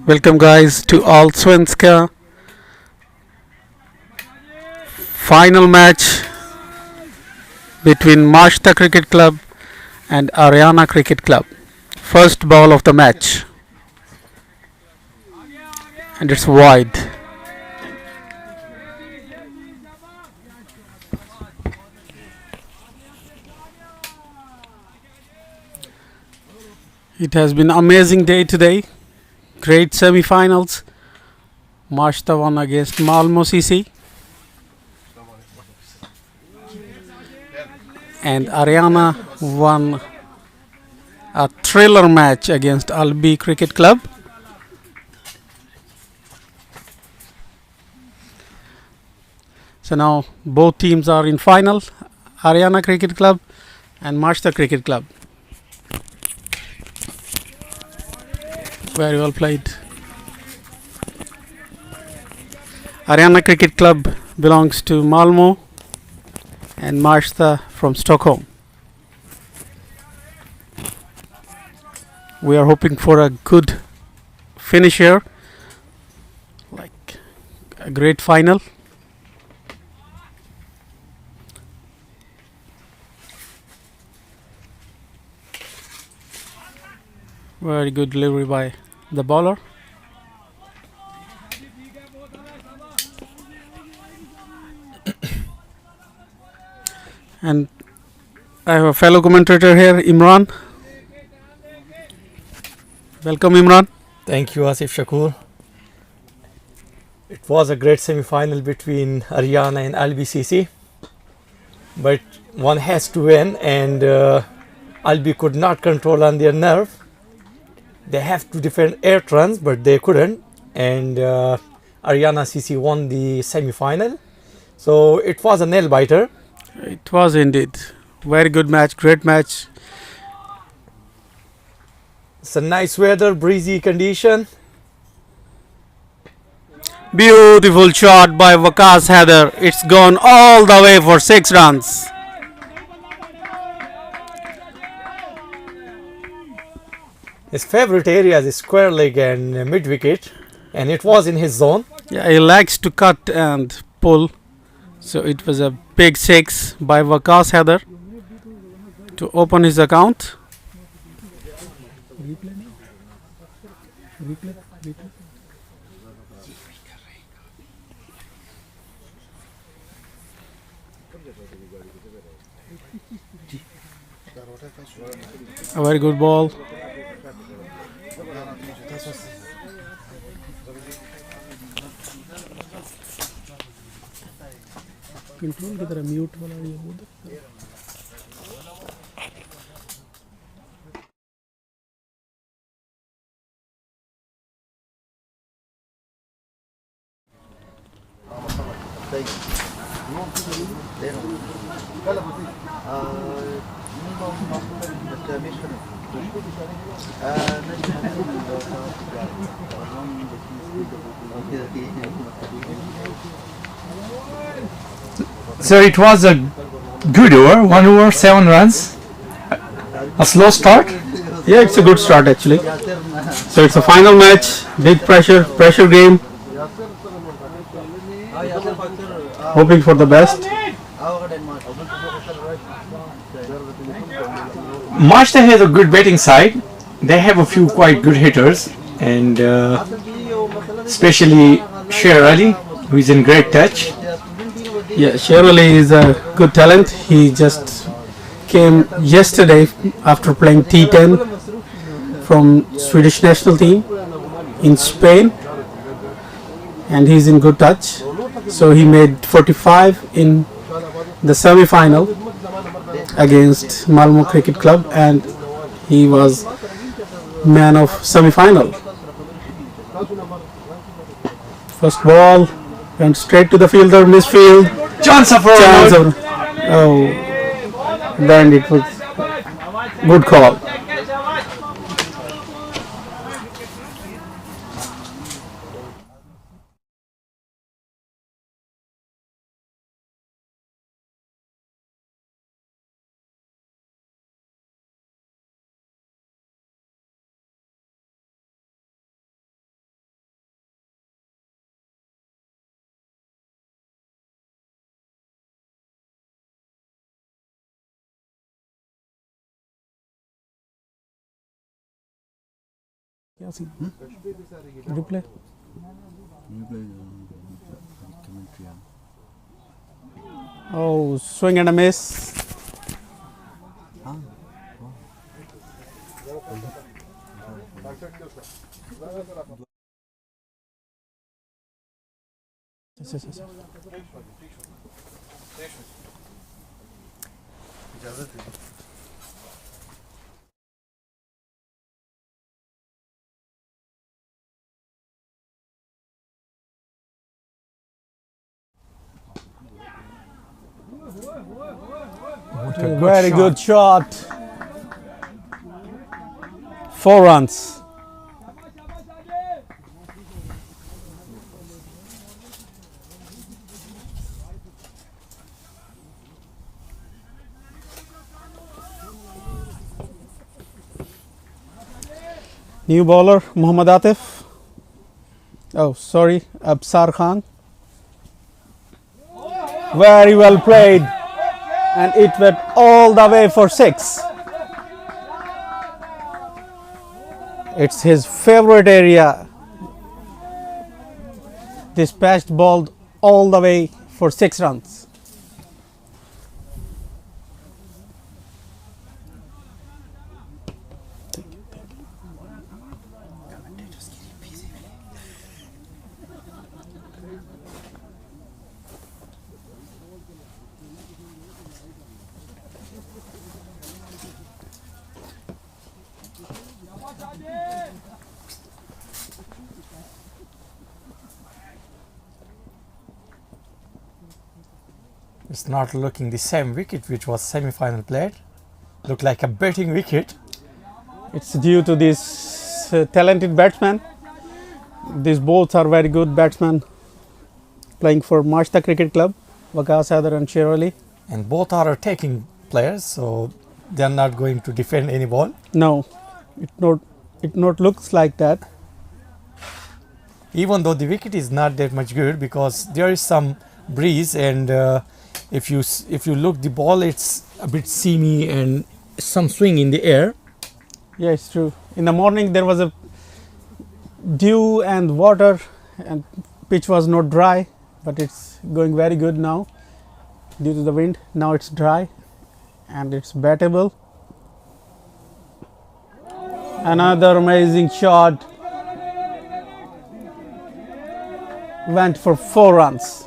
Welcome guys to Allsvenska final match between Märsta Cricket Club and Ariana Cricket Club. First ball of the match, and it's wide. It has been amazing day today. Great semi-finals. Märsta won against Malmo CC, and Ariana won a thriller match against Albi Cricket Club. So now both teams are in final, Ariana Cricket Club and Märsta Cricket Club. Very well played. Ariana Cricket Club belongs to Malmo and Märsta from Stockholm. We are hoping for a good finish here, like a great final. Very good delivery by the bowler. And I have a fellow commentator here, Imran. Welcome, Imran. Thank you, Asif Shakur. It was a great semi-final between Ariana and LBCC, but one has to win, and Albi could not control on their nerve. They have to defend 8 runs, but they couldn't, and Ariana CC won the semi-final. So it was a nail-biter. It was indeed. Very good match, great match. It's a nice weather, breezy condition. Beautiful shot by Vakas Heather. It's gone all the way for 6 runs. His favorite areas is square leg and mid wicket, and it was in his zone. Yeah, he likes to cut and pull. So it was a big 6 by Vakas Heather to open his account. A very good ball. Control की तरह mute वाला ये बोल So it was a good over, 1 over 7 runs. A slow start. Yeah, it's a good start actually. So it's a final match, big pressure game. Hoping for the best. Märsta has a good batting side. They have a few quite good hitters, and especially Sher Ali, who is in great touch. Yeah, Sherali is a good talent. He just came yesterday after playing T10 from Swedish national team in Spain, and he's in good touch. So he made 45 in the semi-final against Malmo Cricket Club, and he was man of semi-final. First ball went straight to the fielder, misfield. Chance of Oh, then it was good call. क्या सी replay oh swing and a miss very good shot 4 runs new bowler Muhammad Atif Absar Khan very well played and it went all the way for 6. It's his favorite area. Dispatched ball all the way for 6 runs. It's not looking the same wicket which was semi-final played. Look like a betting wicket. It's due to this talented batsman. These both are very good batsmen playing for Märsta Cricket Club, Waqas Haider and Sher Ali. And both are attacking players, so they are not going to defend any ball. No, it not looks like that. Even though the wicket is not that much good because there is some breeze and if you look the ball, it's a bit seamy and some swing in the air. Yeah, it's true. In the morning there was a dew and water and pitch was not dry, but it's going very good now due to the wind. Now it's dry and it's battable. Another amazing shot. Went for 4 runs.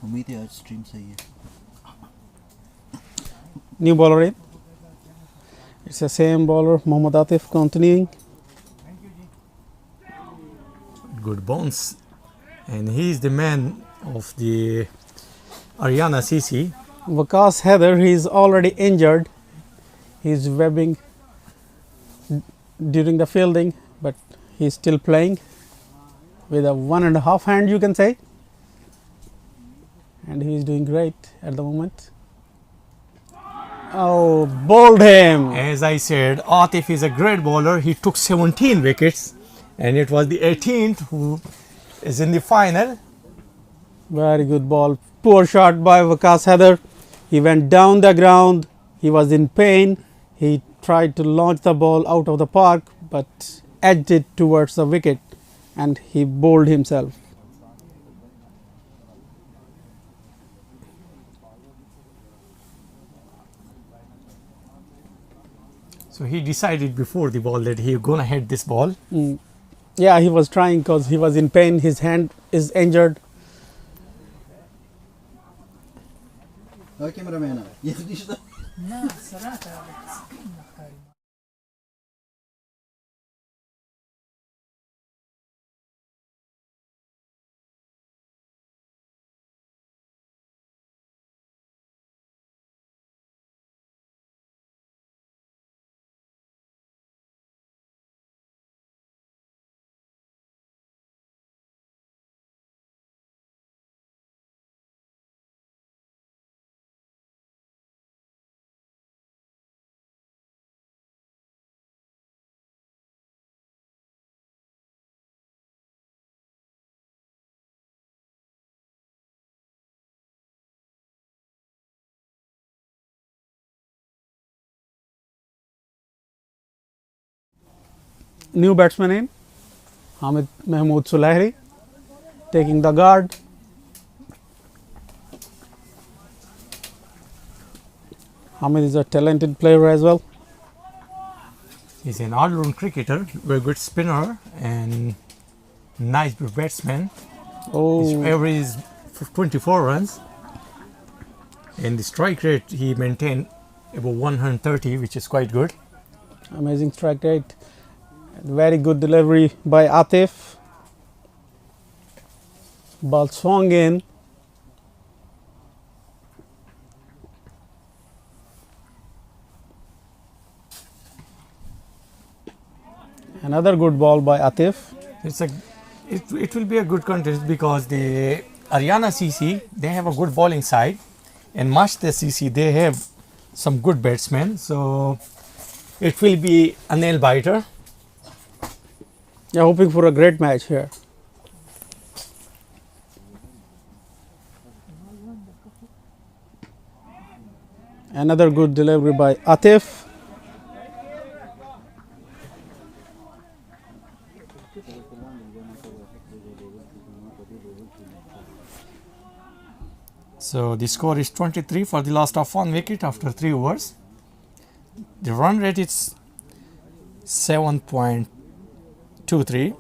उम्मीद है आज stream सही है New bowler in. It's the same bowler Muhammad Atif continuing. Good bounce, and he is the man of the Ariana CC. Waqas Haider, he is already injured. He's webbing during the fielding, but he's still playing with a 1.5 hand, you can say. And he is doing great at the moment. Oh, bowled him. As I said, Atif is a great bowler. He took 17 wickets, and it was the 18th who is in the final. Very good ball. Poor shot by Waqas Haider. He went down the ground. He was in pain. He tried to launch the ball out of the park, but edged it towards the wicket. and he bowled himself. So he decided before the ball that he gonna hit this ball. Yeah, he was trying because he was in pain. His hand is injured. Oi, cameraman. New batsman in, Hamid Mahmood Sulahri, taking the guard. Hamid is a talented player as well. He's an all-round cricketer, very good spinner and nice batsman. His Oh, average is 24 runs, and the strike rate he maintained about 130, which is quite good. amazing strike rate. Very good delivery by Atif. Ball swung in. Another good ball by Atif. It will be a good contest because the Ariana CC, they have a good bowling side, and Märsta CC, they have some good batsmen, so it will be a nail biter. Yeah, hoping for a great match here. Another good delivery by Atif. So the score is 23 for the loss of 1 wicket after 3 overs. The run rate is 7.23.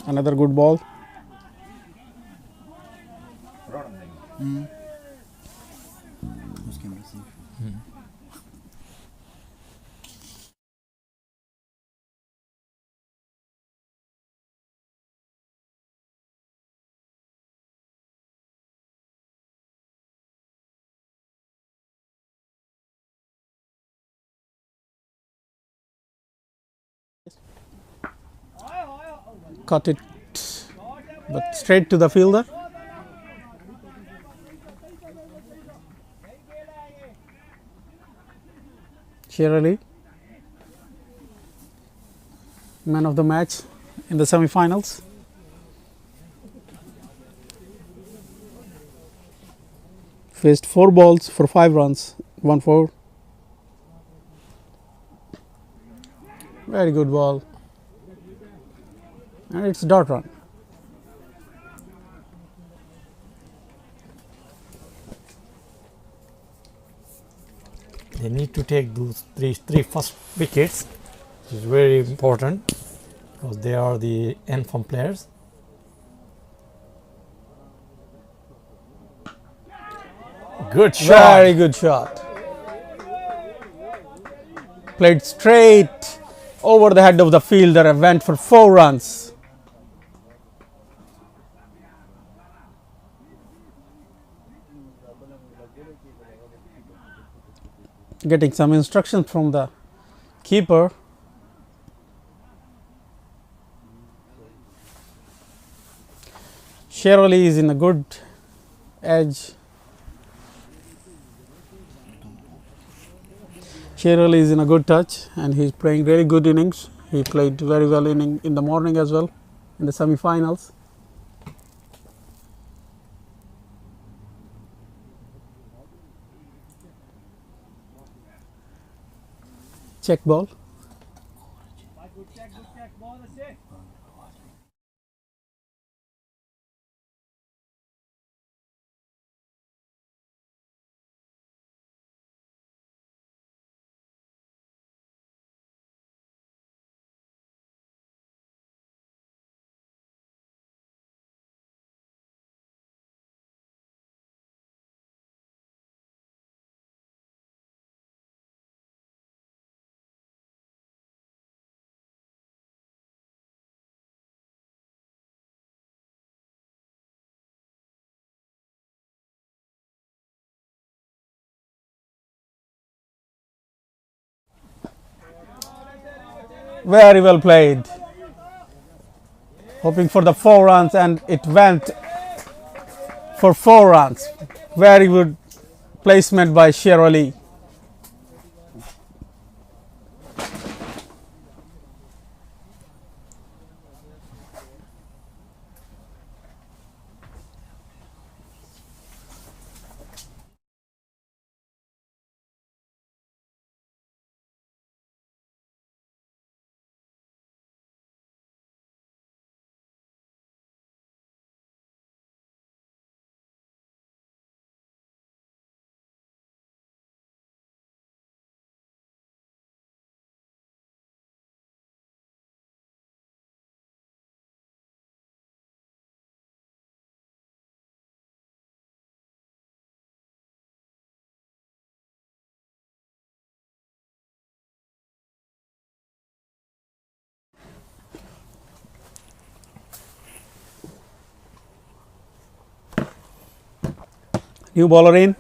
Another good ball. उसके अंदर से Cut it, but straight to the fielder. Sherali, man of the match in the semi-finals. Faced 4 balls for 5 runs, 1-4. Very good ball. And it's dot run. They need to take those three first wickets, which is very important because they are the end form players. Good shot. Very good shot. Played straight over the head of the fielder and went for 4 runs. Getting some instructions from the keeper. Shirley is in a good edge. Shirley is in a good touch and he's playing really good innings. He played very well in the morning as well in the semi-finals. Check ball. Very well played. Hoping for the 4 runs and it went for 4 runs. Very good placement by Shirley. New bowler in.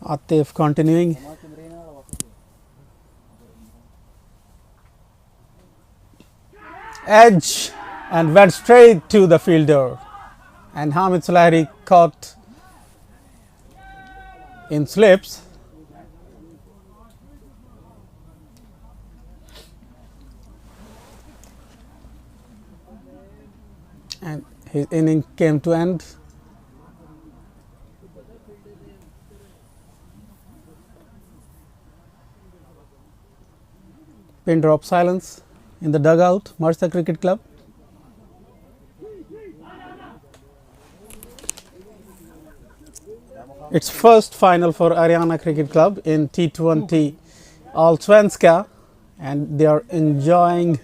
Atif continuing. Edge and went straight to the fielder. And Hamid Sulahri caught in slips. And his inning came to end. Pin drop silence in the dugout, Märsta Cricket Club. It's first final for Ariana Cricket Club in T20 Allsvenskan and they are enjoying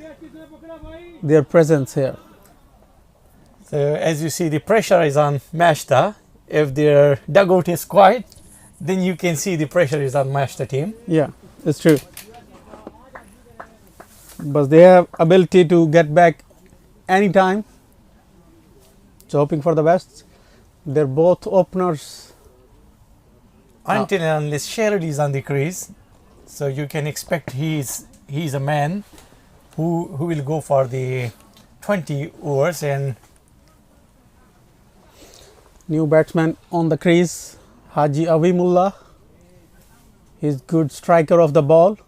their presence here. So as you see, the pressure is on Märsta. If their dugout is quiet, then you can see the pressure is on Märsta team. Yeah, it's true. But they have ability to get back anytime. So hoping for the best. They're both openers. Until and unless Sherrod is on the crease, so you can expect he's a man who will go for the 20 overs. And New batsman on the crease, Haji Awimullah. He's good striker of the ball.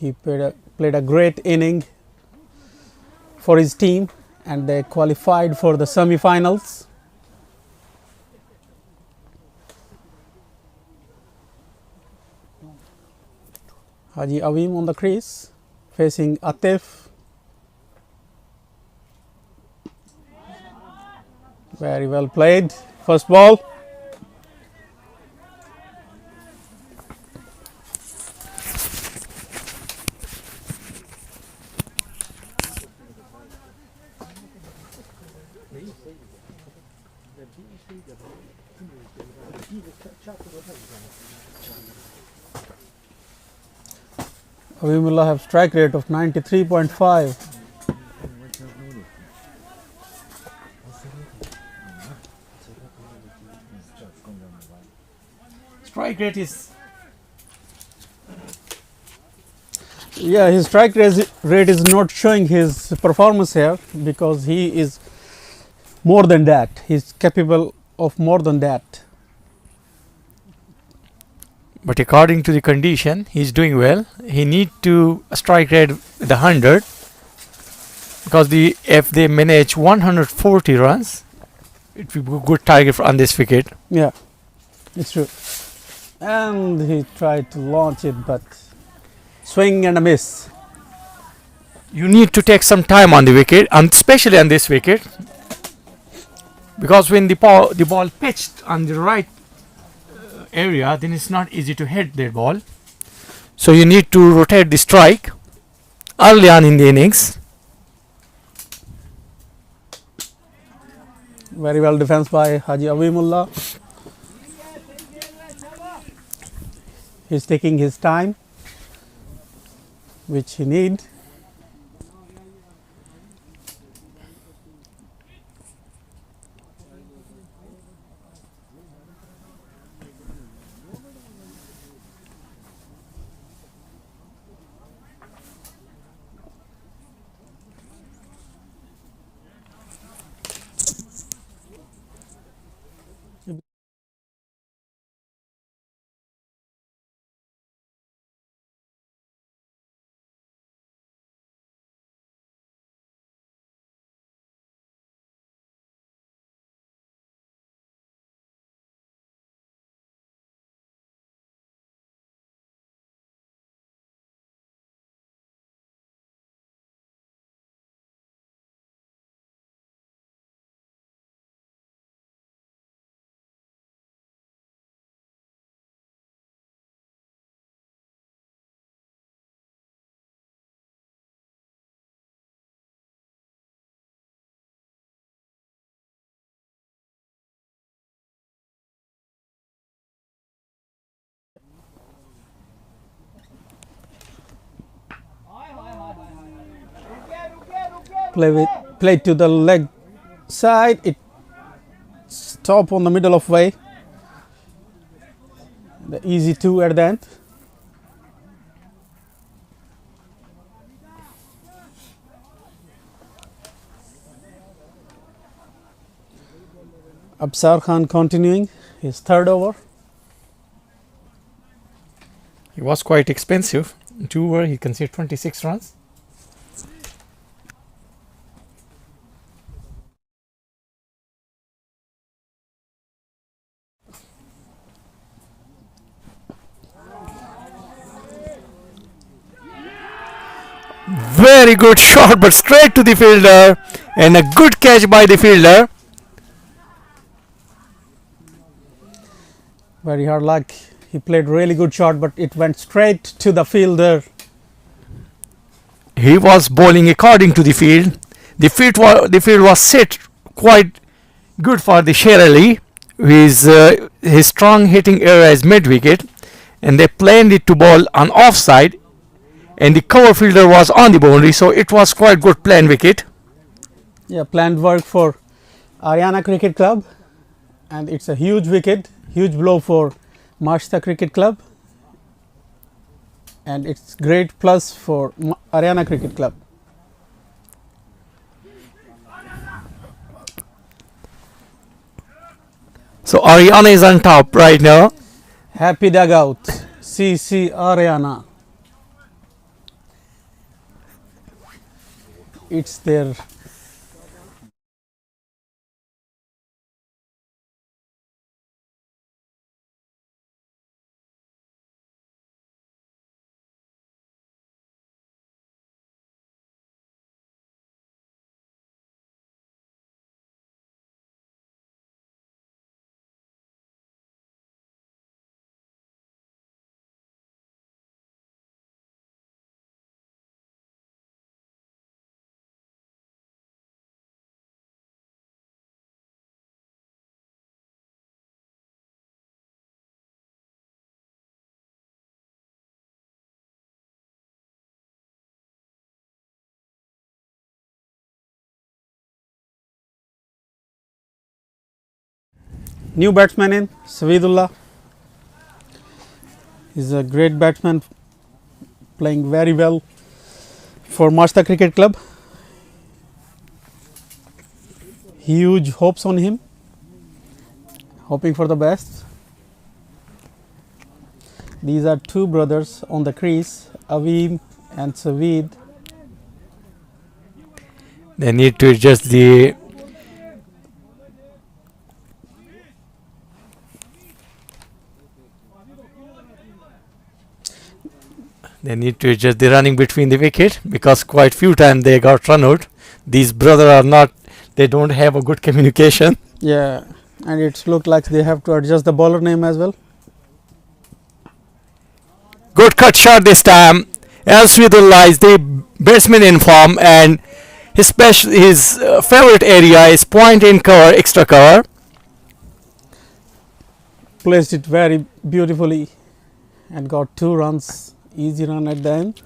He played a great inning for his team and they qualified for the semi-finals. Haji Awim on the crease, facing Atif. Very well played. First ball. Avimullah have strike rate of 93.5. Strike rate is Yeah, his strike rate is not showing his performance here because he is more than that. He's capable of more than that. but according to the condition, he's doing well. He need to strike rate the 100 because if they manage 140 runs, it will be a good target on this wicket. Yeah, it's true. And he tried to launch it, but swing and a miss. You need to take some time on the wicket, and especially on this wicket, because when the ball pitched on the right area, then it's not easy to hit that ball. So you need to rotate the strike early on in the innings. Very well defense by Haji Avimullah. He's taking his time, which he need. Play to the leg side. It stop on the middle of way. The easy two at the end. Absar Khan continuing his third over. He was quite expensive. In 2 overs, he conceded 26 runs. Very good shot, but straight to the fielder, and a good catch by the fielder. Very hard luck. He played really good shot, but it went straight to the fielder. He was bowling according to the field. The field was set quite good for the Sher Ali. His strong hitting area is mid wicket, and they planned it to bowl on offside, and the cover fielder was on the boundary, so it was quite good planned wicket. Yeah, planned work for Ariana Cricket Club, and it's a huge wicket, huge blow for Märsta Cricket Club, and it's great plus for Ariana Cricket Club. So Ariana is on top right now. Happy dugout, CC Ariana. It's their New batsman in Savidullah. He's a great batsman, playing very well for Märsta Cricket Club. Huge hopes on him, hoping for the best. These are two brothers on the crease, Avim and Savid. They need to adjust the running between the wicket, because quite few times they got run out. These brothers are not, they don't have a good communication. Yeah, and it's looked like they have to adjust the bowler name as well. Good cut shot this time. Allsvenskan is the batsman in form, and his favorite area is point in cover, extra cover. Placed it very beautifully and got 2 runs, easy run at the end.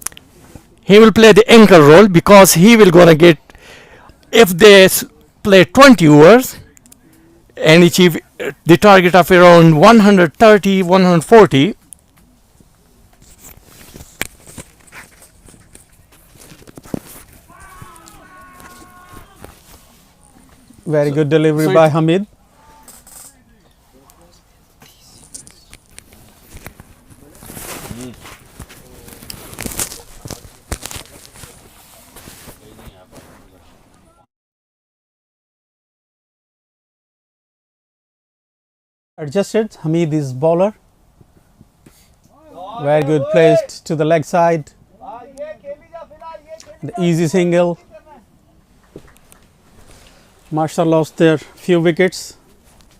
He will play the anchor role, because he will gonna get, if they play 20 overs and achieve the target of around 130, 140. Very good delivery by Hamid. Adjusted, Hamid is bowler. Very good, placed to the leg side. The easy single. Märsta lost their few wickets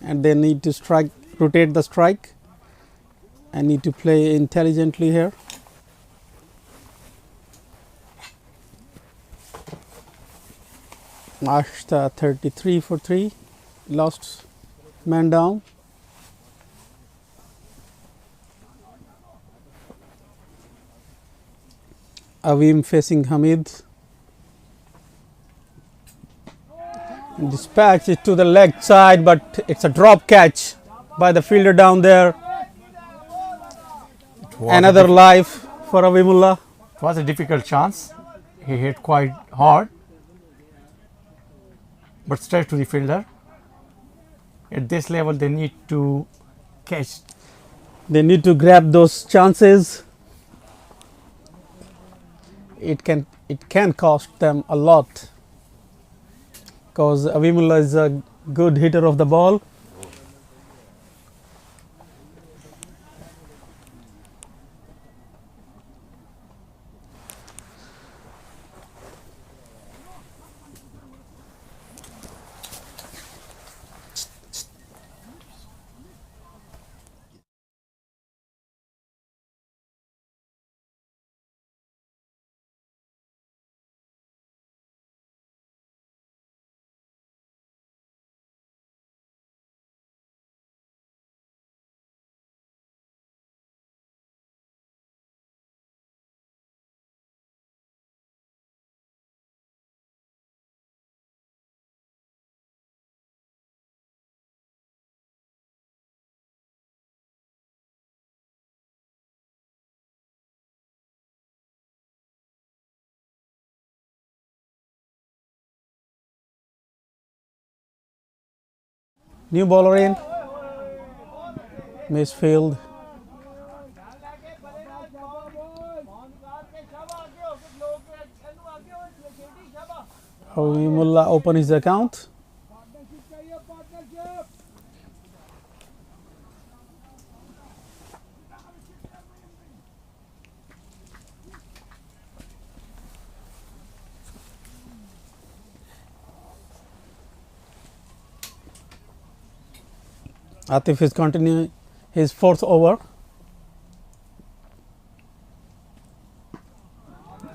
and they need to strike, rotate the strike, and need to play intelligently here. Märsta 33 for 3, lost man down. Avim facing Hamid. Dispatch it to the leg side, but it's a drop catch by the fielder down there. Another life for Avimullah. It was a difficult chance. He hit quite hard, but straight to the fielder. At this level, they need to catch. They need to grab those chances. It can cost them a lot, because Avimullah is a good hitter of the ball. New bowler in, misfield. Avimullah open his account. Atif is continuing his 4th over.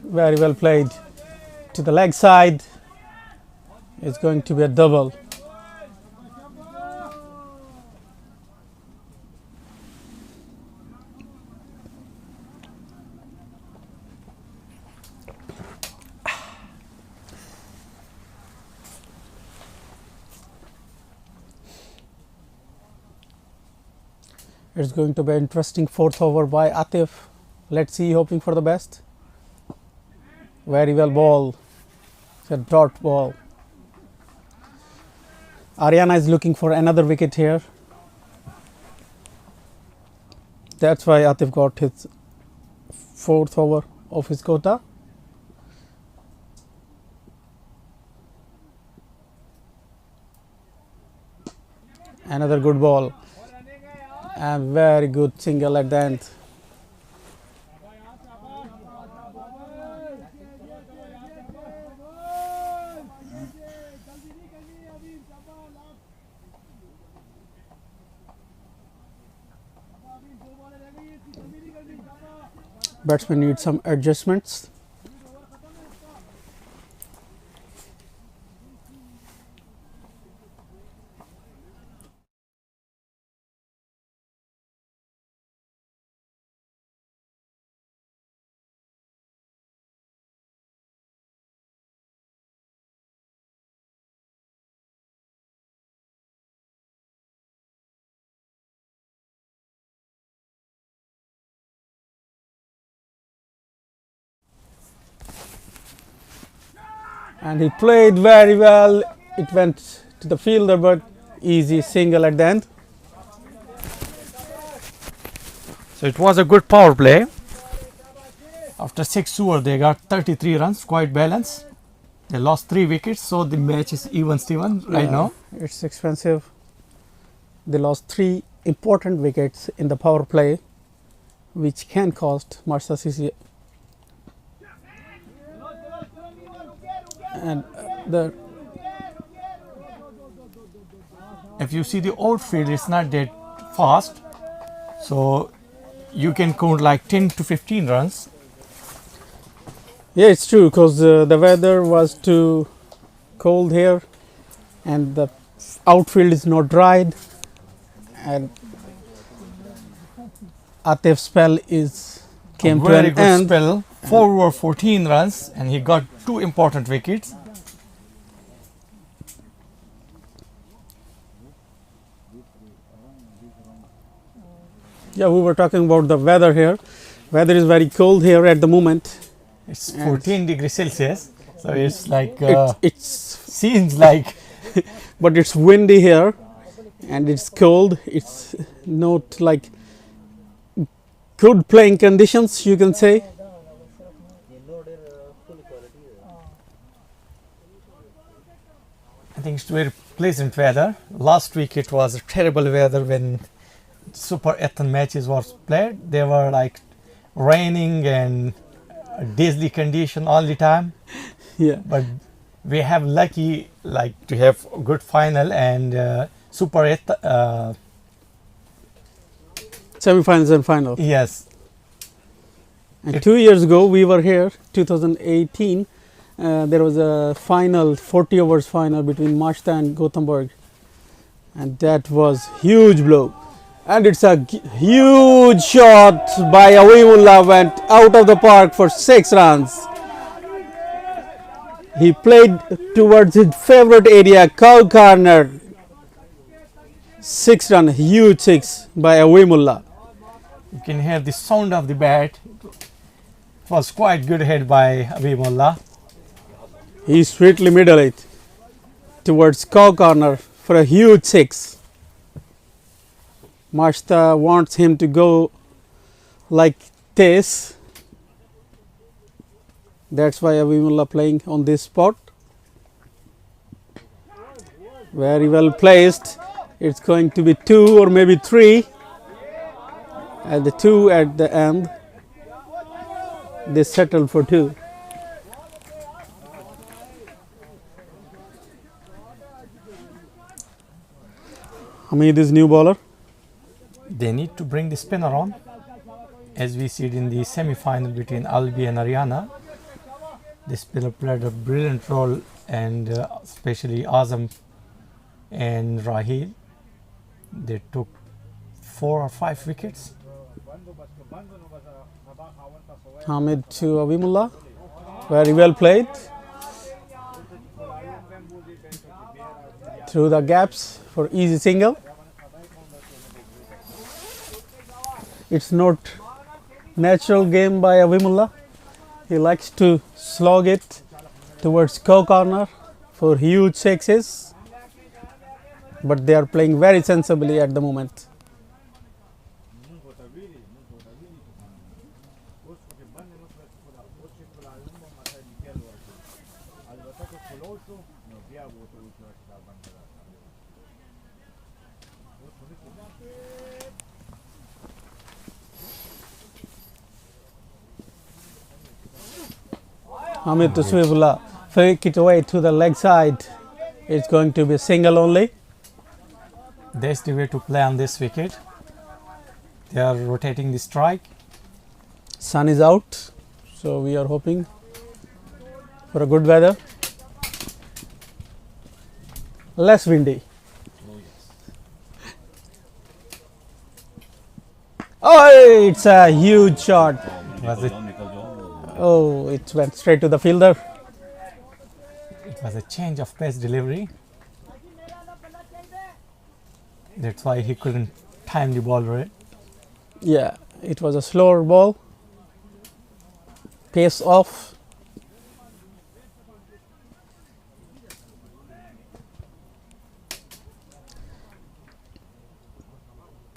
Very well played to the leg side. It's going to be a double. It's going to be an interesting fourth over by Atif. Let's see, hoping for the best. Very well ball. It's a dot ball. Ariana is looking for another wicket here. That's why Atif got his fourth over of his quota. Another good ball. And very good single at the end. Batsmen need some adjustments. And he played very well. It went to the fielder, but easy single at the end. So it was a good power play. After 6 overs, they got 33 runs, quite balanced. They lost 3 wickets, so the match is even Steven right now. It's expensive. They lost 3 important wickets in the power play, which can cost Märsta CC. And if you see the outfield, it's not that fast, so you can count like 10 to 15 runs. yeah, it's true, because the weather was too cold here and the outfield is not dried, and Atif's spell came to Very an good end. spell. 4 over 14 runs, and he got 2 important wickets. Yeah, we were talking about the weather here. Weather is very cold here at the moment. It's 14 degrees Celsius, so it's like It's seems like but it's windy here and it's cold. It's not like good playing conditions, you can say. I think it's very pleasant weather. Last week it was terrible weather when Super 18 matches were played. They were like raining and drizzly condition all the time. Yeah, But we have lucky like to have a good final and Super 8. semi-finals and final. Yes, And 2 years ago we were here, 2018. There was a final, 40 overs final between Märsta and Gothenburg, and that was huge blow. And it's a huge shot by Awimullah, went out of the park for 6 runs. He played towards his favorite area, cow corner. 6 run, huge 6 by Awimullah. you can hear the sound of the bat. It was quite good hit by Abimullah. He sweetly middle it towards cow corner for a huge 6. Märsta wants him to go like this. That's why Awimullah playing on this spot. Very well placed. It's going to be 2 or maybe 3. And the 2 at the end. They settled for 2. Hamid is new bowler. They need to bring the spinner on, as we see it in the semi-final between Albi and Ariana. The spinner played a brilliant role, and especially Azam and Rahil. They took 4 or 5 wickets. Hamid to Awimullah. Very well played. Through the gaps for easy single. It's not natural game by Avimullah. He likes to slog it towards corner for huge sixes, but they are playing very sensibly at the moment. Hamid Tuswibullah fake it away to the leg side. It's going to be a single only. That's the way to play on this wicket. They are rotating the strike. Sun is out, so we are hoping for a good weather. Less windy. Oh, it's a huge shot. Was it Oh, it went straight to the fielder. It was a change of pace delivery. That's why he couldn't time the ball right. Yeah, it was a slower ball. Pace off.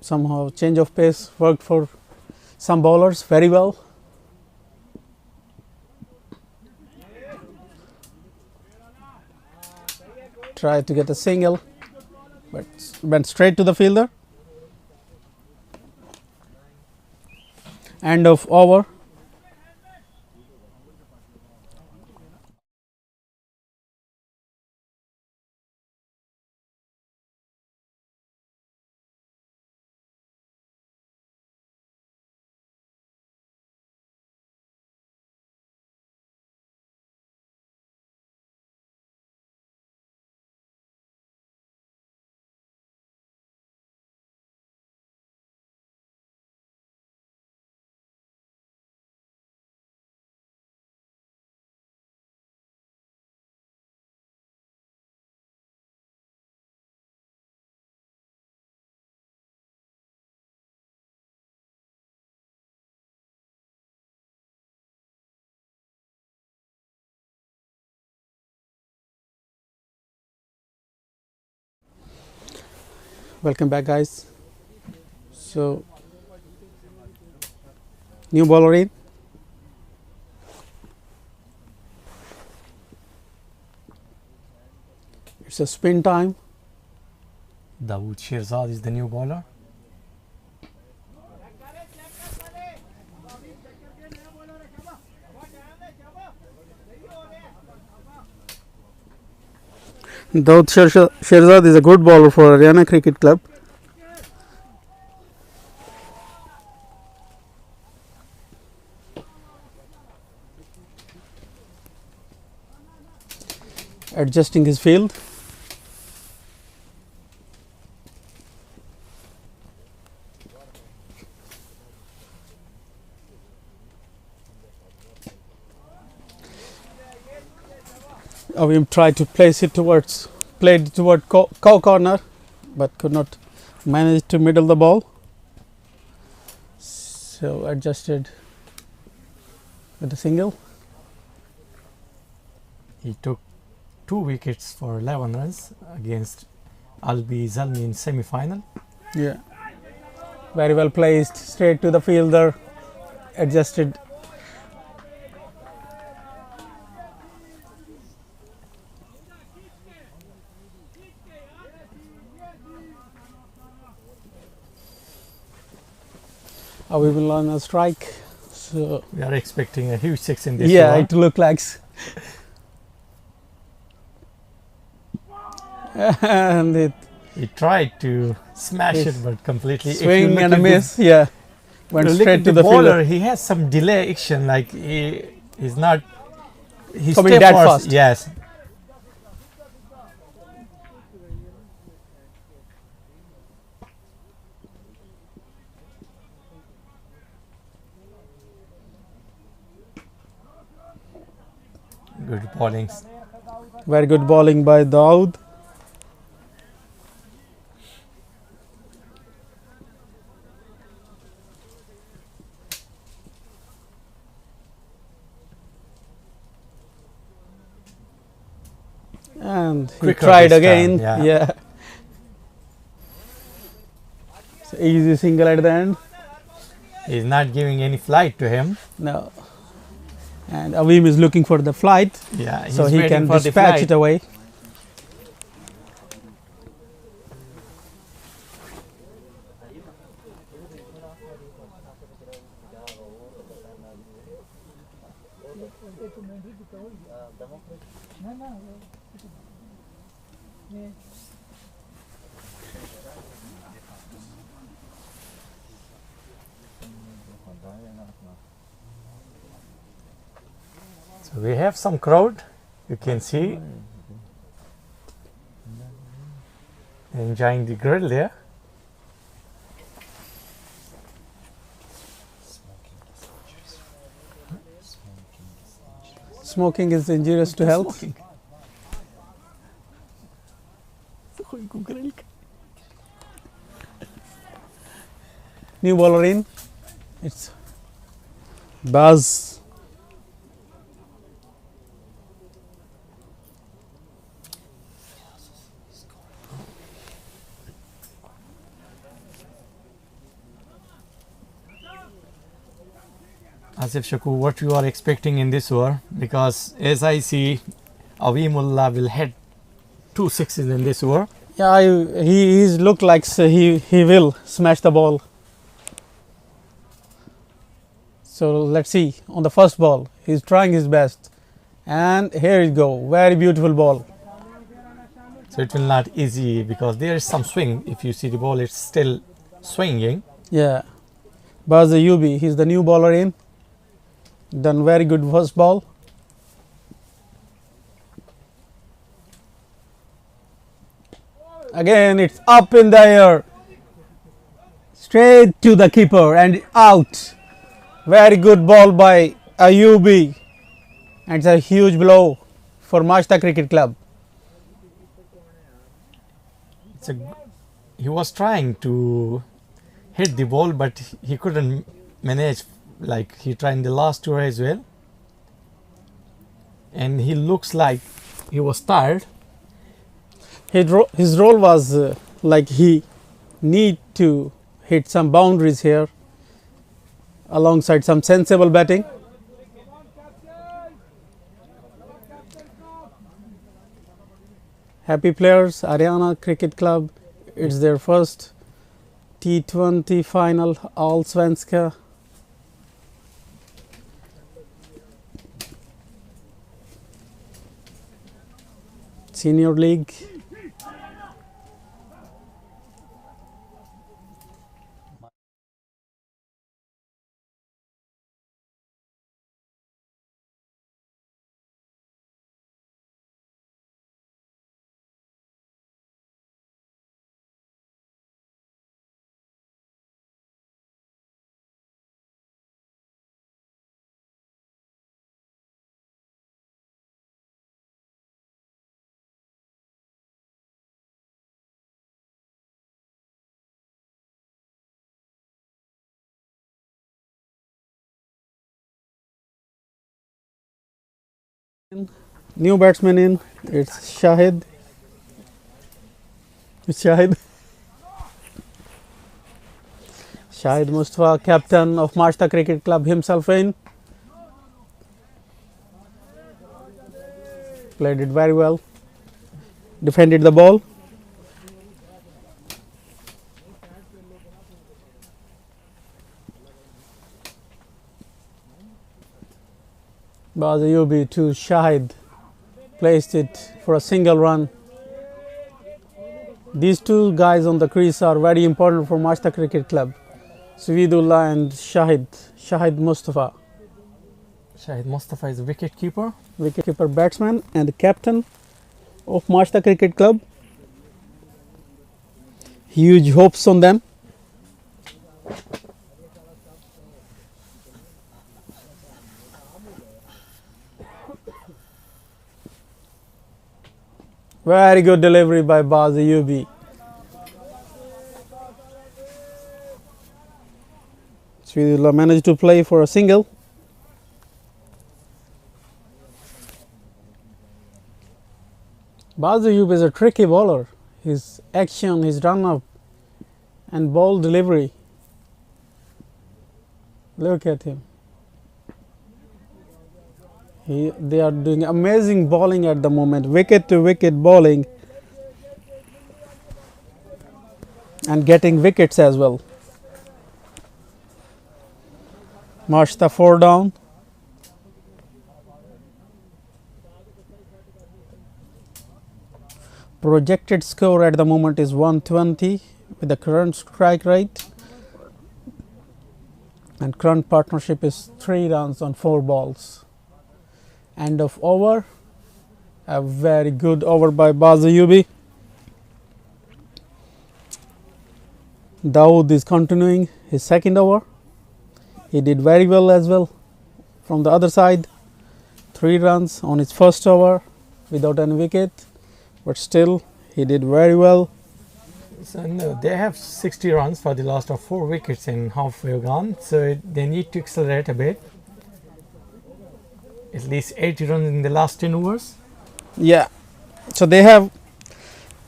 Somehow change of pace worked for some bowlers very well. Tried to get a single, but went straight to the fielder. End of over. Welcome back, guys. So, new bowler in. It's a spin time. Dawood Shirzad is the new bowler. Dawood Shirzad is a good bowler for Ariana Cricket Club. Adjusting his field. Avim tried to place it towards, played toward cow corner, but could not manage to middle the ball. So adjusted with a single. He took 2 wickets for 11 runs against Albi Zalmi in semi-final. Yeah, very well placed, straight to the fielder, adjusted. We will on a strike. So We are expecting a huge six in this yeah, over. it looked like. And it He tried to smash Yes. it, but completely if you swing look and a at miss. Yeah, The, went you look straight at to the the bowler, fielder. he has some delay action. Like he's not. He's Coming that fast. Yes. Good bowling. Very good bowling by Dawood. and he quicker tried this again. time, yeah. So easy single at the end. He's not giving any flight to him. No. And Avim is looking for the flight, Yeah, he's so he waiting can for the dispatch flight. it away. So we have some crowd, you can see, enjoying the grill there. Smoking is injurious to health. Smoking. New bowler in. It's Buzz. Asif Shaku, what you are expecting in this over? Because as I see, Avimullah will hit 2 sixes in this over. Yeah, he's looked like he will smash the ball. So let's see on the first ball. He's trying his best, and here you go. Very beautiful ball. So it will not easy because there is some swing. If you see the ball, it's still swinging. Yeah, Buzz UB. He's the new bowler in. Done very good first ball. Again, it's up in the air, straight to the keeper and out. Very good ball by Ayubi, and it's a huge blow for Märsta Cricket Club. He was trying to hit the ball, but he couldn't manage. Like he tried in the last tour as well, and he looks like he was tired. His role was like he need to hit some boundaries here alongside some sensible batting. Happy players, Ariana Cricket Club. It's their first T20 final, Allsvenskan. Senior League. New batsman in. It's Shahid. Shahid Mustafa, captain of Märsta Cricket Club, himself in. Played it very well. Defended the ball. Baz Ayubi to Shahid, placed it for a single run. These two guys on the crease are very important for Märsta Cricket Club. Sweedullah and Shahid Mustafa. Shahid Mustafa is a wicket keeper. Wicket-keeper batsman and captain of Märsta Cricket Club. Huge hopes on them. Very good delivery by Baz Ayubi. Sweedullah managed to play for a single. Bazayub is a tricky bowler. His action, his run up and ball delivery. Look at him. They are doing amazing bowling at the moment. Wicket to wicket bowling. And getting wickets as well. Märsta 4 down. Projected score at the moment is 120 with the current strike rate. And current partnership is 3 runs on 4 balls. End of over. A very good over by Bazayubi. Dawood is continuing his second over. He did very well as well from the other side. 3 runs on his first over without any wicket. But still, he did very well. So no, they have 60 runs for the last of 4 wickets in halfway gone. So they need to accelerate a bit. At least 80 runs in the last 10 overs. Yeah. So they have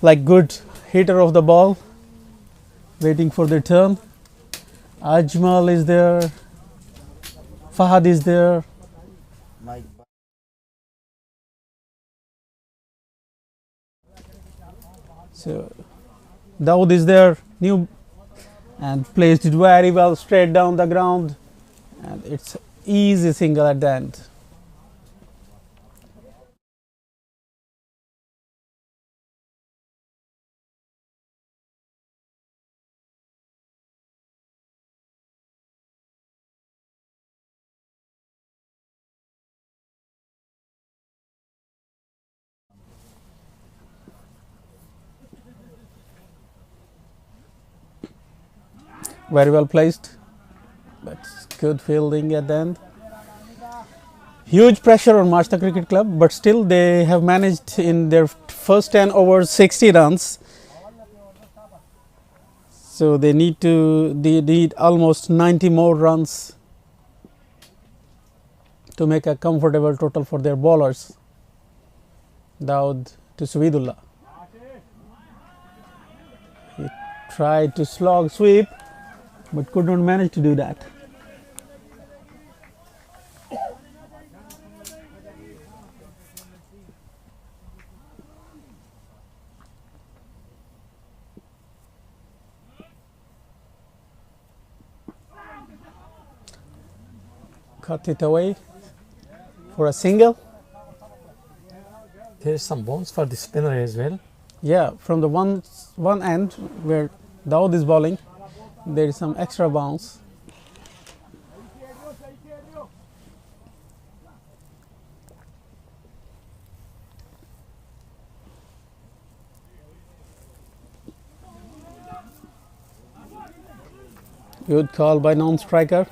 like good hitter of the ball waiting for their turn. Ajmal is there. Fahad is there. So Dawood is there, new, and placed it very well straight down the ground, and it's easy single at the end. Very well placed, but good fielding at the end. Huge pressure on Märsta Cricket Club, but still they have managed in their first 10 overs 60 runs. So they need almost 90 more runs to make a comfortable total for their bowlers. Dawood to Suvidullah. He tried to slog sweep, but could not manage to do that. Cut it away for a single. There's some bounce for the spinner as well. Yeah, from the one end where Dawood is bowling, there is some extra bounce. Good call by non-striker.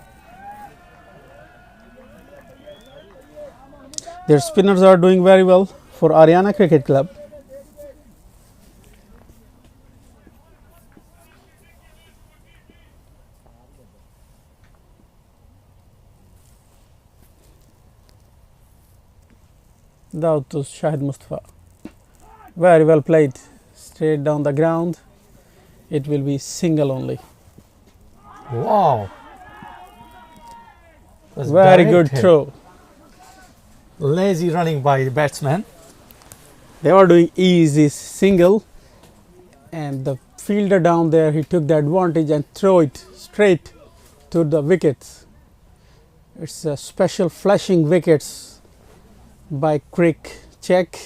Their spinners are doing very well for Ariana Cricket Club. Dawood to Shahid Mustafa. Very well played. Straight down the ground. It will be single only. Wow. Very good throw. Lazy running by the batsman. They were doing easy single, and the fielder down there, he took the advantage and threw it straight to the wickets. It's a special flashing wickets by Crick Check.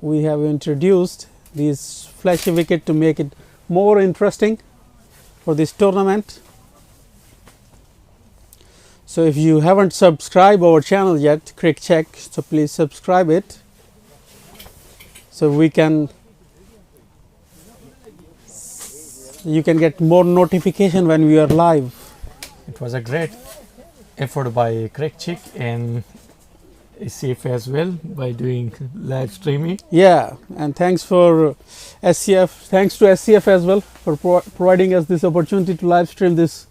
We have introduced these flashy wicket to make it more interesting for this tournament. So if you haven't subscribed our channel yet, Crick Check, so please subscribe it, so you can get more notification when we are live. It was a great effort by Craig Chick and SCF as well by doing live streaming. Yeah, and thanks to SCF as well for providing us this opportunity to live stream this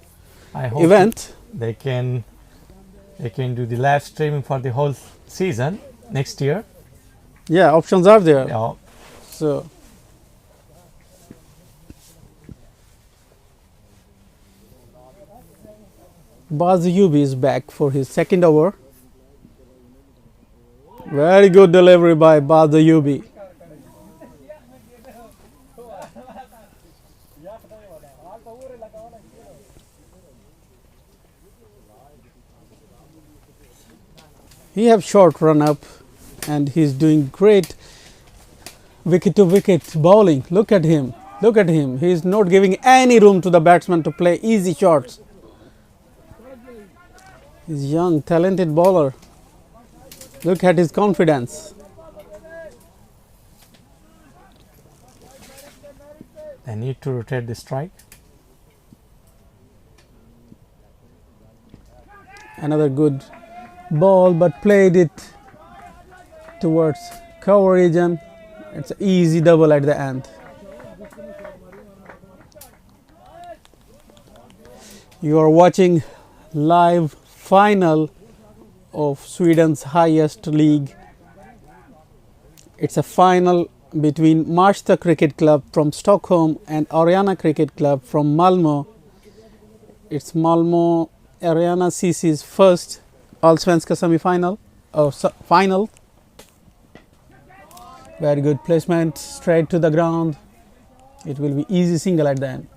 event. They can do the live streaming for the whole season next year. Yeah, options are there. Yeah. So Baz Yubi is back for his second over. Very good delivery by Baz Yubi. He have short run up and he's doing great wicket to wicket bowling. Look at him. Look at him. He's not giving any room to the batsman to play easy shots. He's young, talented bowler. Look at his confidence. They need to rotate the strike. Another good ball, but played it towards cover region. It's an easy double at the end. You are watching live final of Sweden's highest league. It's a final between Märsta Cricket Club from Stockholm and Ariana Cricket Club from Malmö. It's Malmö Ariana CC's first Allsvenskan semi-final or final. Very good placement, straight to the ground. It will be easy single at the end.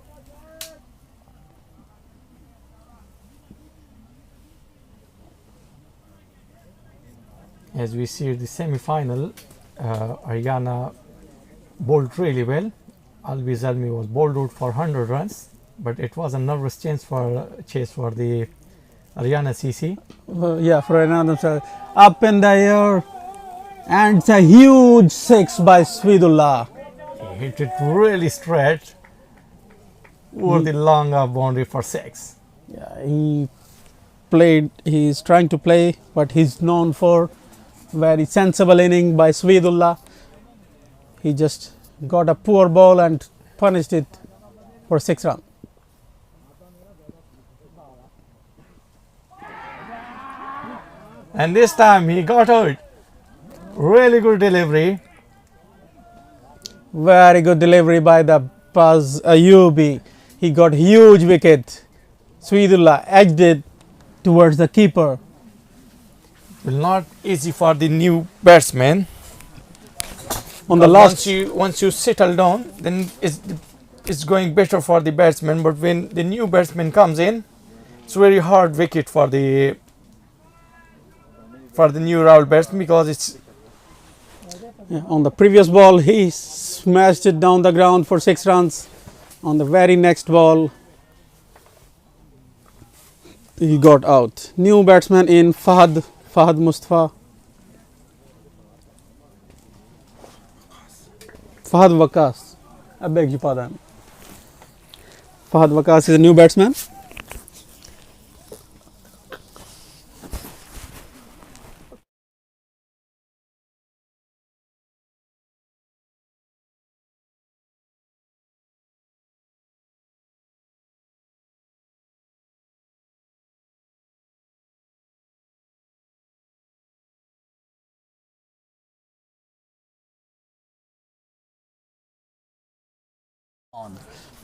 As we see the semi-final, Ariana bowled really well. Albi Zalmi was bowled out for 100 runs, but it was a nervous chase for the Ariana CC. Yeah, for another up in the air, and it's a huge six by Swidullah. He hit it really straight over the long boundary for 6. Yeah, he's trying to play, but he's known for very sensible inning by Swidullah. He just got a poor ball and punished it for 6 runs. And this time he got out. Really good delivery. Very good delivery by the Baz Ayubi. He got huge wicket. Swidullah edged it towards the keeper. Will not easy for the new batsman. On the last, once you settle down, then it's going better for the batsman. But when the new batsman comes in, it's very hard wicket for the new Rahul batsman, because it's on the previous ball he smashed it down the ground for 6 runs. On the very next ball he got out. New batsman in Fahad Mustafa. Fahad Waqas. I beg your pardon. Fahad Waqas is a new batsman.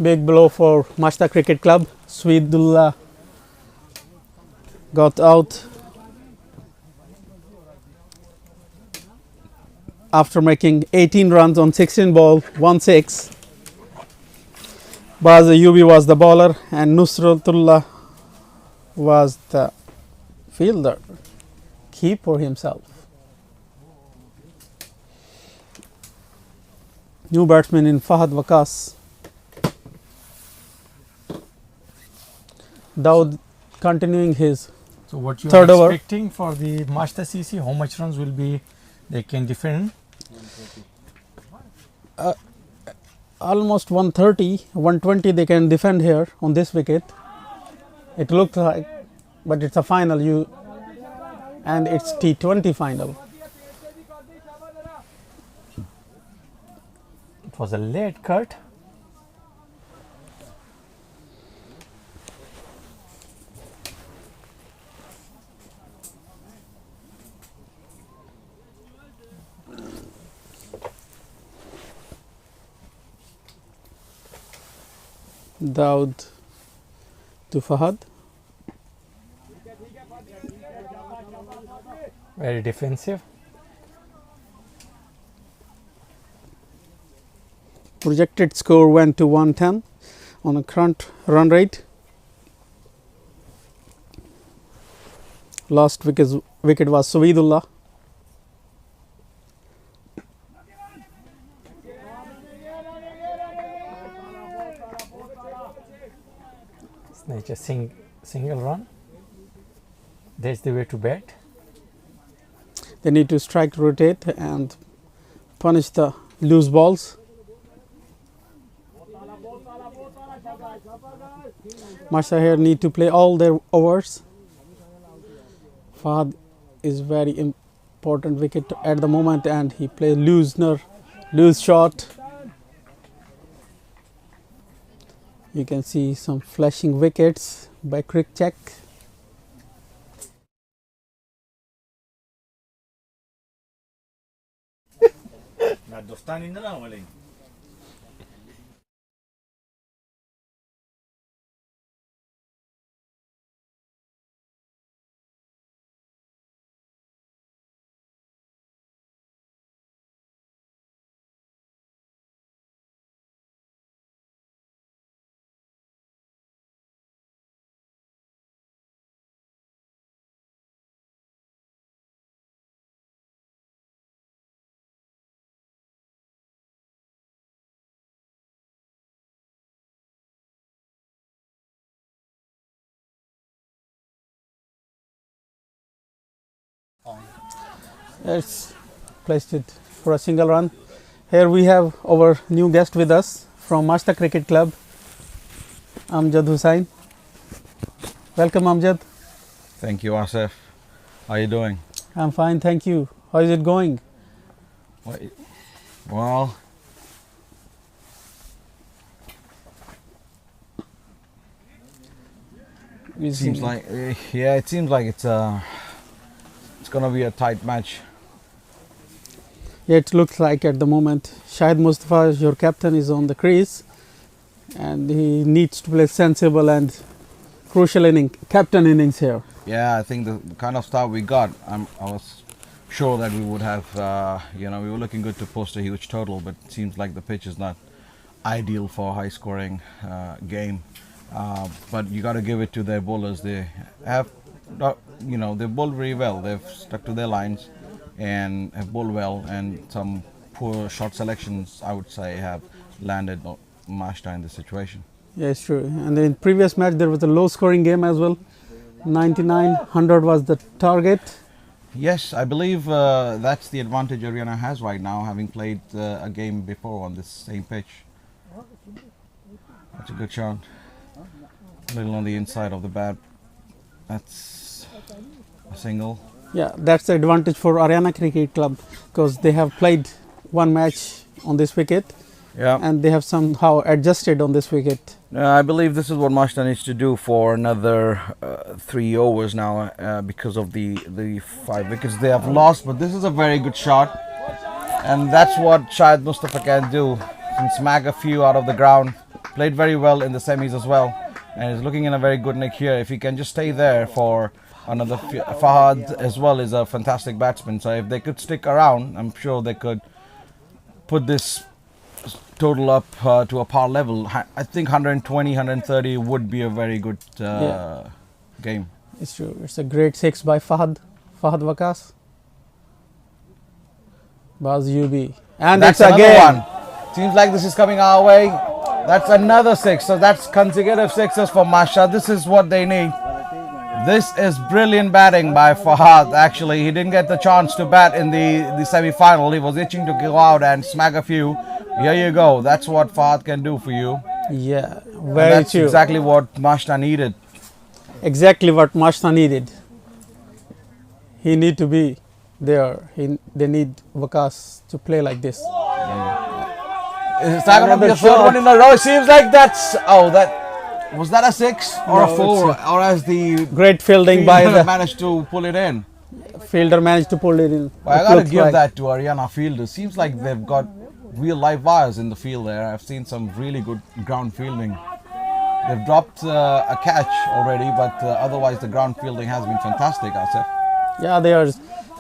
Big blow for Märsta Cricket Club. Swidullah got out after making 18 runs on 16 ball, 1-6. Baz Ayubi was the bowler and Nusratullah was the fielder, keeper himself. New batsman in Fahad Waqas. Daud continuing his so what you third are over. expecting for the Märsta CC. How much runs will be they can defend? Almost 130, 120 they can defend here on this wicket. It looked like, but it's a final, and it's T20 final. It was a late cut. Daud to Fahad. Very defensive. Projected score went to 110 on a current run rate. Last wicket was Suvidullah. Snatch a single run. That's the way to bat. They need to strike, rotate and punish the loose balls. Märsta here need to play all their overs. Fahad is very important wicket at the moment and he plays loose shot. You can see some flashing wickets by quick check. Let's placed it for a single run. Here we have our new guest with us from Märsta Cricket Club, Amjad Hussain. Welcome, Amjad. Thank you, Asif. How are you doing? I'm fine, thank you. How is it going? Well, it seems like it's gonna be a tight match. Yeah, it looks like at the moment Shahid Mustafa, your captain, is on the crease and he needs to play sensible and crucial captain innings here. Yeah, I think the kind of start we got, I was sure that we would have, we were looking good to post a huge total, but it seems like the pitch is not ideal for a high-scoring game. But you got to give it to their bowlers. They have, they've bowled very well. They've stuck to their lines and have bowled well, and some poor shot selections, I would say, have landed Märsta in this situation. Yeah, it's true. And in previous match there was a low-scoring game as well. 99, 100 was the target. Yes, I believe that's the advantage Ariana has right now, having played a game before on this same pitch. That's a good shot. A little on the inside of the bat. That's a single. Yeah, that's the advantage for Ariana Cricket Club because they have played one match on this wicket. Yeah. And they have somehow adjusted on this wicket. I believe this is what Märsta needs to do for another 3 overs now because of the 5 wickets they have lost. But this is a very good shot, and that's what Shahid Mustafa can do. Can smack a few out of the ground. Played very well in the semis as well, and is looking in a very good nick here. If he can just stay there for another Fahad as well is a fantastic batsman. So if they could stick around, I'm sure they could put this total up to a par level. I think 120, 130 would be a very good game. It's true. It's a great 6 by Fahad Waqas. Baz UB. And that's it's again one. Seems like this is coming our way. That's another 6. So that's consecutive 6s for Märsta. This is what they need. This is brilliant batting by Fahad. Actually, he didn't get the chance to bat in the semi-final. He was itching to go out and smack a few. Here you go. That's what Fahad can do for you. Yeah, And very that's true. exactly what Märsta needed. Exactly what Märsta needed. He need to be there. They need Waqas to play like this. Is that going to be a third one in a row? It seems like that's... Oh, was that a 6 or No, a 4? it's Or has the Great fielding by fielder the managed to pull it in? fielder managed to pull it in. Well, I It got to looks give like. that to Ariana fielders. Seems like they've got real live wires in the field there. I've seen some really good ground fielding. They've dropped a catch already, but otherwise the ground fielding has been fantastic, Asif. Yeah, they are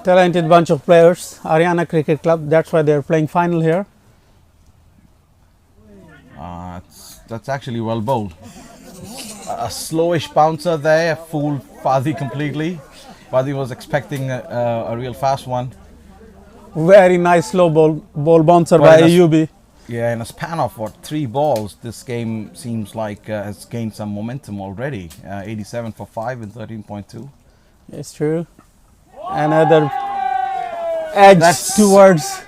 talented bunch of players. Ariana Cricket Club. That's why they're playing final here. That's actually well bowled. A slowish bouncer there, fooled Fadi completely. Fadi was expecting a real fast one. Very nice slow ball bouncer Well, by that's- Ayubi. Yeah, in a span of what, 3 balls, this game seems like has gained some momentum already. 87 for 5 and 13.2. It's true. Another edge That's- towards.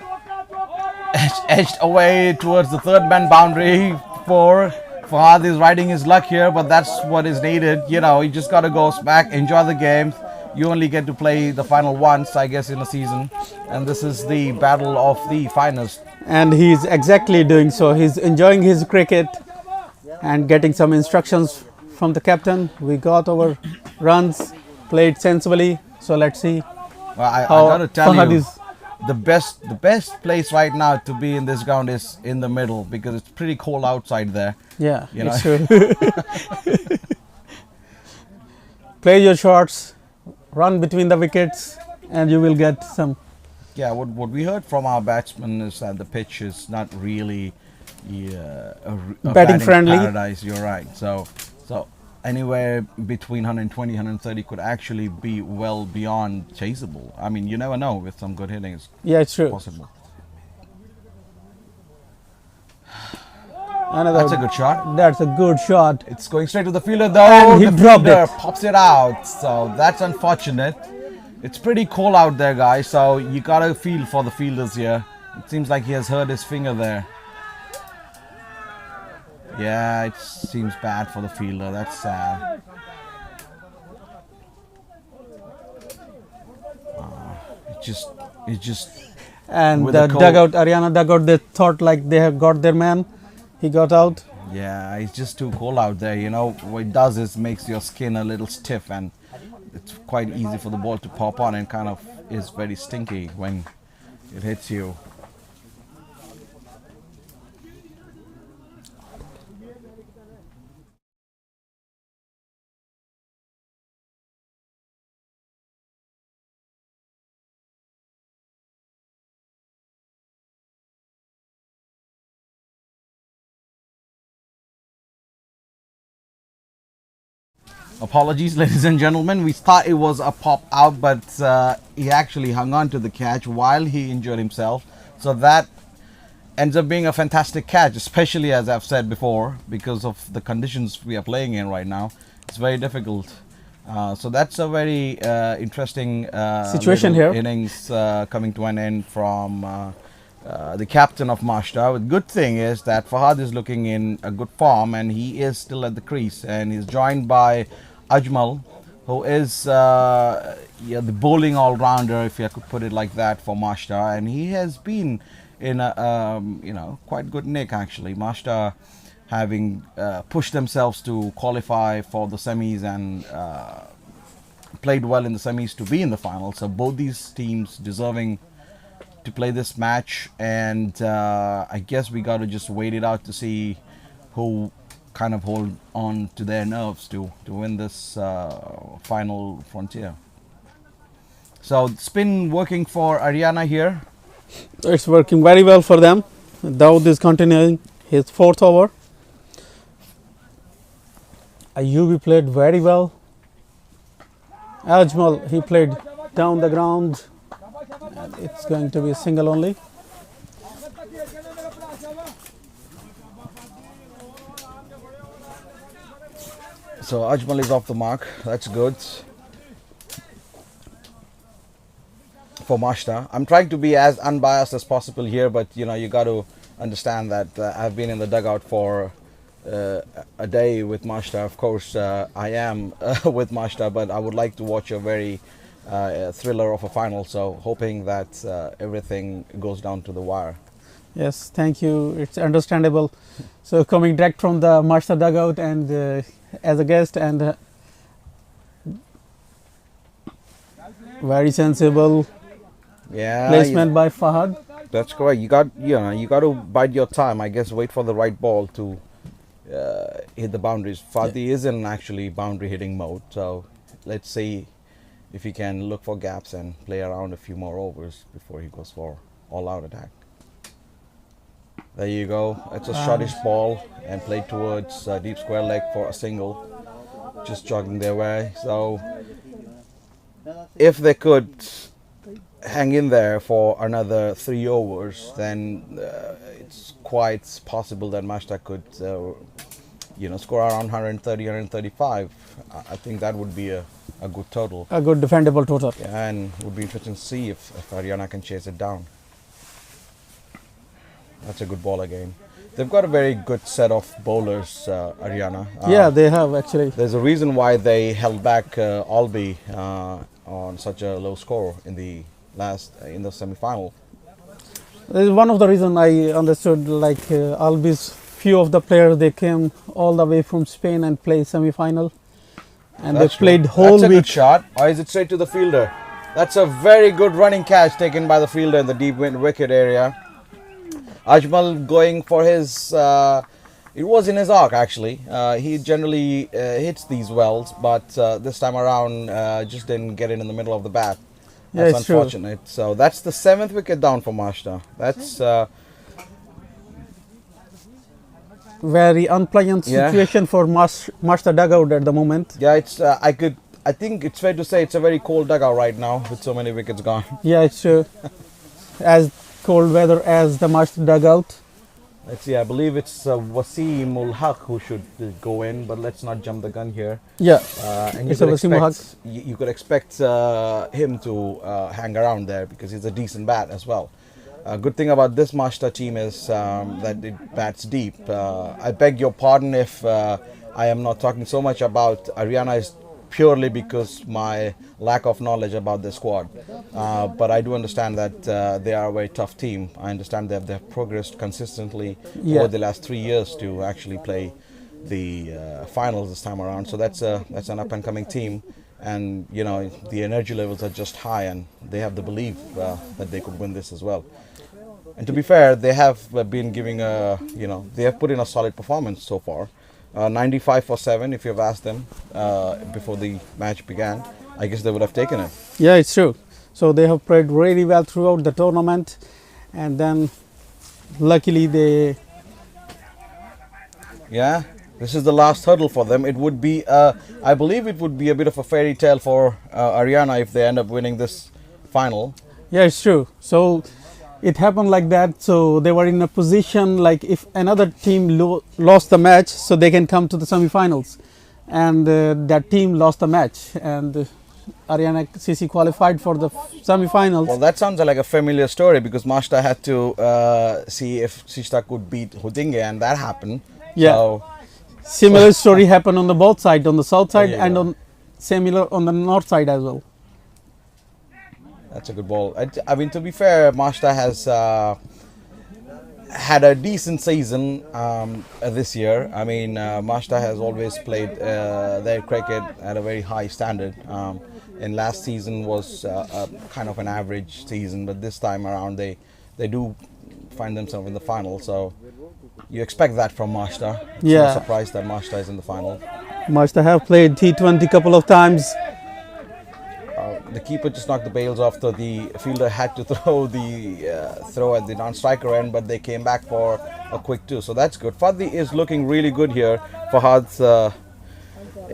Edged away towards the third man boundary. Fahad is riding his luck here, but that's what is needed. You know, you just got to go back, enjoy the game. You only get to play the final once, I guess, in a season. And this is the battle of the finals. And he's exactly doing so. He's enjoying his cricket and getting some instructions from the captain. We got our runs, played sensibly. So let's see Well, I how got to tell Fahad you, is. the best place right now to be in this ground is in the middle because it's pretty cold outside there. Yeah, You it's know. true. Play your shots, run between the wickets, and you will get some. Yeah, what we heard from our batsmen is that the pitch is not really a Batting friendly. paradise. You're right. So anywhere between 120, 130 could actually be well beyond chaseable. I mean, you never know with some good hitting it's Yeah, it's true. possible. Another. That's a good shot. That's a good shot. It's going straight to the fielder though. And he The dropped fielder it. pops it out. So that's unfortunate. It's pretty cold out there, guys. So you gotta feel for the fielders here. It seems like he has hurt his finger there. Yeah, it seems bad for the fielder. That's sad. It just. And With the the cold- dugout, Ariana dugout, they thought like they have got their man. He got out. Yeah, it's just too cold out there. You know what it does is makes your skin a little stiff, and it's quite easy for the ball to pop on, and kind of is very stinky when it hits you. Apologies, ladies and gentlemen. We thought it was a pop out, but he actually hung on to the catch while he injured himself. So that ends up being a fantastic catch, especially as I've said before, because of the conditions we are playing in right now. It's very difficult. So that's a very interesting Situation little here. innings coming to an end from the captain of Märsta. The good thing is that Fahad is looking in a good form and he is still at the crease, and he's joined by Ajmal, who is the bowling all-rounder, if I could put it like that, for Märsta, and he has been in a quite good nick actually. Märsta having pushed themselves to qualify for the semis and played well in the semis to be in the final. So both these teams deserving to play this match, and I guess we got to just wait it out to see who kind of hold on to their nerves to win this final frontier. So it's been working for Ariana here. It's working very well for them. Daud is continuing his fourth over. Ayubi played very well. Ajmal, he played down the ground. And it's going to be a single only. So Ajmal is off the mark. That's good for Märsta. I'm trying to be as unbiased as possible here, but you got to understand that I've been in the dugout for a day with Märsta. Of course, I am with Märsta, but I would like to watch a very thriller of a final. So hoping that everything goes down to the wire. Yes, thank you. It's understandable. So coming direct from the Märsta dugout and as a guest, and very sensible Yeah, placement by Fahad. that's correct. You got to bide your time. I guess wait for the right ball to hit the boundaries. Fadi is in actually boundary hitting mode, so let's see if he can look for gaps and play around a few more overs before he goes for all-out attack. There you go. It's a shortish ball and played towards deep square leg for a single. Just jogging their way. So if they could hang in there for another 3 overs, then it's quite possible that Märsta could, score around 130, 135. I think that would be a good total. A good defendable total. Yeah, and it would be interesting to see if Ariana can chase it down. That's a good ball again. They've got a very good set of bowlers, Ariana. Yeah, they have actually. There's a reason why they held back Albi on such a low score in the semi-final. This is one of the reasons I understood, like Albi's few of the players, they came all the way from Spain and played semi-final. And That's they played true. whole That's a week. good shot. Or is it straight to the fielder? That's a very good running catch taken by the fielder in the deep wicket area. Ajmal going for his, it was in his arc actually. He generally hits these wells, but this time around just didn't get it in the middle of the bat. That's it's true. unfortunate. So that's the 7th wicket down for Märsta. That's Very unpleasant situation for Märsta dugout at the moment. yeah. It's I think it's fair to say it's a very cold dugout right now with so many wickets gone. Yeah, it's as cold weather as the Märsta dugout. Let's see. I believe it's Wasim ul Haq who should go in, but let's not jump the gun here. Yeah, And It's a Wasim ul Haq. you could expect him to hang around there because he's a decent bat as well. Good thing about this Märsta team is that it bats deep. I beg your pardon if I am not talking so much about Ariana, is purely because my lack of knowledge about the squad. But I do understand that they are a very tough team. I understand that they've progressed consistently over the last 3 years to actually play the finals this time around. So that's an up and coming team, and the energy levels are just high, and they have the belief that they could win this as well. And to be fair, they have been giving they have put in a solid performance so far. 95 for 7. If you've asked them before the match began, I guess they would have taken it. yeah, it's true. So they have played really well throughout the tournament, and then luckily they. Yeah, this is the last hurdle for them. It would be, I believe, it would be a bit of a fairy tale for Ariana if they end up winning this final. Yeah, it's true. So it happened like that. So they were in a position like if another team lost the match, so they can come to the semi-finals, and that team lost the match, and Ariana CC qualified for the semi-finals. Well, that sounds like a familiar story because Märsta had to see if Sista could beat Hudinge, and that happened. Yeah. So, Similar story happened on the both sides, on the south side There you and go. on similar on the north side as well. that's a good ball. I mean, to be fair, Märsta has had a decent season this year. I mean, Märsta has always played their cricket at a very high standard. And last season was kind of an average season, but this time around they do find themselves in the final. So you expect that from Märsta. It's Yeah. no surprise that Märsta is in the final. Märsta have played T20 couple of times. The keeper just knocked the bails off, so the fielder had to throw at the non-striker end, but they came back for a quick 2, so that's good. Fadi is looking really good here. Fahad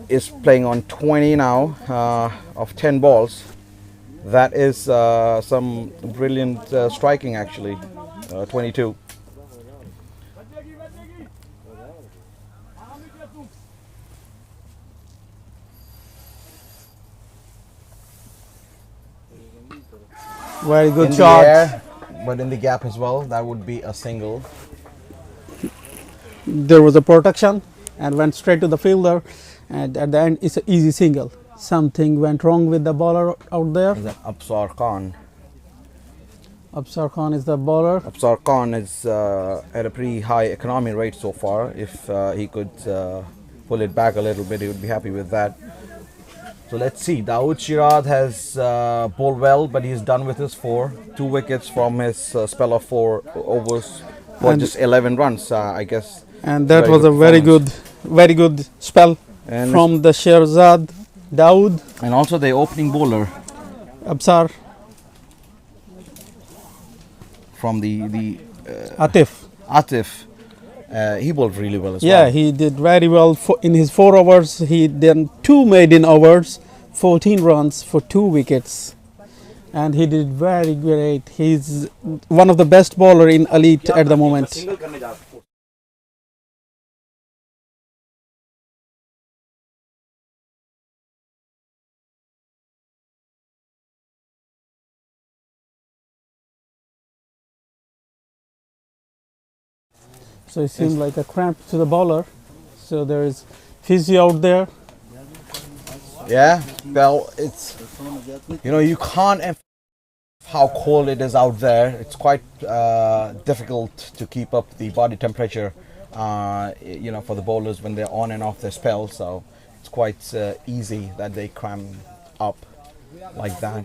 is playing on 20 now of 10 balls. That is some brilliant striking actually. 22. Very good In the shot. air, but in the gap as well. That would be a single. There was a protection and went straight to the fielder, and at the end it's an easy single. Something went wrong with the bowler out there. Is that Absar Khan? Absar Khan is the bowler. Absar Khan is at a pretty high economy rate so far. If he could pull it back a little bit, he would be happy with that. So let's see. Dawood Shirad has bowled well, but he's done with his 4. 2 wickets from his spell of 4 overs for And- just 11 runs. I guess And that Very was good a very good spell And from the Sherzad Dawood and also the opening bowler Absar from the Atif. Atif. He bowled really well as Yeah, well. he did very well. In his 4 overs, he did 2 maiden overs, 14 runs for 2 wickets. And he did very great. He's one of the best bowler in elite at the moment. So it seemed like a cramp to the bowler. So there is physio out there. Yeah, well, it's, you know, you can't how cold it is out there. It's quite difficult to keep up the body temperature, you know, for the bowlers when they're on and off their spell. So it's quite easy that they cram up like that.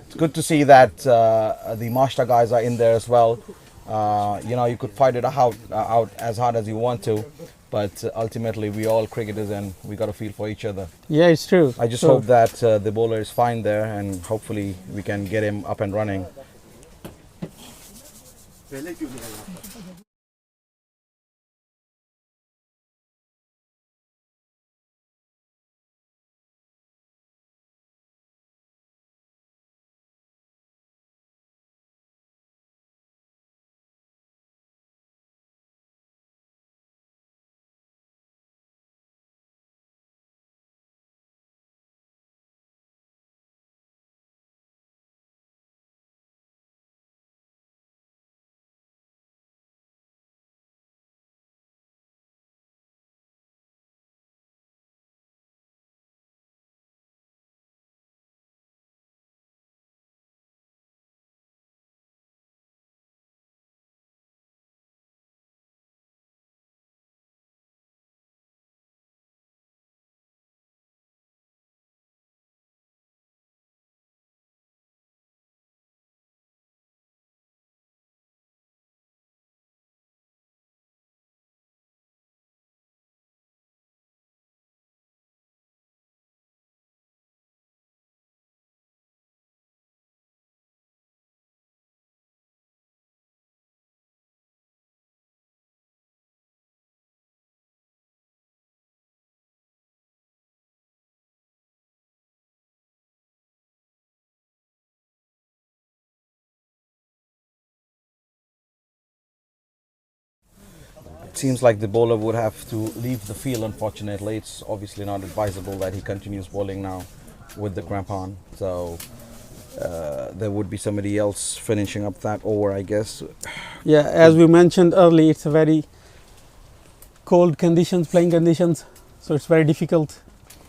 It's good to see that the Märsta guys are in there as well. You know, you could fight it out as hard as you want to, but ultimately we all cricketers and we got to feel for each other. Yeah, it's true. I just So- hope that the bowler is fine there, and hopefully we can get him up and running. It seems like the bowler would have to leave the field, unfortunately. It's obviously not advisable that he continues bowling now with the cramp on. So there would be somebody else finishing up that over, I guess. Yeah, as we mentioned earlier, it's a very cold conditions, playing conditions. So it's very difficult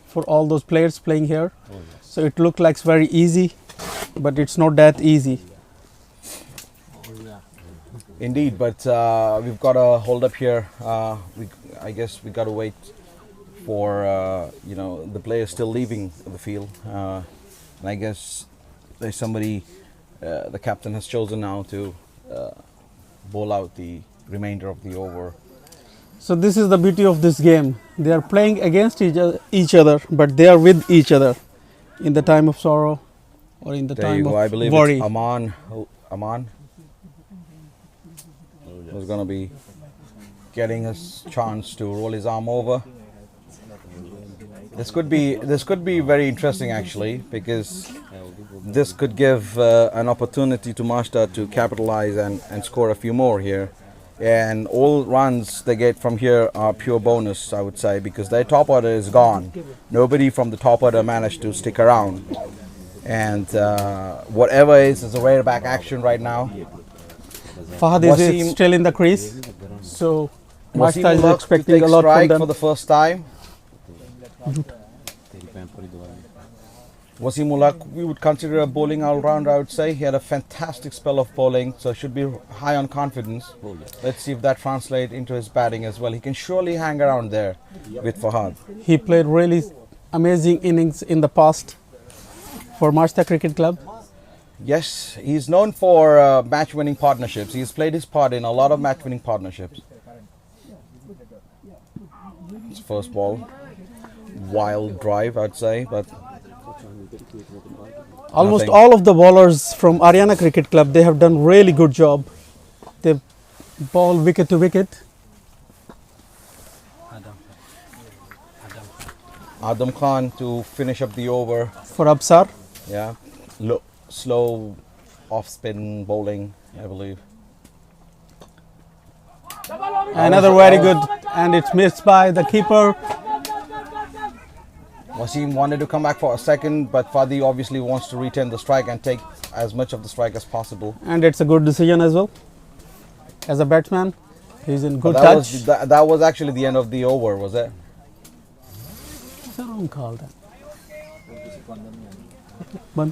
for all those players playing here. So it looks like very easy, but it's not that easy. Indeed, but we've got to hold up here. I guess we got to wait for you know, the players still leaving the field, and I guess there's somebody the captain has chosen now to bowl out the remainder of the over. So this is the beauty of this game. They are playing against each other, but they are with each other in the time of sorrow or in the There you time go. of I believe worry. it's Aman who's going to be getting his chance to roll his arm over. This could be very interesting actually, because this could give an opportunity to Märsta to capitalize and score a few more here. And all runs they get from here are pure bonus, I would say, because their top order is gone. Nobody from the top order managed to stick around. And whatever is a rare back action right now. Fahad Wasim- is still in the crease, so Wasim Märsta is Ulaq to expecting take a lot from strike them. for the first time. Wasim Ulaq, we would consider a bowling all-rounder, I would say. He had a fantastic spell of bowling, so should be high on confidence. Let's see if that translates into his batting as well. He can surely hang around there with Fahad. He played really amazing innings in the past for Märsta Cricket Club. Yes, he's known for match-winning partnerships. He's played his part in a lot of match-winning partnerships. It's first ball. Wild drive, I'd say, but Almost nothing. all of the bowlers from Ariana Cricket Club, they have done really good job. They ball wicket to wicket. Adam Khan to finish up the over. For Absar. Yeah, slow off spin bowling, I believe. Another very good, and it's missed by the keeper. Wasim wanted to come back for a second, but Fadi obviously wants to retain the strike and take as much of the strike as possible. And it's a good decision as well. As a batsman, he's in good But touch. that was actually the end of the over, was it? It's a wrong call then. But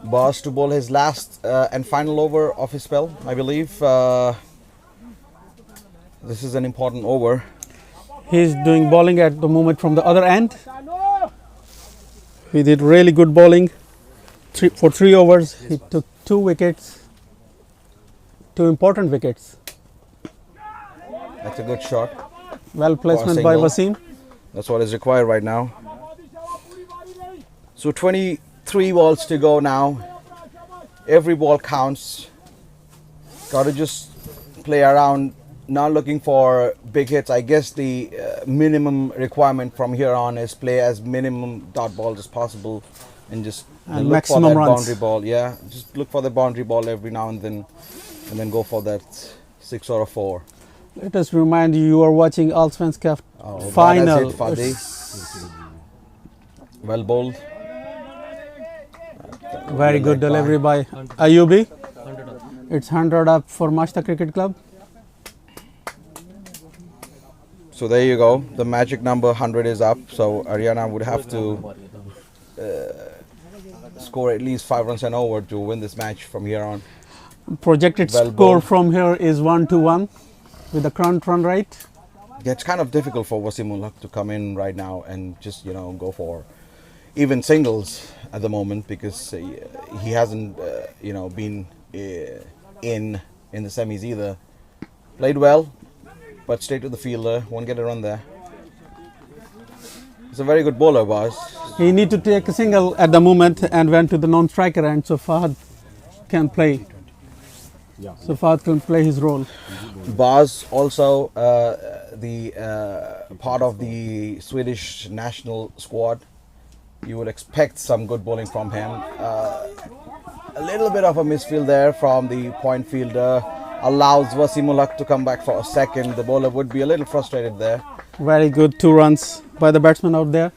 Boss to bowl his last and final over of his spell, I believe. This is an important over. he's doing bowling at the moment from the other end. He did really good bowling. For 3 overs, he took 2 wickets. 2 important wickets. That's a good shot. Well placement by single. Wasim. That's what is required right now. So 23 balls to go now. Every ball counts. Got to just play around, not looking for big hits. I guess the minimum requirement from here on is play as minimum dot balls as possible and just And look for maximum that runs. boundary ball. Yeah, just look for the boundary ball every now and then go for that 6 or a 4. Let us remind you, you are watching Allsvenskan Oh, Final. that is it, Fadi. Well bowled. Very good delivery by Ayubi. It's 100 up for Märsta Cricket Club. So there you go. The magic number 100 is up. So Ariana would have to score at least 5 runs and over to win this match from here on. Projected Well score bowled. from here is 1-1 with the current run rate. Yeah, it's kind of difficult for Wasim Haq to come in right now and just go for even singles at the moment because he hasn't been in the semis either. Played well, but straight to the fielder, won't get a run there. He's a very good bowler, boss. He need to take a single at the moment and went to the non-striker end, so Fahad can play. So Fahad can play his role. Baz also the part of the Swedish national squad. You would expect some good bowling from him. A little bit of a misfield there from the point fielder. Allows Wasim Haq to come back for a second. The bowler would be a little frustrated there. Very good 2 runs by the batsman out there.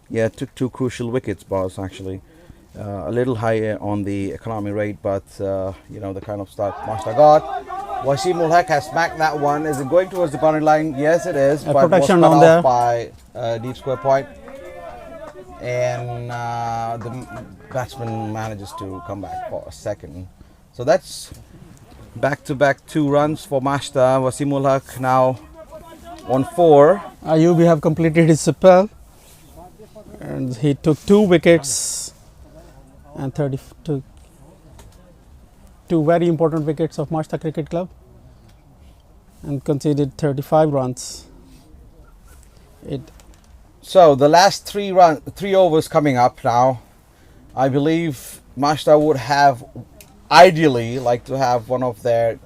Yeah, took 2 crucial wickets, boss, actually. A little higher on the economy rate, but, the kind of start Märsta got. Wasim Haq has smacked that one. Is it going towards the boundary line? Yes, it is, but was protection cut down off there. by deep square point. And the batsman manages to come back for a second. So that's back-to-back 2 runs for Märsta. Wasim Haq now on 4. Ayubi have completed his spell. And he took 2 wickets and 32 very important wickets of Märsta Cricket Club and conceded 35 runs. So the last 3 overs coming up now. I believe Märsta would have ideally like to have one of their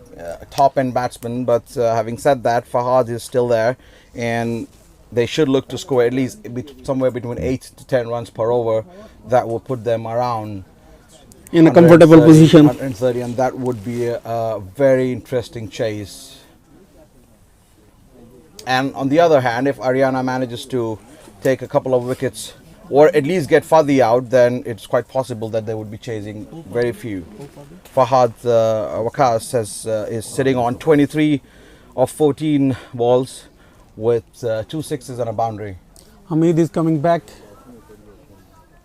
top end batsman, but having said that, Fahad is still there, and they should look to score at least somewhere between 8 to 10 runs per over. That will put them around in a comfortable 130, position. 130, and that would be a very interesting chase. And on the other hand, if Ariana manages to take a couple of wickets or at least get Fadi out, then it's quite possible that they would be chasing very few. Fahad Wakas is sitting on 23 of 14 balls with 2 sixes and a boundary. Hamid is coming back,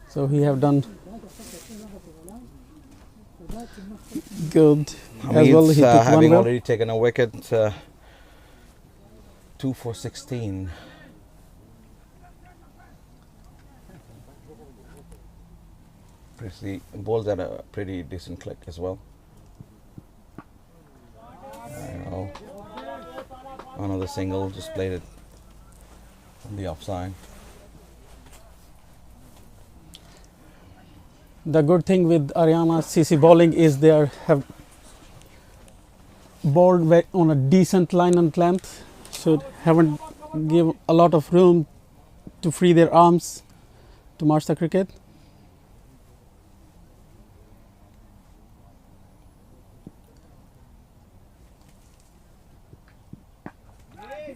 so he have done good as well. Hamid's He took one having well. already taken a wicket, 2 for 16. Pretty balls at a pretty decent click as well. Another single, just played it on the offside. The good thing with Ariana CC bowling is they have bowled on a decent line and length, so haven't given a lot of room to free their arms to Märsta cricket.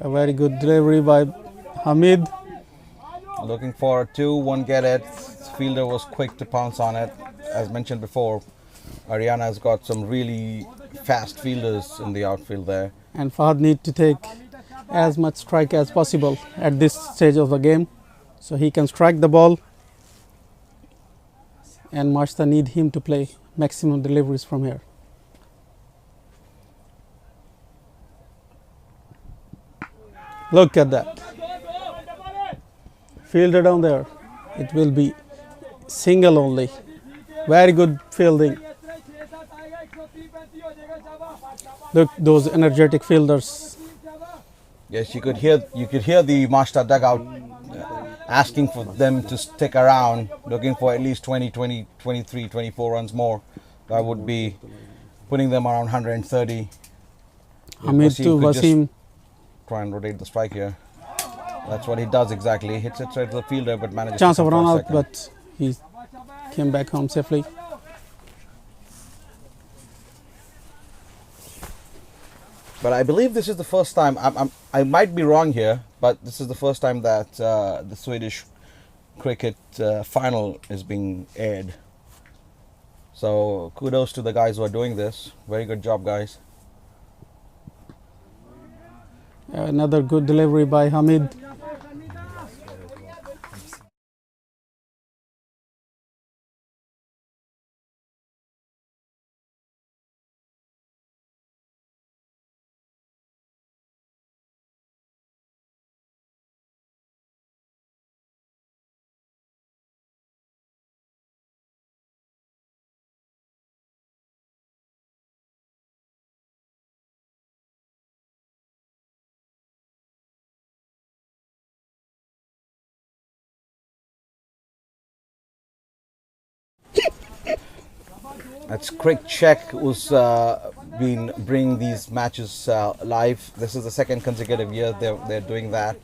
A very good delivery by Hamid. Looking for a 2, won't get it. Fielder was quick to pounce on it. As mentioned before, Ariana has got some really fast fielders in the outfield there. And Fahad need to take as much strike as possible at this stage of the game, so he can strike the ball, and Märsta need him to play maximum deliveries from here. Look at that. Fielder down there. It will be single only. Very good fielding. Look, those energetic fielders. Yes, you could hear the Märsta dugout asking for them to stick around, looking for at least 20, 23, 24 runs more. That would be putting them around 130. Hamid to Wasim. Try and rotate the strike here. That's what he does exactly. Hits it straight to the fielder, but manages Chance to of come run for a out, second. but he came back home safely. But I believe this is the first time, I might be wrong here, but this is the first time that the Swedish cricket final is being aired. So kudos to the guys who are doing this. Very good job, guys. Another good delivery by Hamid. That's Crick Check who's been bringing these matches live. This is the second consecutive year they're doing that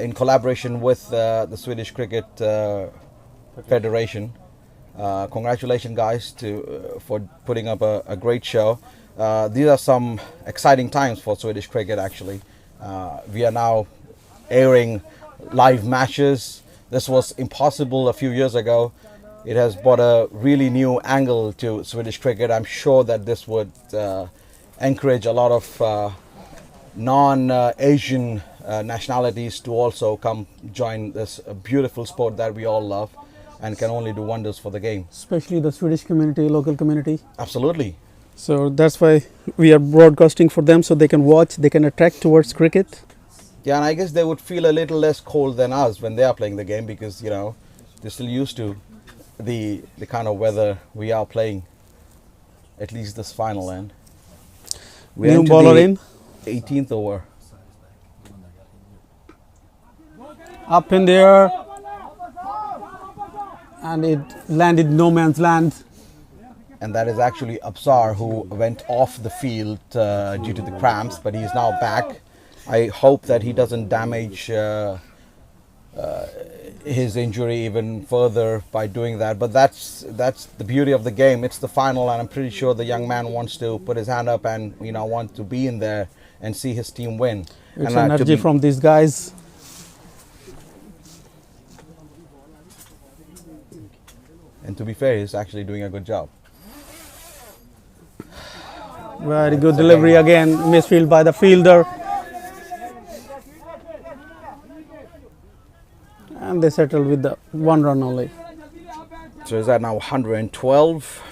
in collaboration with the Swedish Cricket Federation. Congratulations, guys, for putting up a great show. These are some exciting times for Swedish cricket. Actually, we are now airing live matches. This was impossible a few years ago. It has brought a really new angle to Swedish cricket. I'm sure that this would encourage a lot of non-Asian nationalities to also come join this beautiful sport that we all love and can only do wonders for the game. Especially the Swedish community, local community. Absolutely. So that's why we are broadcasting for them, so they can watch, they can attract towards cricket. Yeah, and I guess they would feel a little less cold than us when they are playing the game because, you know, they're still used to the kind of weather we are playing, at least this final end. We New enter bowler the in. 18th over. Up in there. And it landed no man's land. and that is actually Absar, who went off the field due to the cramps, but he's now back. I hope that he doesn't damage his injury even further by doing that, but that's the beauty of the game. It's the final, and I'm pretty sure the young man wants to put his hand up and want to be in there and see his team win. It's And energy from these guys. And to be fair, he's actually doing a good job. Very good delivery again. Misfield by the fielder. And they settled with the 1 run only. So is that now 112?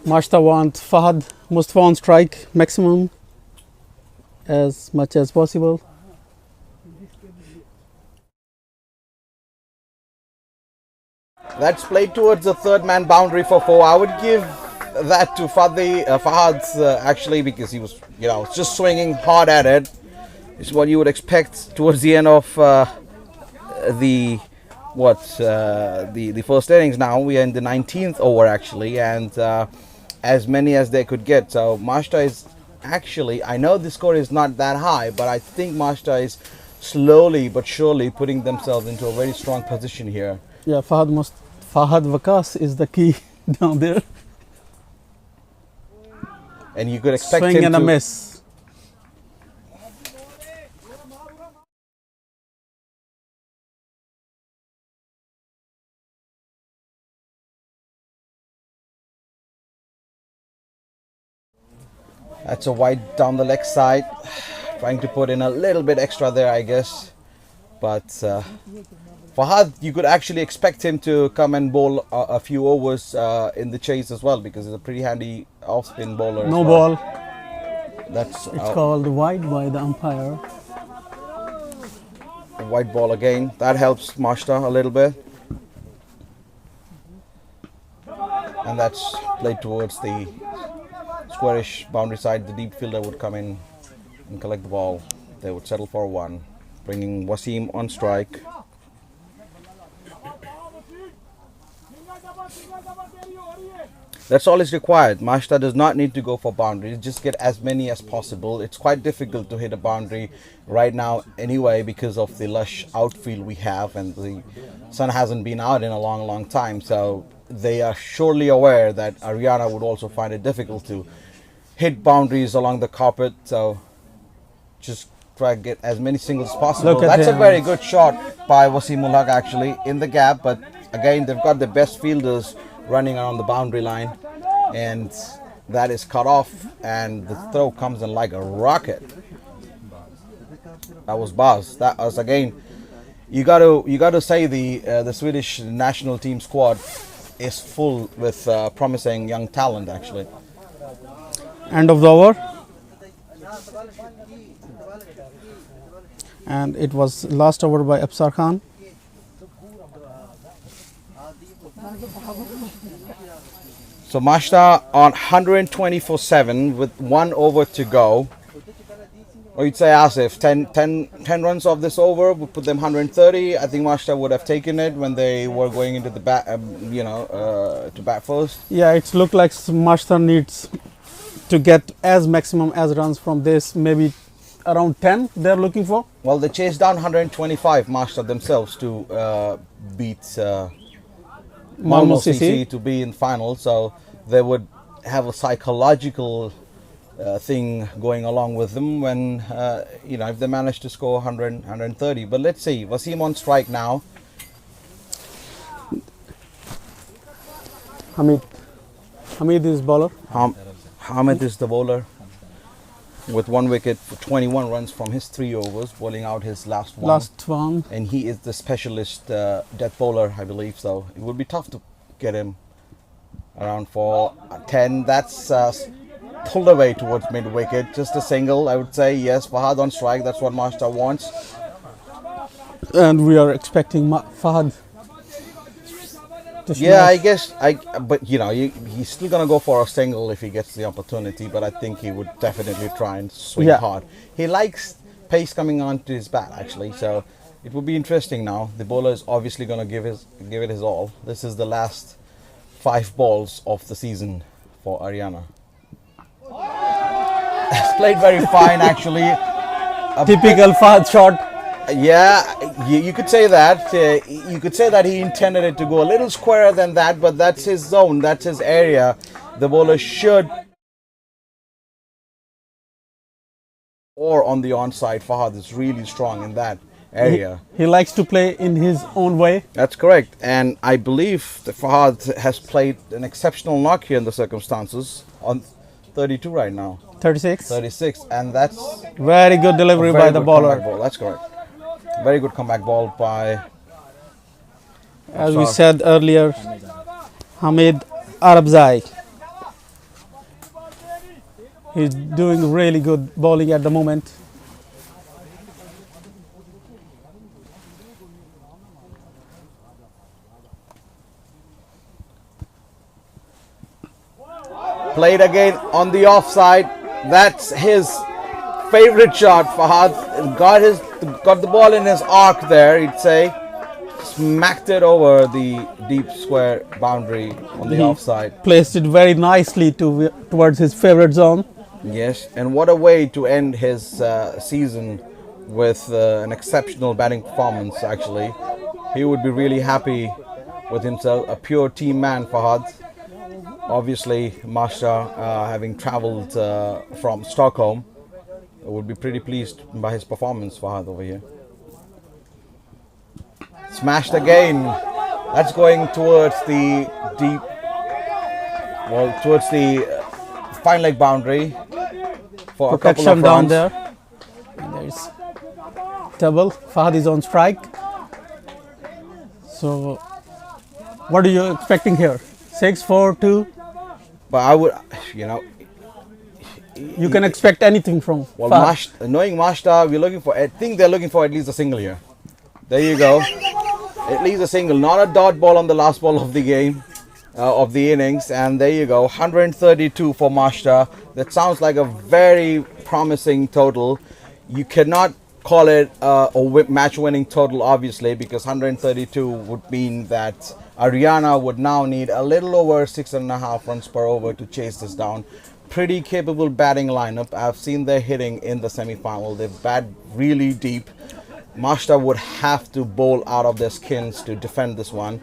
Märsta want Fahad Mustafa on strike maximum as much as possible. That's played towards the third man boundary for 4. I would give that to Fahad actually, because he was just swinging hard at it. It's what you would expect towards the end of the first innings. Now we are in the 19th over actually, and as many as they could get. So Märsta is actually, I know the score is not that high, but I think Märsta is slowly but surely putting themselves into a very strong position here. Yeah, Fahad Vakas is the key down there. And you could expect Swing him and to a miss. That's a wide down the leg side. Trying to put in a little bit extra there, I guess. But Fahad, you could actually expect him to come and bowl a few overs in the chase as well, because he's a pretty handy off-spin bowler. No as well. ball. That's It's called wide by the umpire. a white ball again. That helps Märsta a little bit. And that's played towards the squarish boundary side. The deep fielder would come in and collect the ball. They would settle for 1, bringing Wasim on strike. That's all is required. Märsta does not need to go for boundaries. Just get as many as possible. It's quite difficult to hit a boundary right now anyway, because of the lush outfield we have, and the sun hasn't been out in a long time. So they are surely aware that Ariana would also find it difficult to hit boundaries along the carpet. So just try to get as many singles as possible. Look at That's a him. very good shot by Wasim Haq actually in the gap, but again they've got the best fielders running around the boundary line, and that is cut off, and the throw comes in like a rocket. That was buzz. That was again. You got to say the Swedish national team squad is full with promising young talent actually. End of the over. And it was last over by Absar Khan. So Märsta on 120 for 7 with 1 over to go. Or you'd say Asif, 10 runs of this over would put them 130. I think Märsta would have taken it when they were going into the bat, to bat first. Yeah, it looked like Märsta needs to get as maximum as runs from this, maybe around 10 they're looking for. Well, they chased down 125 Märsta themselves to beat Malmo CC to be in final, so they would have a psychological thing going along with them when if they manage to score 100, 130. But let's see, Wasim on strike now. Hamid is bowler. Hamid is the bowler with 1 wicket for 21 runs from his 3 overs, bowling out his last one. And he is the specialist death bowler, I believe, so it would be tough to get him around for 10. That's pulled away towards mid wicket, just a single, I would say. Yes, Fahad on strike, that's what Märsta wants. And we are expecting Fahad to Yeah, smash. I guess, but he's still gonna go for a single if he gets the opportunity. But I think he would definitely try and swing hard. He likes pace coming onto his bat actually, so it would be interesting now. The bowler is obviously gonna give it his all. This is the last 5 balls of the season for Ariana. Played very fine actually. Typical Fahad shot. Yeah, you could say that. You could say that he intended it to go a little squarer than that, but that's his zone, that's his area. The bowler should, or on the onside. Fahad is really strong in that area. He likes to play in his own way. That's correct, and I believe that Fahad has played an exceptional knock here in the circumstances on 32 right now. 36. 36, and that's Very good delivery a very by the good bowler. comeback ball. That's correct. Very good comeback ball by, As we said earlier, Hamid Arabzai. He's doing really good bowling at the moment. played again on the offside. That's his favorite shot. Fahad got the ball in his arc there, he'd say. Smacked it over the deep square boundary on the offside. Placed it very nicely towards his favorite zone. Yes, and what a way to end his season with an exceptional batting performance, actually. He would be really happy with himself. A pure team man, Fahad. Obviously, Märsta, having travelled from Stockholm, would be pretty pleased by his performance, Fahad, over here. Smashed again. That's going towards the deep, well, towards the fine leg boundary for a couple of Protection down runs. there. And there's double. Fahad is on strike. So, what are you expecting here? 6, 4, 2? But I would, you know, You can expect anything from well, Fahad. knowing Märsta, we're looking for, I think they're looking for at least a single here. There you go. At least a single, not a dot ball on the last ball of the game, of the innings. And there you go, 132 for Märsta. That sounds like a very promising total. You cannot call it a match-winning total, obviously, because 132 would mean that Ariana would now need a little over 6.5 runs per over to chase this down. Pretty capable batting lineup. I've seen their hitting in the semi-final. They bat really deep. Märsta would have to bowl out of their skins to defend this one,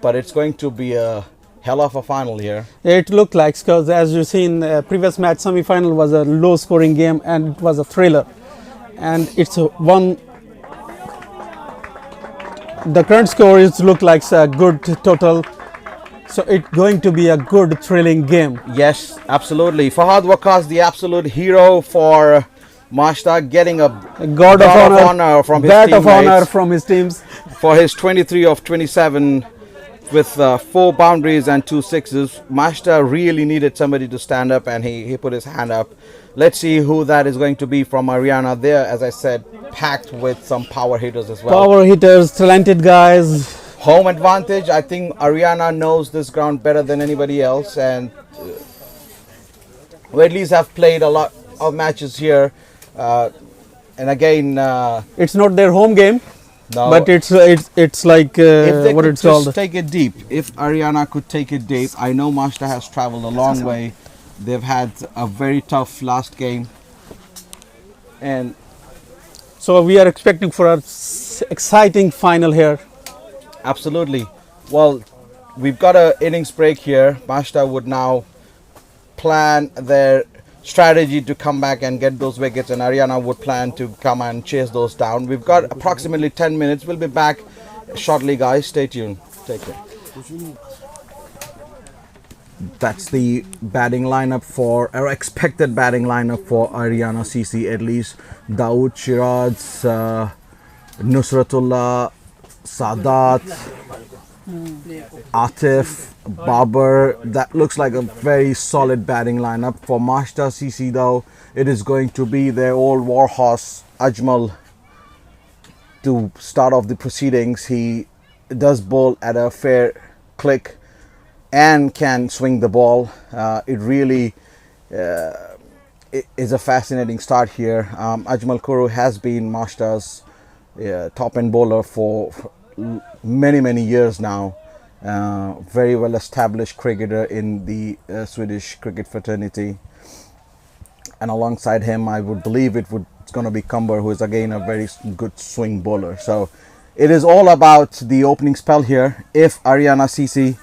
but it's going to be a hell of a final here. It looked like, because as you seen, previous match semi-final was a low-scoring game and it was a thriller. And it's one. The current score is look like a good total, so it's going to be a good thrilling game. Yes, absolutely. Fahad Waqas, the absolute hero for Märsta, getting a God of honor from his bat of honor teammates from his teams. for his 23 of 27 with 4 boundaries and 2 sixes. Märsta really needed somebody to stand up, and he put his hand up. Let's see who that is going to be from Ariana. There, as I said, packed with some power hitters as well. Power hitters, talented guys. Home advantage. I think Ariana knows this ground better than anybody else, and we at least have played a lot of matches here. And again, It's not their home game, no, but it's like if they what could it's just called. take it deep. If Ariana could take it deep, I know Märsta has traveled a long way. They've had a very tough last game, and So we are expecting for an exciting final here. absolutely. Well, we've got an innings break here. Märsta would now plan their strategy to come back and get those wickets, and Ariana would plan to come and chase those down. We've got approximately 10 minutes. We'll be back shortly, guys. Stay tuned. Take care. That's the batting lineup for, or expected batting lineup for Ariana CC, at least. Dawood, Shiraz, Nusratullah, Sadat, Atif, Babar. That looks like a very solid batting lineup. For Märsta CC, though, it is going to be their old warhorse Ajmal to start off the proceedings. He does bowl at a fair click and can swing the ball. It really is a fascinating start here. Ajmal Kuru has been Märsta's top end bowler for many years now, very well established cricketer in the Swedish cricket fraternity. And alongside him, I would believe it's going to be Kumber, who is again a very good swing bowler. So it is all about the opening spell here. If Ariana CC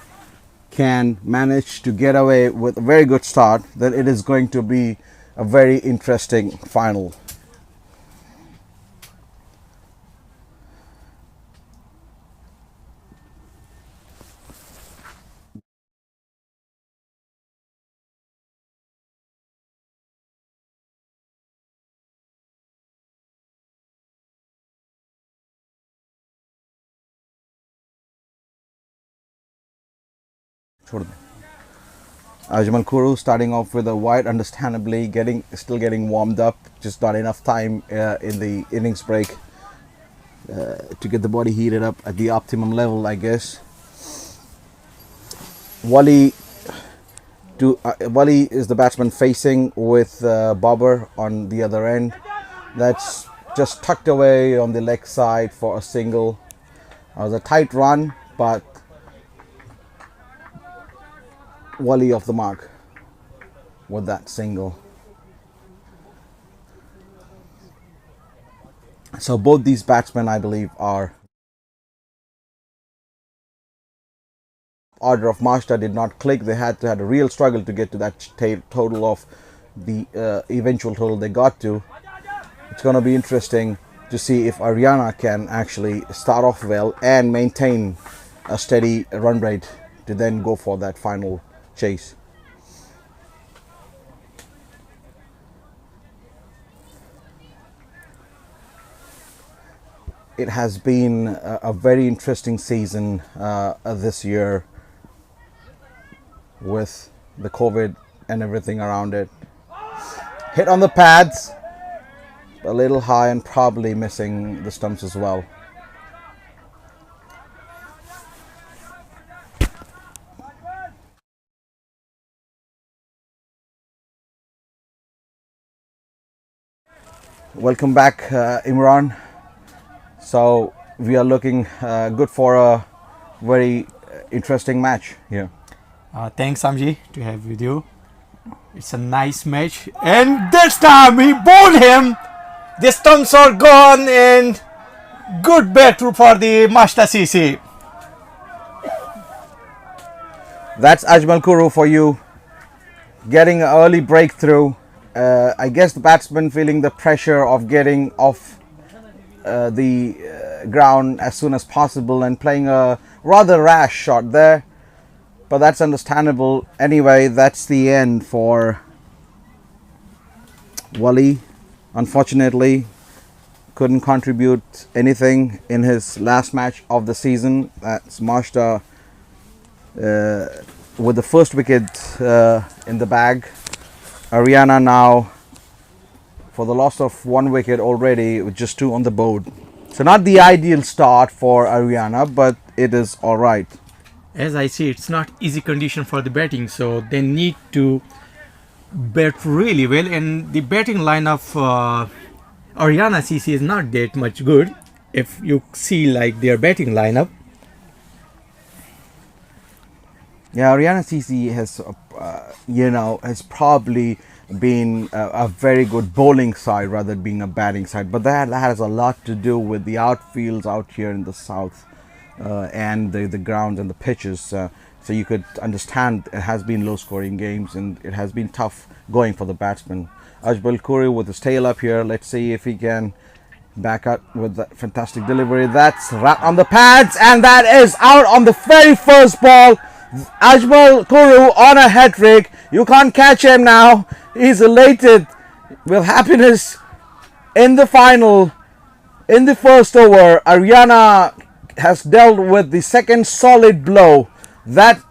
can manage to get away with a very good start, then it is going to be a very interesting final. Ajmal Kuru starting off with a wide, understandably still getting warmed up, just not enough time in the innings break to get the body heated up at the optimum level, I guess. Wali is the batsman facing with Bobber on the other end. That's just tucked away on the leg side for a single. It was a tight run, but Wali off the mark with that single. So both these batsmen, I believe, are order of Märsta did not click. They had a real struggle to get to that total of the eventual total they got to. It's going to be interesting to see if Ariana can actually start off well and maintain a steady run rate to then go for that final chase. It has been a very interesting season this year with the COVID and everything around it. Hit on the pads, a little high and probably missing the stumps as well. Welcome back, Imran. So we are looking good for a very interesting match here. Thanks, Samji, to have with you. It's a nice match, and this time he bowled him. The stumps are gone, and good breakthrough for the Märsta CC. That's Ajmal Kuru for you, getting an early breakthrough. I guess the batsman feeling the pressure of getting off the ground as soon as possible and playing a rather rash shot there, but that's understandable. Anyway, that's the end for Wali. Unfortunately, couldn't contribute anything in his last match of the season. That's Märsta with the first wicket in the bag. Ariana now for the loss of one wicket already with just two on the board. So not the ideal start for Ariana, but it is all right. As I see, it's not easy condition for the batting, so they need to bat really well, and the batting line of Ariana CC is not that much good. If you see like their batting lineup, yeah, Ariana CC has has probably been a very good bowling side rather than being a batting side, but that has a lot to do with the outfields out here in the south and the grounds and the pitches. So you could understand it has been low scoring games and it has been tough going for the batsman. Ajmal Kuru with his tail up here. Let's see if he can back up with that fantastic delivery. That's right on the pads, and that is out on the very first ball. Ajmal Kuru on a hat-trick. You can't catch him now. He's elated with happiness in the final. In the first over, Ariana has dealt with the second solid blow. That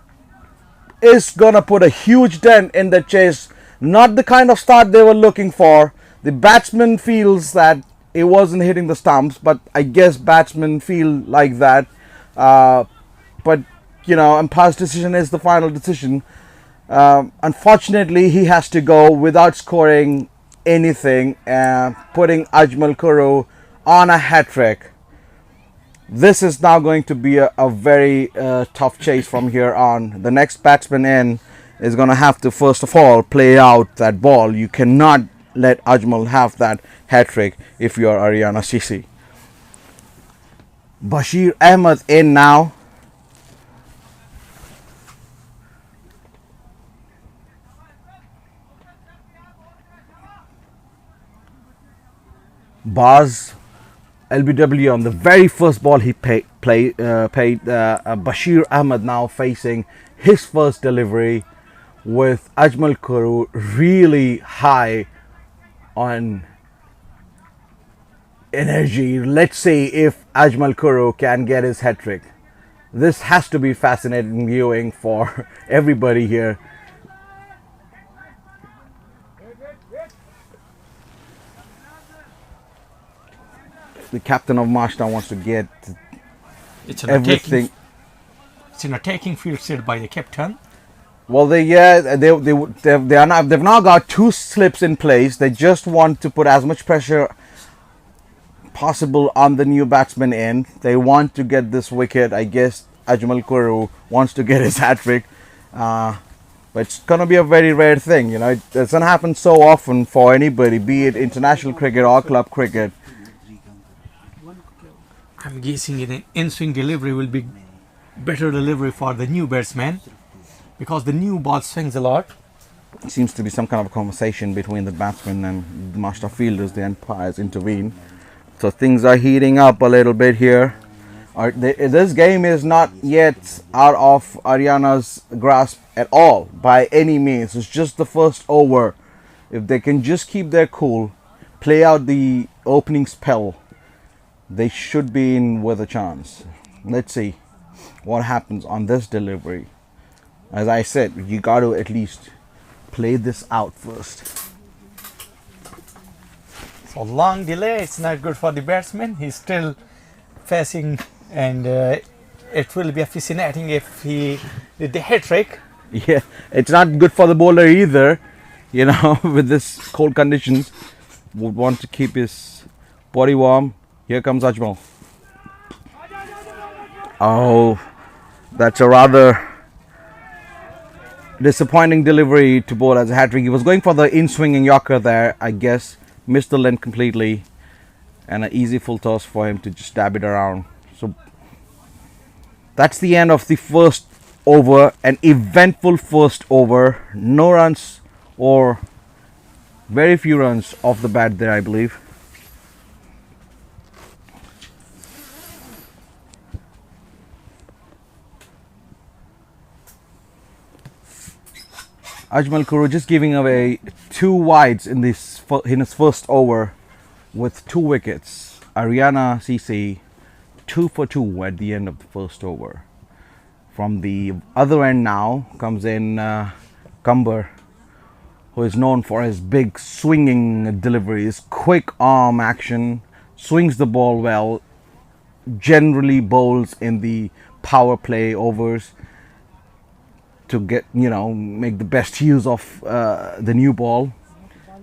is gonna put a huge dent in the chase. Not the kind of start they were looking for. The batsman feels that it wasn't hitting the stumps, but I guess batsmen feel like that. But umpire's decision is the final decision. Unfortunately, he has to go without scoring anything, putting Ajmal Kuru on a hat-trick. This is now going to be a very tough chase from here on. The next batsman in is going to have to first of all play out that ball. You cannot let Ajmal have that hat trick if you are Ariana Sisi. Bashir Ahmed in now. Baz LBW on the very first ball he paid Bashir Ahmed now facing his first delivery with Ajmal Kuru really high on energy. Let's see if Ajmal Kuru can get his hat trick. This has to be fascinating viewing for everybody here. The captain of Märsta wants to get It's an everything. It's an attacking field set by the captain. Well, they've now got 2 slips in place. They just want to put as much pressure possible on the new batsman in. They want to get this wicket. I guess Ajmal Kuru wants to get his hat trick. But it's going to be a very rare thing. You know, it doesn't happen so often for anybody, be it international cricket or club cricket. I'm guessing an in-swing delivery will be better delivery for the new batsman because the new ball swings a lot. It seems to be some kind of a conversation between the batsmen and the Märsta fielders. The umpires intervene. So things are heating up a little bit here. This game is not yet out of Ariana's grasp at all by any means. It's just the first over. If they can just keep their cool, play out the opening spell, they should be in with a chance. Let's see what happens on this delivery. As I said, you got to at least play this out first. So long delay, it's not good for the batsman. He's still facing, and it will be fascinating if he did the hat trick. Yeah, it's not good for the bowler either. You know, with this cold conditions, would want to keep his body warm. Here comes Ajmal. Oh, that's a rather disappointing delivery to bowl as a hat trick. He was going for the in-swinging Yorker there, I guess. Missed the length completely. And an easy full toss for him to just stab it around. So that's the end of the first over. An eventful first over. No runs or very few runs off the bat there, I believe. Ajmal Kuru just giving away 2 wides in his first over with 2 wickets. Ariana CC 2 for 2 at the end of the first over. From the other end now comes in Cumber, who is known for his big swinging deliveries, quick arm action, swings the ball well, generally bowls in the power play overs to get, you know, make the best use of the new ball.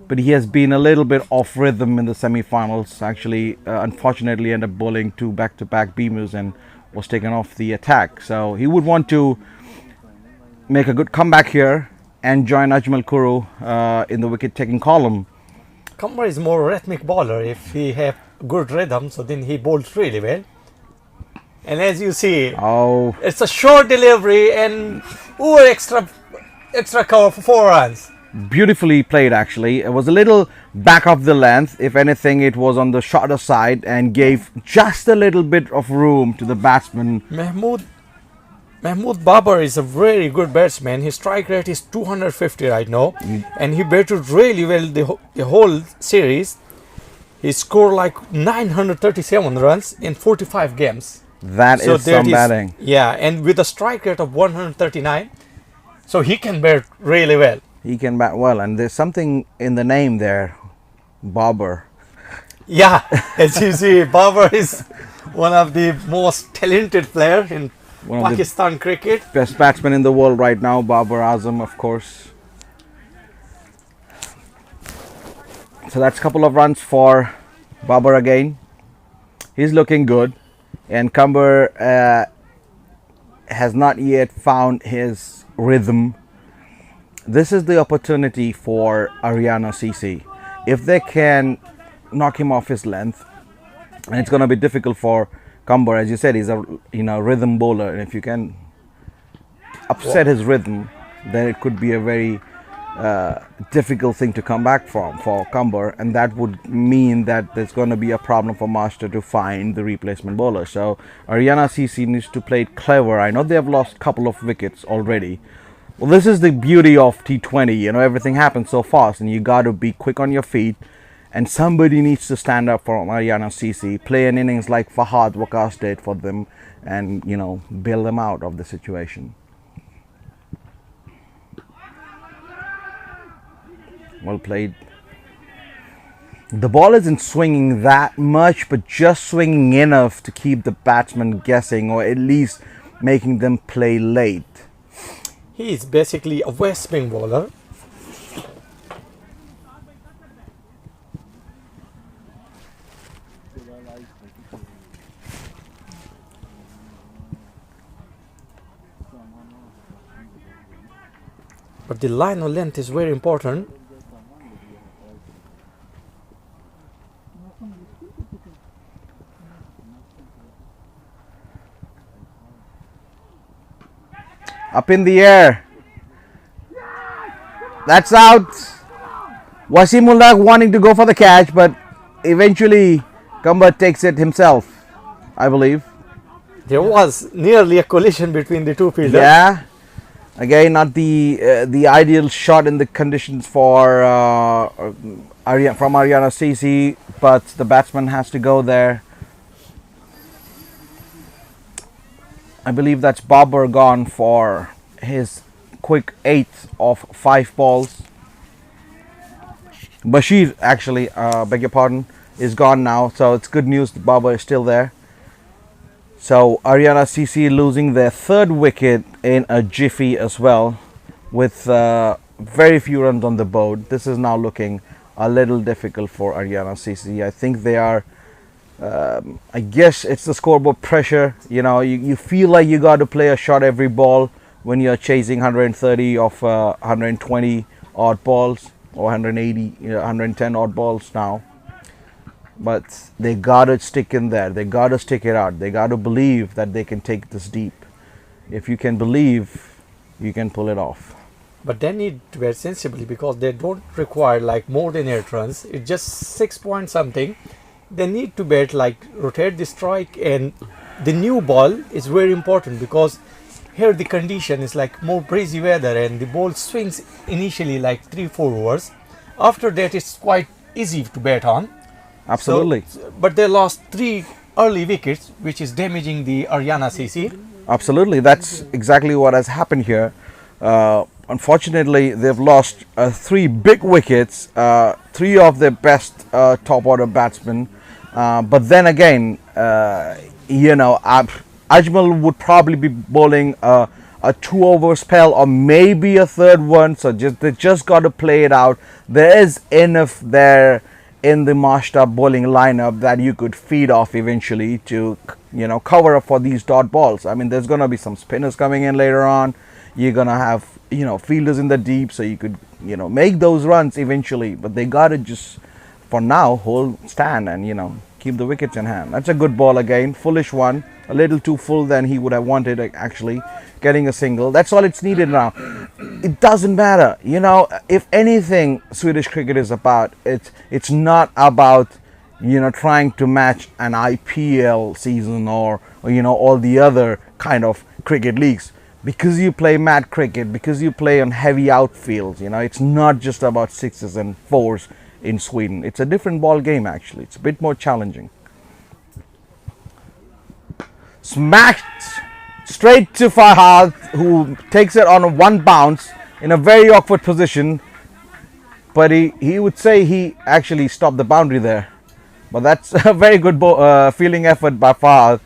But he has been a little bit off rhythm in the semi-finals. Actually, unfortunately ended up bowling 2 back-to-back beamers and was taken off the attack. So he would want to make a good comeback here and join Ajmal Kuru in the wicket-taking column. Kumar is more rhythmic bowler. If he have good rhythm, so then he bowls really well. And as you see, it's a short delivery and over extra cover for 4 runs. Beautifully played, actually. It was a little back of the length. If anything, it was on the shorter side and gave just a little bit of room to the batsman. Mahmood Babar is a very good batsman. His strike rate is 250 right now, and he batted really well the whole series. He scored like 937 runs in 45 games. That is some batting. Yeah, and with a strike rate of 139, so he can bat really well. He can bat well, and there's something in the name there, Babar. Yeah, as you see, Babar is one of the most talented players in Pakistan cricket. Best batsman in the world right now, Babar Azam, of course. So that's a couple of runs for Babar again. He's looking good. and Cumber has not yet found his rhythm. This is the opportunity for Ariana CC. If they can knock him off his length, and it's going to be difficult for Cumber, as you said, he's a rhythm bowler, and if you can upset his rhythm, then it could be a very difficult thing to come back from for Cumber, and that would mean that there's going to be a problem for Master to find the replacement bowler. So Ariana CC needs to play it clever. I know they have lost a couple of wickets already. Well, this is the beauty of T20. Everything happens so fast, and you got to be quick on your feet. And somebody needs to stand up for Ariana CC, play an innings like Fahad Waqas did for them, and bail them out of the situation. Well played. The ball isn't swinging that much, but just swinging enough to keep the batsman guessing, or at least making them play late. He is basically a west swing bowler. But the line of length is very important. Up in the air. That's out. Wasimullah wanting to go for the catch, but eventually Cumber takes it himself, I believe. There was nearly a collision between the two fielders. Yeah. Again, not the ideal shot in the conditions for from Ariana CC, but the batsman has to go there. I believe that's Babar gone for his quick 8th of 5 balls. Bashir, actually, beg your pardon, is gone now, so it's good news that Babar is still there. So Ariana CC losing their 3rd wicket in a jiffy as well, with very few runs on the board. This is now looking a little difficult for Ariana CC. I think they are, I guess it's the scoreboard pressure. You feel like you got to play a shot every ball when you're chasing 130 of 120 odd balls, or 180, 110 odd balls now. But they gotta stick in there. They gotta stick it out. They gotta believe that they can take this deep. If you can believe, you can pull it off. But they need to bat sensibly, because they don't require like more than 8 runs. It's just 6 point something. They need to bat like rotate the strike, and the new ball is very important, because here the condition is like more breezy weather, and the ball swings initially like 3-4 overs. After that, it's quite easy to bat on. Absolutely. But they lost 3 early wickets, which is damaging the Ariana CC. Absolutely. That's exactly what has happened here. Unfortunately, they've lost 3 big wickets, 3 of their best top order batsmen. But then again, Ajmal would probably be bowling a 2-over spell, or maybe a 3rd one. So they just got to play it out. There is enough there in the Märsta bowling lineup that you could feed off eventually to cover up for these dot balls. I mean, there's gonna be some spinners coming in later on. You're gonna have fielders in the deep, so you could make those runs eventually. But they gotta just, for now, stand and keep the wickets in hand. That's a good ball again, foolish one, a little too full than he would have wanted, actually getting a single. That's all it's needed now. It doesn't matter, if anything Swedish cricket is about, it's not about trying to match an IPL season or all the other kind of cricket leagues. Because you play mat cricket, because you play on heavy outfields, it's not just about 6s and 4s in Sweden. It's a different ball game, actually. It's a bit more challenging. Smacked straight to Fahad, who takes it on one bounce in a very awkward position. But he would say he actually stopped the boundary there. But that's a very good fielding effort by Fahad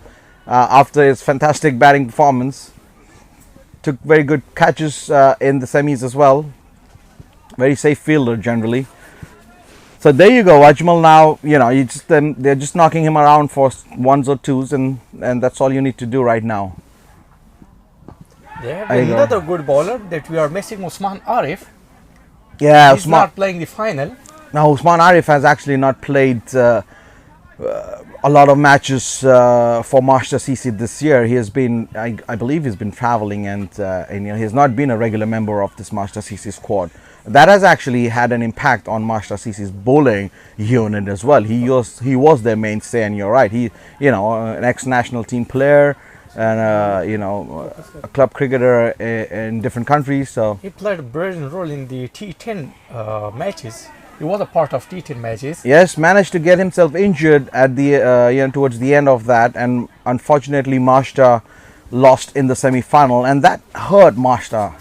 after his fantastic batting performance. Took very good catches in the semis as well. Very safe fielder generally. So there you go, Ajmal. Now you just they're just knocking him around for ones or twos, and that's all you need to do right now. They have There you go. another good bowler that we are missing, Usman Arif. Yeah, He's not playing the final. Now Usman Arif has actually not played a lot of matches for Märsta CC this year. He has been, I believe, he's been traveling, and he's not been a regular member of this Märsta CC squad. That has actually had an impact on Märsta CC's bowling unit as well. He was their mainstay, and you're right. He, an ex-national team player, and a club cricketer in different countries. So He played a brilliant role in the T10 matches. He was a part of T10 matches. yes, managed to get himself injured at the towards the end of that, and unfortunately Märsta lost in the semi-final, and that hurt Märsta.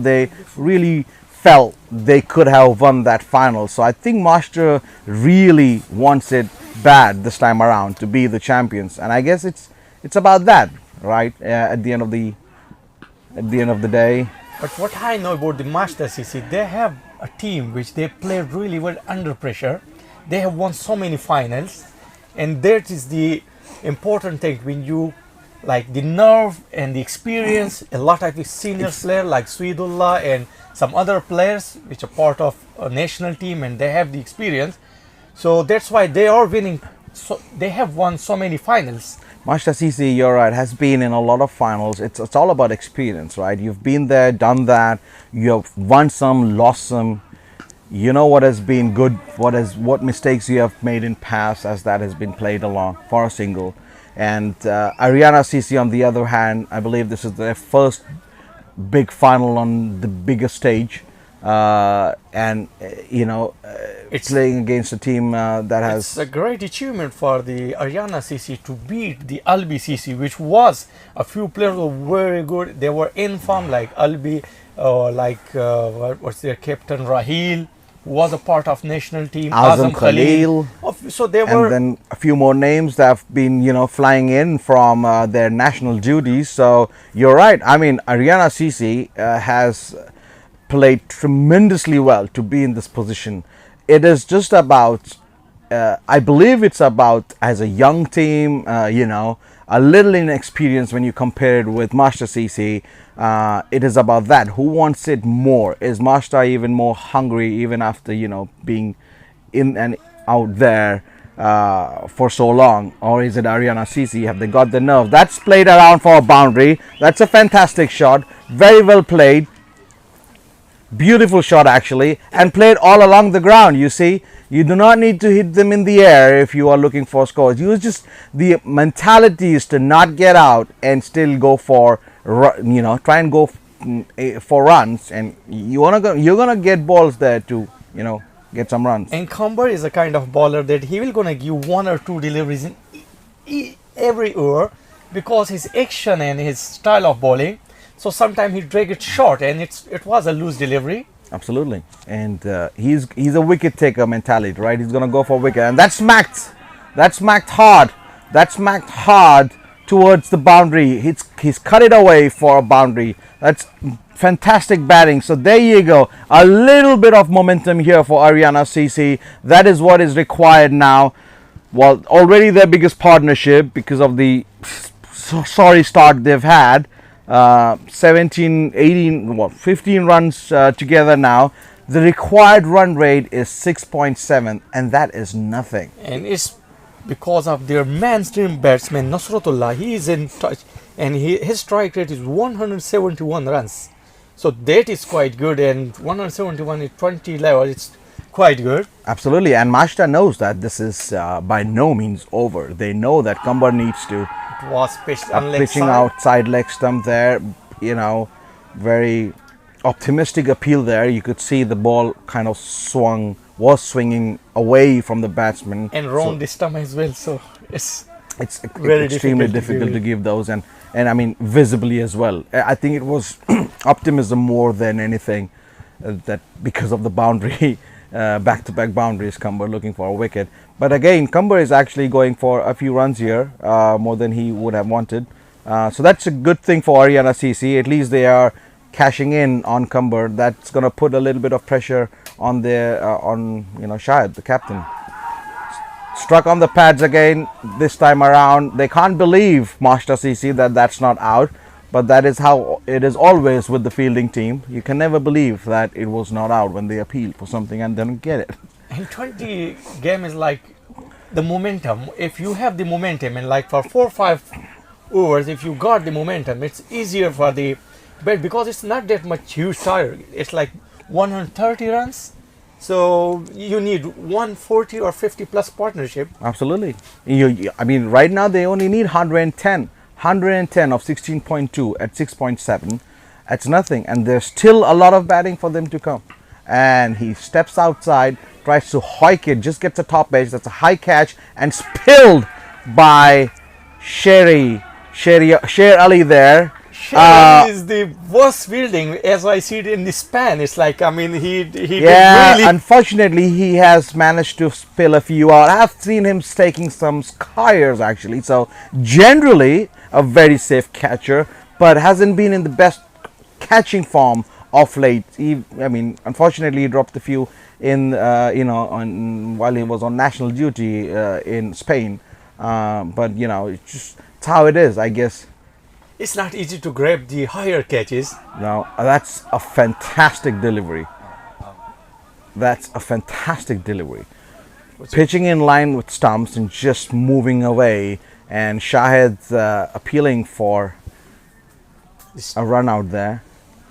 They really felt they could have won that final. So I think Märsta really wants it bad this time around to be the champions, and I guess it's about that, right? At the end of the day. But what I know about the Märsta CC, they have a team which they play really well under pressure. They have won so many finals, and that is the important thing when you like the nerve and the experience. A lot of the senior players like Sweedullah and some other players which are part of a national team, and they have the experience. So that's why they are winning. So they have won so many finals. Märsta CC, you're right, has been in a lot of finals. It's all about experience, right? You've been there, done that. You have won some, lost some. You know what has been good, what mistakes you have made in past, as that has been played along for a single. And Ariana CC, on the other hand, I believe this is their first big final on the bigger stage, and it's playing against a team that has. It's a great achievement for the Ariana CC to beat the Albi CC, which was a few players were very good. They were in form, like Albi, what's their captain Rahil, who was a part of national team. Azam Khalil. So they were. And then a few more names that have been, flying in from their national duties. So you're right. I mean, Ariana CC has played tremendously well to be in this position. It is just about, I believe it's about, as a young team, a little inexperienced when you compare it with Märsta CC. It is about that. Who wants it more? Is Märsta even more hungry, even after being in and out there for so long? Or is it Ariana CC? Have they got the nerve? That's played around for a boundary. That's a fantastic shot. Very well played. Beautiful shot actually, and played all along the ground. You see, you do not need to hit them in the air if you are looking for scores. The mentality is to not get out and still go for, try and go for runs, and you're gonna get balls there to get some runs. And Kumber is a kind of bowler that he will gonna give one or two deliveries in every over, because his action and his style of bowling. So sometimes he drag it short, and it was a loose delivery. Absolutely, and he's a wicket taker mentality, right? He's gonna go for wicket, and that's smacked hard towards the boundary. He's cut it away for a boundary. That's fantastic batting. So there you go, a little bit of momentum here for Ariana CC. That is what is required now. Well, already their biggest partnership because of the sorry start they've had. 17, 18, 15 runs together now. The required run rate is 6.7, and that is nothing. And it's because of their mainstream batsman Nasratullah. He is in touch, and his strike rate is 171 runs. So that is quite good, and 171 at 20 level, it's quite good. Absolutely, and Märsta knows that this is by no means over. They know that Kumber needs to. Was pitched on leg Pitching side. outside leg stump there, very optimistic appeal there. You could see the ball kind of was swinging away from the batsman. And round the stump as well, so it's very extremely difficult to give those, and I mean visibly as well. I think it was optimism more than anything, that because of the boundary, back-to-back boundaries, Kumber looking for a wicket. But again, Kumber is actually going for a few runs here, more than he would have wanted. So that's a good thing for Ariana CC. At least they are cashing in on Kumber. That's going to put a little bit of pressure on the on Shahid, the captain. Struck on the pads again this time around. They can't believe Märsta CC that that's not out, but that is how it is always with the fielding team. You can never believe that it was not out when they appeal for something and then get it. And 20 game is like the momentum. If you have the momentum and like for 4 or 5 overs, if you got the momentum, it's easier for the bat because it's not that much huge tire. It's like 130 runs. So you need 140 or 50 plus partnership. Absolutely. I mean, right now they only need 110. 110 of 16.2 at 6.7. That's nothing. And there's still a lot of batting for them to come. And he steps outside, tries to hoik it, just gets a top edge. That's a high catch and spilled by Sher Ali there. Sher is the worst fielding as I see it in the span. It's like, I mean, he yeah, did really. Unfortunately, he has managed to spill a few out. I've seen him taking some skiers actually. So generally a very safe catcher, but hasn't been in the best catching form of late. I mean, unfortunately, he dropped a few in while he was on national duty in Spain. But it's how it is, I guess. It's not easy to grab the higher catches. No, that's a fantastic delivery. That's a fantastic delivery. Pitching in line with stumps and just moving away, and Shahid's appealing for a run out there.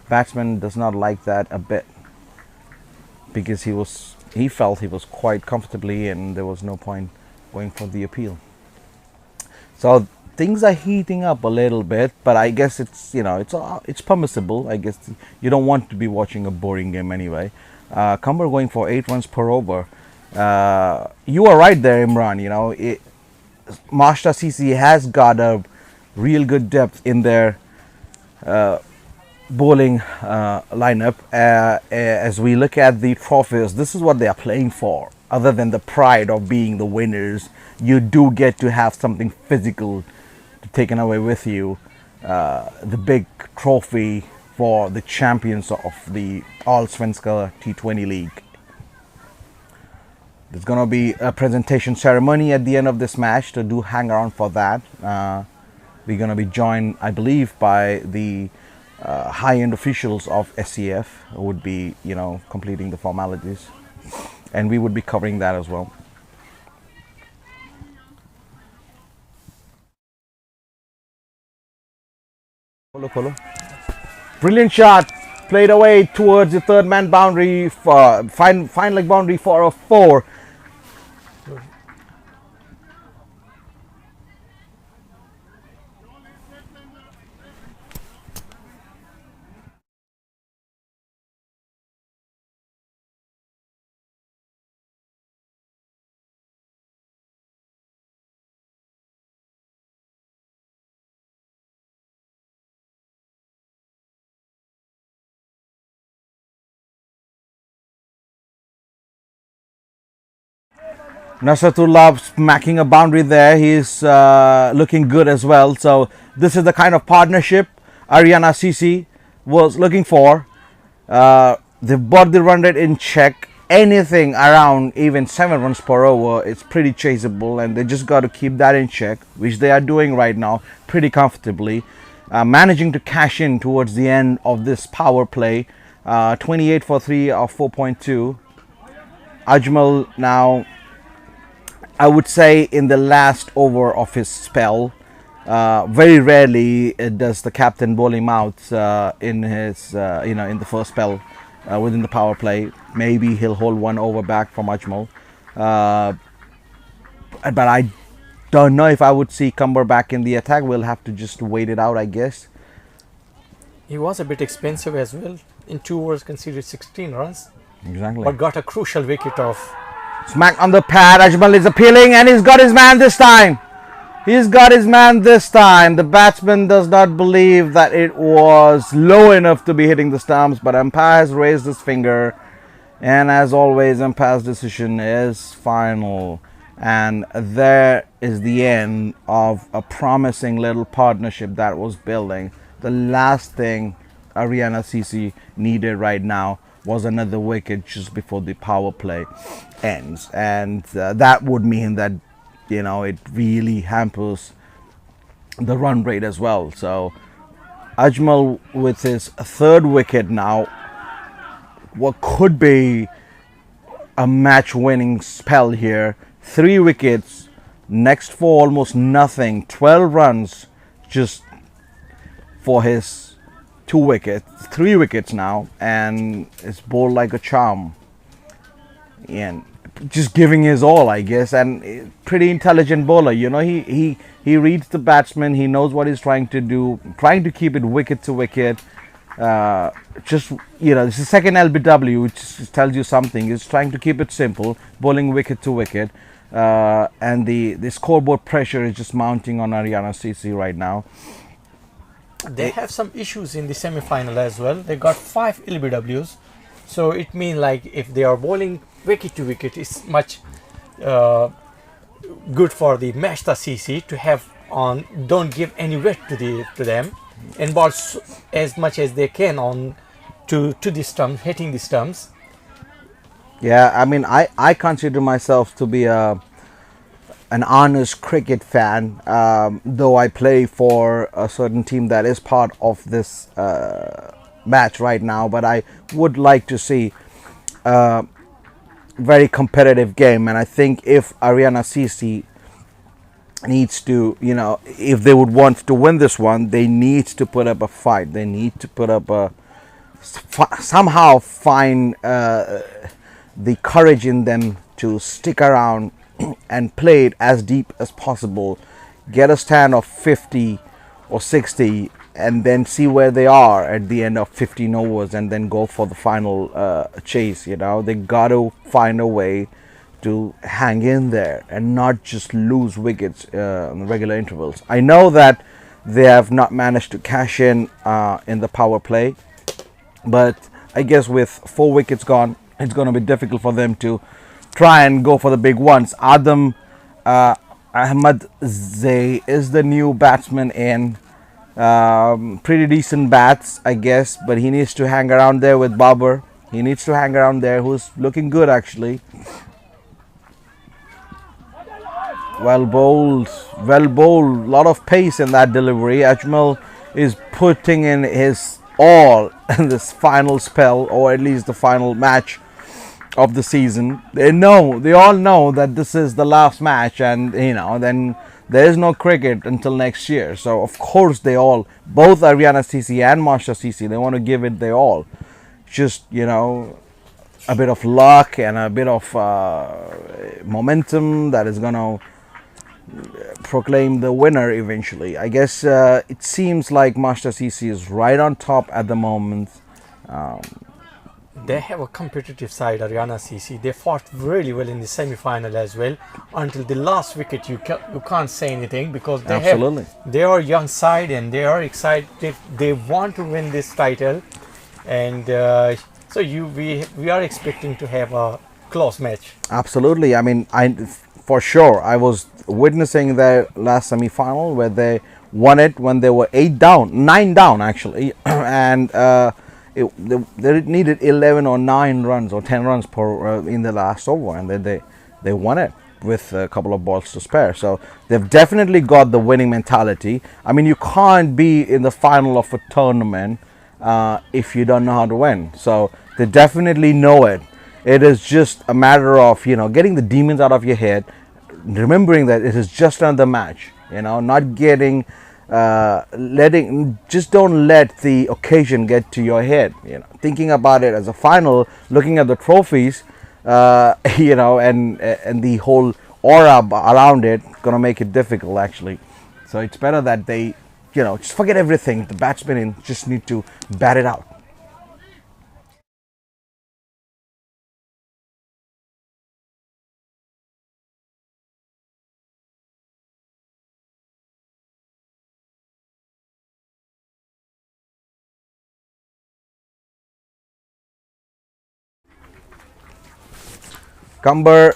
Batsman does not like that a bit because he felt he was quite comfortably and there was no point going for the appeal. So things are heating up a little bit, but I guess it's permissible. I guess you don't want to be watching a boring game anyway. Cumber going for 8 runs per over. You are right there, Imran. Märsta CC has got a real good depth in their bowling lineup. As we look at the trophies, this is what they are playing for. Other than the pride of being the winners, you do get to have something physical taken away with you, the big trophy for the champions of the Allsvenskan T20 League. There's going to be a presentation ceremony at the end of this match, so do hang around for that. We're going to be joined, I believe, by the high-end officials of SCF who would be, completing the formalities, and we would be covering that as well. Follow. Brilliant shot, played away towards the third man boundary, fine leg boundary for a 4. Nasratullah smacking a boundary there. He's looking good as well. So this is the kind of partnership Ariana CC was looking for. They've brought the run rate in check. Anything around even 7 runs per over, it's pretty chaseable, and they just got to keep that in check, which they are doing right now pretty comfortably. Managing to cash in towards the end of this power play. 28 for 3 of 4.2. Ajmal now, I would say, in the last over of his spell. Very rarely does the captain bowl him out in his, in the first spell within the power play. Maybe he'll hold 1 over back from Ajmal. But I don't know if I would see Cumber back in the attack. We'll have to just wait it out, I guess. He was a bit expensive as well. In 2 overs, conceded 16 runs. Exactly. But got a crucial wicket off. Smack on the pad. Ajmal is appealing, and he's got his man this time. He's got his man this time. The batsman does not believe that it was low enough to be hitting the stumps, but umpire has raised his finger. And as always, umpire's decision is final. And there is the end of a promising little partnership that was building. The last thing Ariana CC needed right now was another wicket just before the power play ends, and that would mean that it really hampers the run rate as well. So Ajmal with his third wicket now, what could be a match-winning spell here. 3 wickets, next 4 almost nothing, 12 runs just for his 2 wickets, 3 wickets now, and it's bowled like a charm. And just giving his all, I guess, and pretty intelligent bowler. He reads the batsman. He knows what he's trying to do, trying to keep it wicket to wicket. This is second LBW, which just tells you something. He's trying to keep it simple, bowling wicket to wicket, and the scoreboard pressure is just mounting on Ariana CC right now. They have some issues in the semi-final as well. They got 5 LBWs, so it means like if they are bowling wicket to wicket, it's much good for the Märsta CC to have on. Don't give any weight to them, and bowl as much as they can on to the stumps, hitting the stumps. Yeah, I mean, I consider myself to be an honest cricket fan, though I play for a certain team that is part of this match right now. But I would like to see a very competitive game, and I think if Ariana CC needs to, if they would want to win this one, they need to put up a fight. They need to put up somehow find the courage in them to stick around and play it as deep as possible, get a stand of 50 or 60, and then see where they are at the end of 15 overs, and then go for the final chase. They got to find a way to hang in there and not just lose wickets on regular intervals. I know that they have not managed to cash in the power play, but I guess with 4 wickets gone, it's going to be difficult for them to try and go for the big ones. Adam Ahmad Zay is the new batsman in. Pretty decent bats, I guess, but he needs to hang around there with Babar. He needs to hang around there, who's looking good actually. Well bowled, lot of pace in that delivery. Ajmal is putting in his all in this final spell, or at least the final match of the season. They all know that this is the last match, and then there is no cricket until next year. So of course both Ariana CC and Märsta CC, they want to give it their all. Just a bit of luck and a bit of momentum that is gonna proclaim the winner eventually. I guess it seems like Märsta CC is right on top at the moment. They have a competitive side, Ariana CC. They fought really well in the semi-final as well. Until the last wicket, you can't say anything, because they are a young side and they are excited. They want to win this title, and so we are expecting to have a close match. Absolutely. I mean, for sure, I was witnessing their last semi-final where they won it when they were 9 down actually, and they needed 11 or 9 runs or 10 runs per in the last over, and then they won it with a couple of balls to spare. So they've definitely got the winning mentality. I mean, you can't be in the final of a tournament if you don't know how to win. So they definitely know it. It is just a matter of getting the demons out of your head, remembering that it is just another match. Not getting just don't let the occasion get to your head. Thinking about it as a final, looking at the trophies, and the whole aura around it, gonna make it difficult actually. So it's better that they just forget everything. The batsmen just need to bat it out. Cumber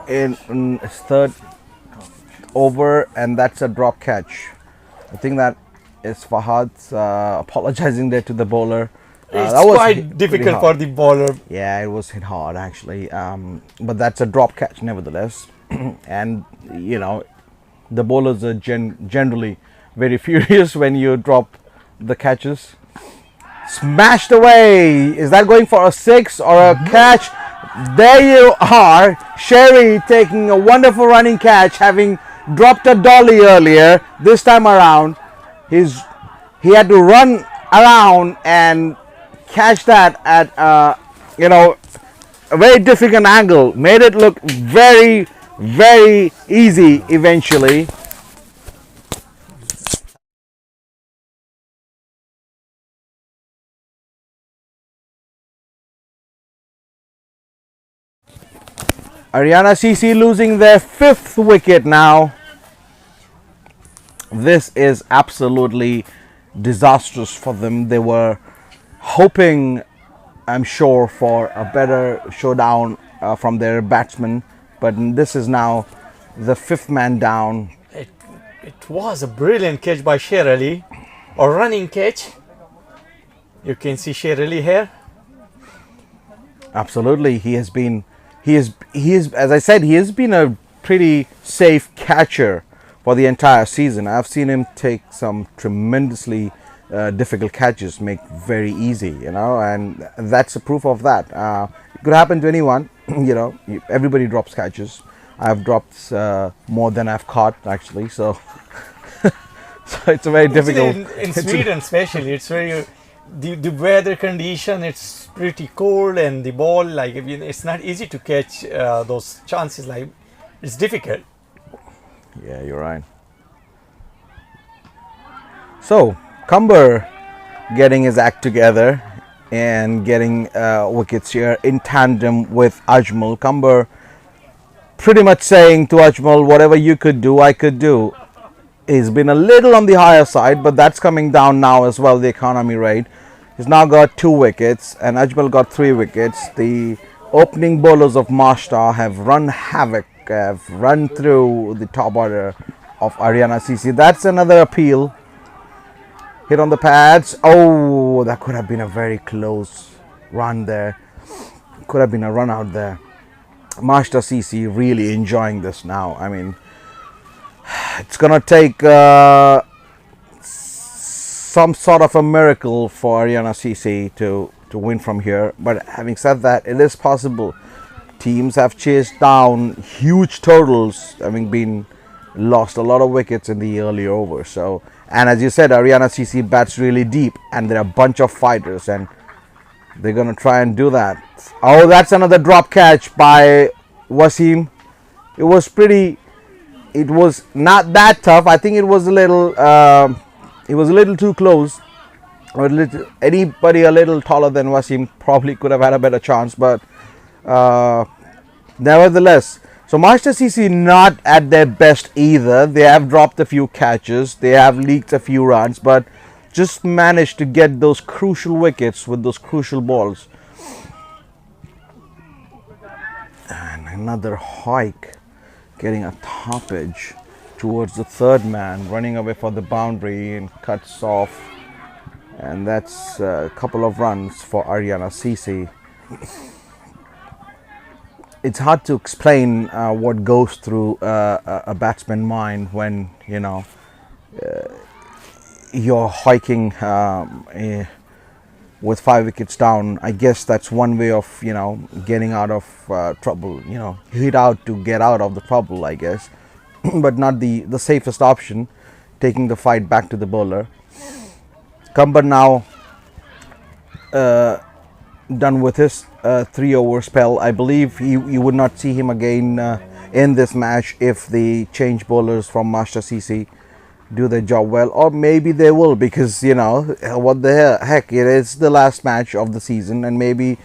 in his 3rd over, and that's a drop catch. I think that is Fahad apologizing there to the bowler. It's that was quite pretty difficult hard. for the bowler. Yeah, it was hit hard actually, but that's a drop catch nevertheless. And you know, the bowlers are generally very furious when you drop the catches. Smashed away. Is that going for a 6 or a catch? There you are. Sherry taking a wonderful running catch, having dropped a dolly earlier. This time around, he had to run around and catch that at you know, a very difficult angle. Made it look very, very easy eventually. Ariana CC losing their 5th wicket now. This is absolutely disastrous for them. They were hoping, I'm sure, for a better showdown from their batsmen, but this is now the 5th man down. It was a brilliant catch by Sher Ali, a running catch. You can see Sher Ali here. Absolutely, he is, as I said, he has been a pretty safe catcher for the entire season. I've seen him take some tremendously difficult catches, make very easy, you know, and that's a proof of that. It could happen to anyone, you know. Everybody drops catches. I've dropped more than I've caught actually, so so it's a very difficult. In Sweden, especially, it's very the weather condition. It's pretty cold, and the ball, like, it's not easy to catch those chances. Like, it's difficult. Yeah, you're right. So Cumber getting his act together and getting wickets here in tandem with Ajmal. Cumber pretty much saying to Ajmal, whatever you could do, I could do. He's been a little on the higher side, but that's coming down now as well, the economy rate. He's now got 2 wickets and Ajmal got 3 wickets. The opening bowlers of Märsta have run havoc, have run through the top order of Ariana CC. That's another appeal. Hit on the pads. Oh, that could have been a very close run there. Could have been a run out there. Märsta CC really enjoying this now. I mean, it's gonna take some sort of a miracle for Ariana CC to win from here. But having said that, it is possible. Teams have chased down huge totals, having lost a lot of wickets in the early overs. So, and as you said, Ariana CC bats really deep, and there are a bunch of fighters, and they're gonna try and do that. Oh, that's another drop catch by Wasim. It was pretty. It was not that tough. I think it was a little. It was a little too close. Anybody a little taller than Wasim probably could have had a better chance, but nevertheless. So Märsta CC not at their best either. They have dropped a few catches. They have leaked a few runs, but just managed to get those crucial wickets with those crucial balls. And another hike, getting a top edge towards the 3rd man, running away for the boundary and cuts off. And that's a couple of runs for Ariana CC. It's hard to explain what goes through a batsman's mind when, you know, you're hiking with 5 wickets down. I guess that's one way of, you know, getting out of trouble. You know, hit out to get out of the trouble, I guess. But not the safest option, taking the fight back to the bowler. Cumber now done with his 3-over spell. I believe you would not see him again in this match if the change bowlers from Märsta CC do their job well, or maybe they will, because, you know, what the heck, it is the last match of the season, and maybe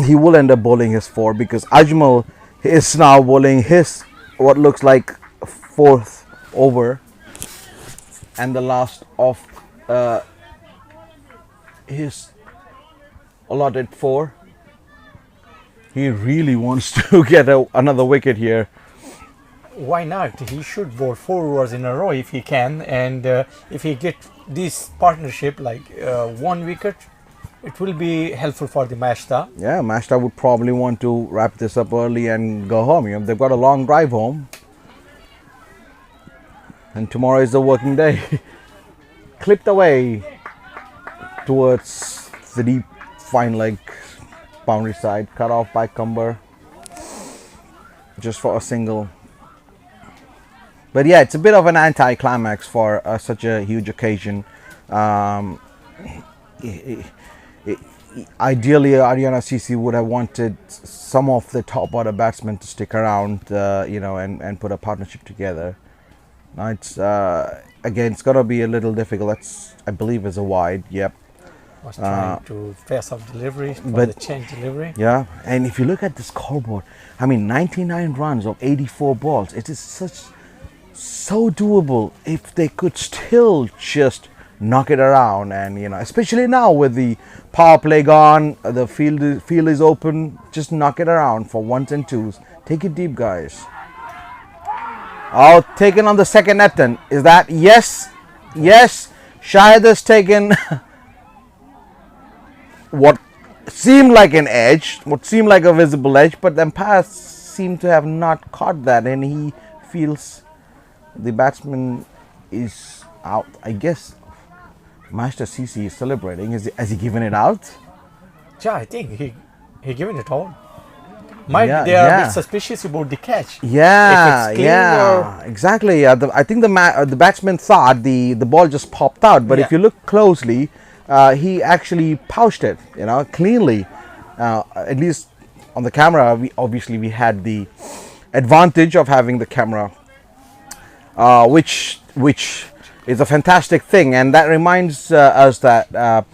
he will end up bowling his 4, because Ajmal is now bowling his what looks like 4th over and the last of his allotted 4. He really wants to get another wicket here. Why not? He should bowl 4 overs in a row if he can, and if he get this partnership, like 1 wicket it will be helpful for the Märsta. Yeah, Märsta would probably want to wrap this up early and go home. You know, they've got a long drive home. And tomorrow is the working day. Clipped away towards the deep fine leg boundary side, cut off by Cumber. Just for a single. But yeah, it's a bit of an anti-climax for such a huge occasion. Ideally, Ariana CC would have wanted some of the top order batsmen to stick around, you know, and put a partnership together. Now it's again, it's gonna be a little difficult. That's, I believe, is a wide. Yep. Was trying to pass off delivery for but- the change delivery. Yeah, and if you look at the scoreboard, I mean, 99 runs of 84 balls. It is so doable if they could still just knock it around, and you know, especially now with the power play gone, the field is open. Just knock it around for ones and twos. Take it deep, guys. Oh, taken on the second attempt. Is that yes? Yes. Shahid has taken what seemed like an edge, what seemed like a visible edge, but the umpire seemed to have not caught that, and he feels the batsman is out. I guess Master CC is celebrating. Has he given it out? Yeah, I think he given it all. Might Yeah, they are a yeah. bit suspicious about the catch. Yeah, If it's clean yeah, exactly. Yeah, I think the batsman thought the ball just popped out, but if Yeah. you look closely, he actually pouched it, you know, cleanly. At least on the camera, we had the advantage of having the camera, which is a fantastic thing, and that reminds us that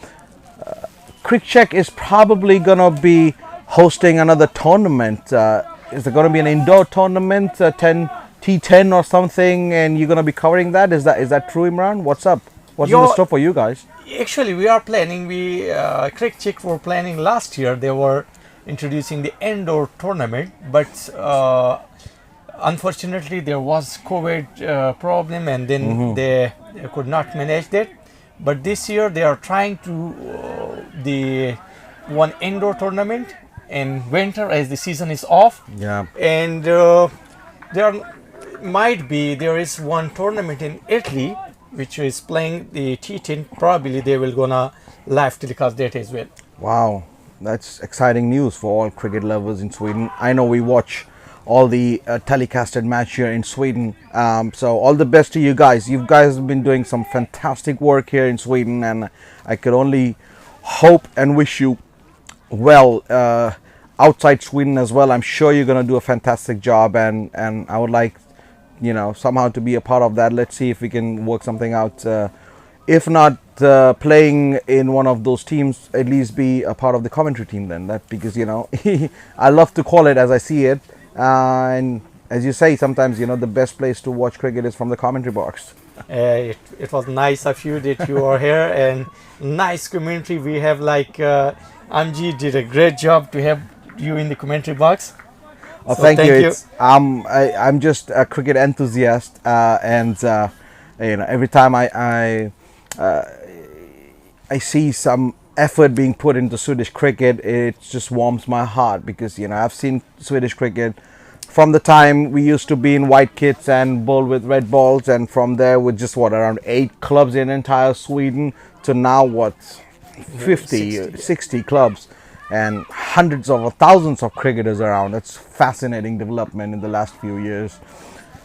Cricket is probably gonna be hosting another tournament. Is there going to be an indoor tournament, T10 or something, and you're going to be covering that? Is that true, Imran? What's up? What's in the store for you guys? Actually, we are planning. Cricket were planning last year. They were introducing the indoor tournament, but unfortunately there was COVID problem, and then they could not manage that. But this year they are trying to the one indoor tournament in winter as the season is off. Yeah. And there is one tournament in Italy which is playing the T10. Probably they will gonna live telecast that as well. Wow, that's exciting news for all cricket lovers in Sweden. I know we watch all the telecasted match here in Sweden. So all the best to you guys. You guys have been doing some fantastic work here in Sweden, and I could only hope and wish you well outside Sweden as well. I'm sure you're going to do a fantastic job, and I would like, you know, somehow to be a part of that. Let's see if we can work something out. If not playing in one of those teams, at least be a part of the commentary team then. That, because, you know, I love to call it as I see it, and as you say, sometimes, you know, the best place to watch cricket is from the commentary box. It was nice of you that you are here, and nice commentary. We have like Amji did a great job to have you in the commentary box. Oh, So thank you. thank you. I'm just a cricket enthusiast, and you know, every time I see some effort being put into Swedish cricket, it just warms my heart, because, you know, I've seen Swedish cricket from the time we used to be in white kits and bowl with red balls, and from there with just around 8 clubs in entire Sweden to now 50, 60 clubs and hundreds of thousands of cricketers around. It's fascinating development in the last few years.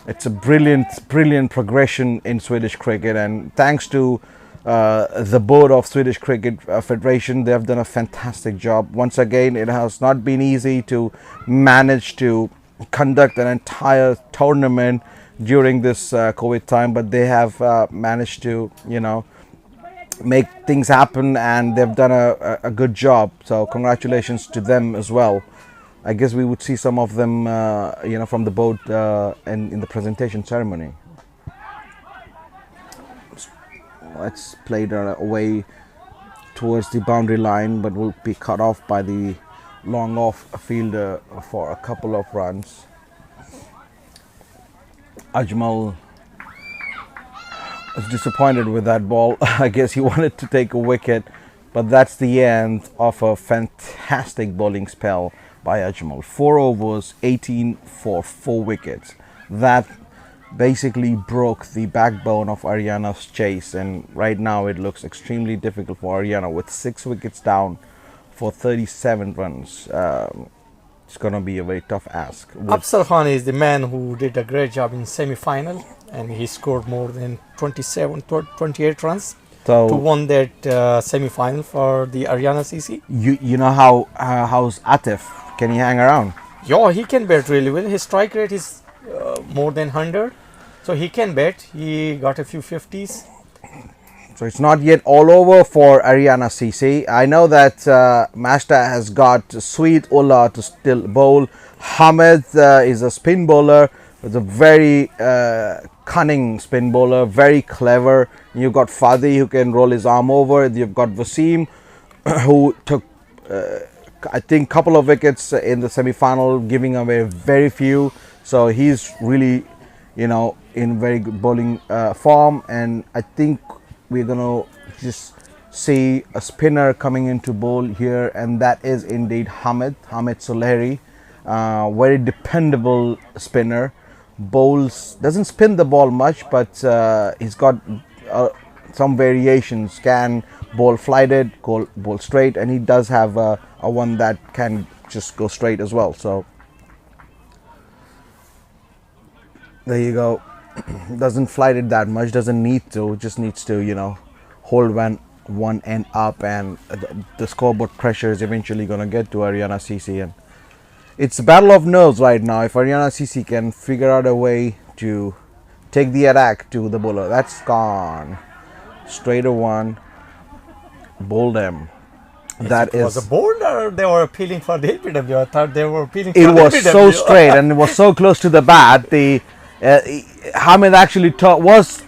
It's a brilliant progression in Swedish cricket, and thanks to the board of Swedish Cricket Federation, they have done a fantastic job. Once again, it has not been easy to manage to conduct an entire tournament during this COVID time, but they have managed to, you know, make things happen, and they've done a good job. So congratulations to them as well. I guess we would see some of them, you know, from the boat and in the presentation ceremony. Let's play it away towards the boundary line, but will be cut off by the long off fielder for a couple of runs. Ajmal was disappointed with that ball. I guess he wanted to take a wicket, But that's the end of a fantastic bowling spell by Ajmal. 4 overs, 18 for 4 wickets. That basically broke the backbone of Ariana's chase, and right now it looks extremely difficult for Ariana with 6 wickets down for 37 runs. It's gonna be a very tough ask. Afzal Khan is the man who did a great job in semi-final, and he scored more than 28 runs to So win that semi-final for the Ariana CC. you know how's Atif? Can he hang around? Yeah, he can bat really well. His strike rate is more than 100, so he can bat. He got a few 50s. So it's not yet all over for Ariana CC. I know that Märsta has got Sweet Ullah to still bowl. Hamid is a spin bowler. It's a very cunning spin bowler, very clever. You've got Fadi who can roll his arm over. You've got Wasim who took I think couple of wickets in the semi-final, giving away very few. So he's really, in very good bowling form, and I think we're gonna just see a spinner coming into bowl here, and that is indeed Hamid Solheri. Very dependable spinner. Bowls, doesn't spin the ball much, but he's got some variations. Can bowl flighted, bowl straight, and he does have a one that can just go straight as well. So there you go. Doesn't flight it that much, doesn't need to, just needs to hold one end up, and the scoreboard pressure is eventually going to get to Ariana CC, and it's a battle of nerves right now. If Ariana CC can figure out a way to take the attack to the bowler, that's gone straight a one, bowl them. That It was a is, bowler. They were appealing for the LPW. I thought they were appealing for it the was LPW. so straight and it was so close to the bat. The Hamid actually was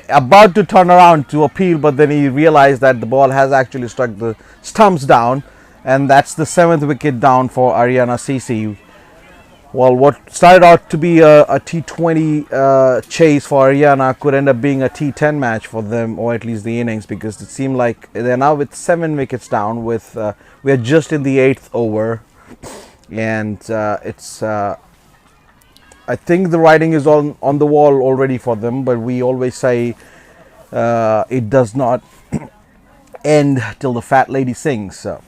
about to turn around to appeal, but then he realized that the ball has actually struck the stumps down, and that's the 7th wicket down for Ariana CC. Well, what started out to be a T20 chase for Ariana could end up being a T10 match for them, or at least the innings, because it seemed like they're now with 7 wickets down. With we are just in the 8th over, and it's. I think the writing is on the wall already for them, but we always say it does not end till the fat lady sings. So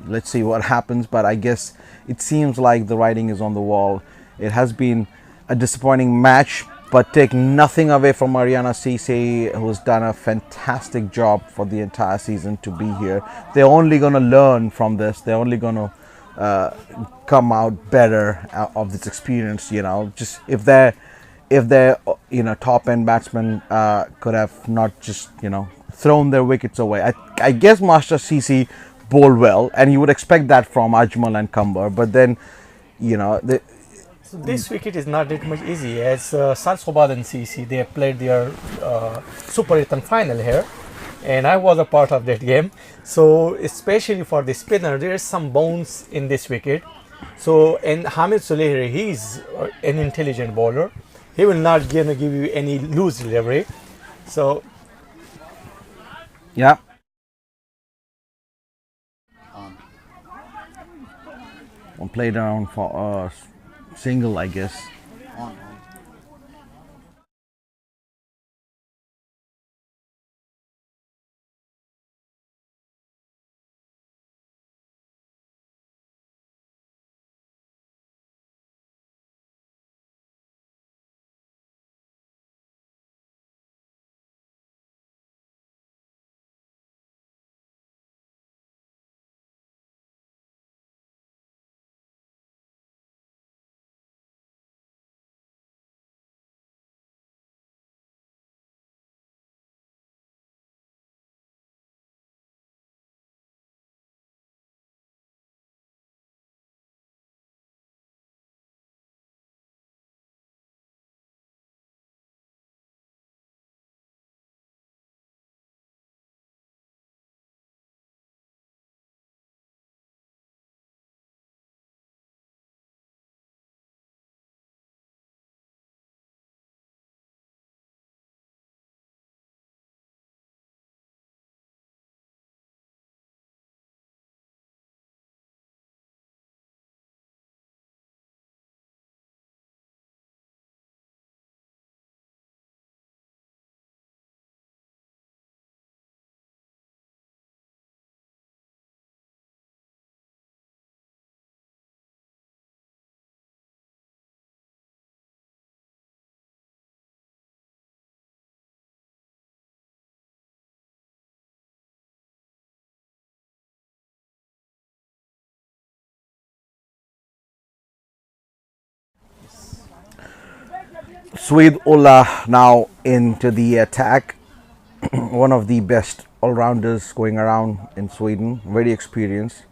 let's see what happens, but I guess it seems like the writing is on the wall. It has been a disappointing match, but take nothing away from Ariana CC, who's done a fantastic job for the entire season to be here. They're only going to learn from this. They're only going to come out better of this experience. Just if their top end batsmen could have not just thrown their wickets away. I guess Master CC bowled well, and you would expect that from Ajmal and Kambar, but then So this wicket is not that much easy, as Salsobad and CC, they played their Super 8 final here, and I was a part of that game. So especially for the spinner, there is some bounce in this wicket. So, and Hamid Solheri, he is an intelligent bowler. He will not gonna give you any loose delivery. So yeah. One played around for a single, I guess. On. Swede Ulla now into the attack. One of the best all-rounders going around in Sweden, very experienced.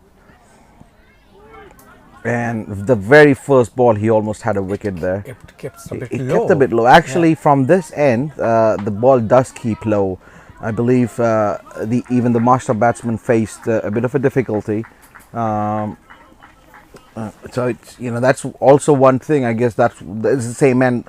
And the very first ball, he almost had a wicket there. Kept a bit It low. kept a bit low. Actually, from this end, the ball does keep low. I believe even the Märsta batsman faced a bit of a difficulty. So it's, that's also one thing. I guess that's the same end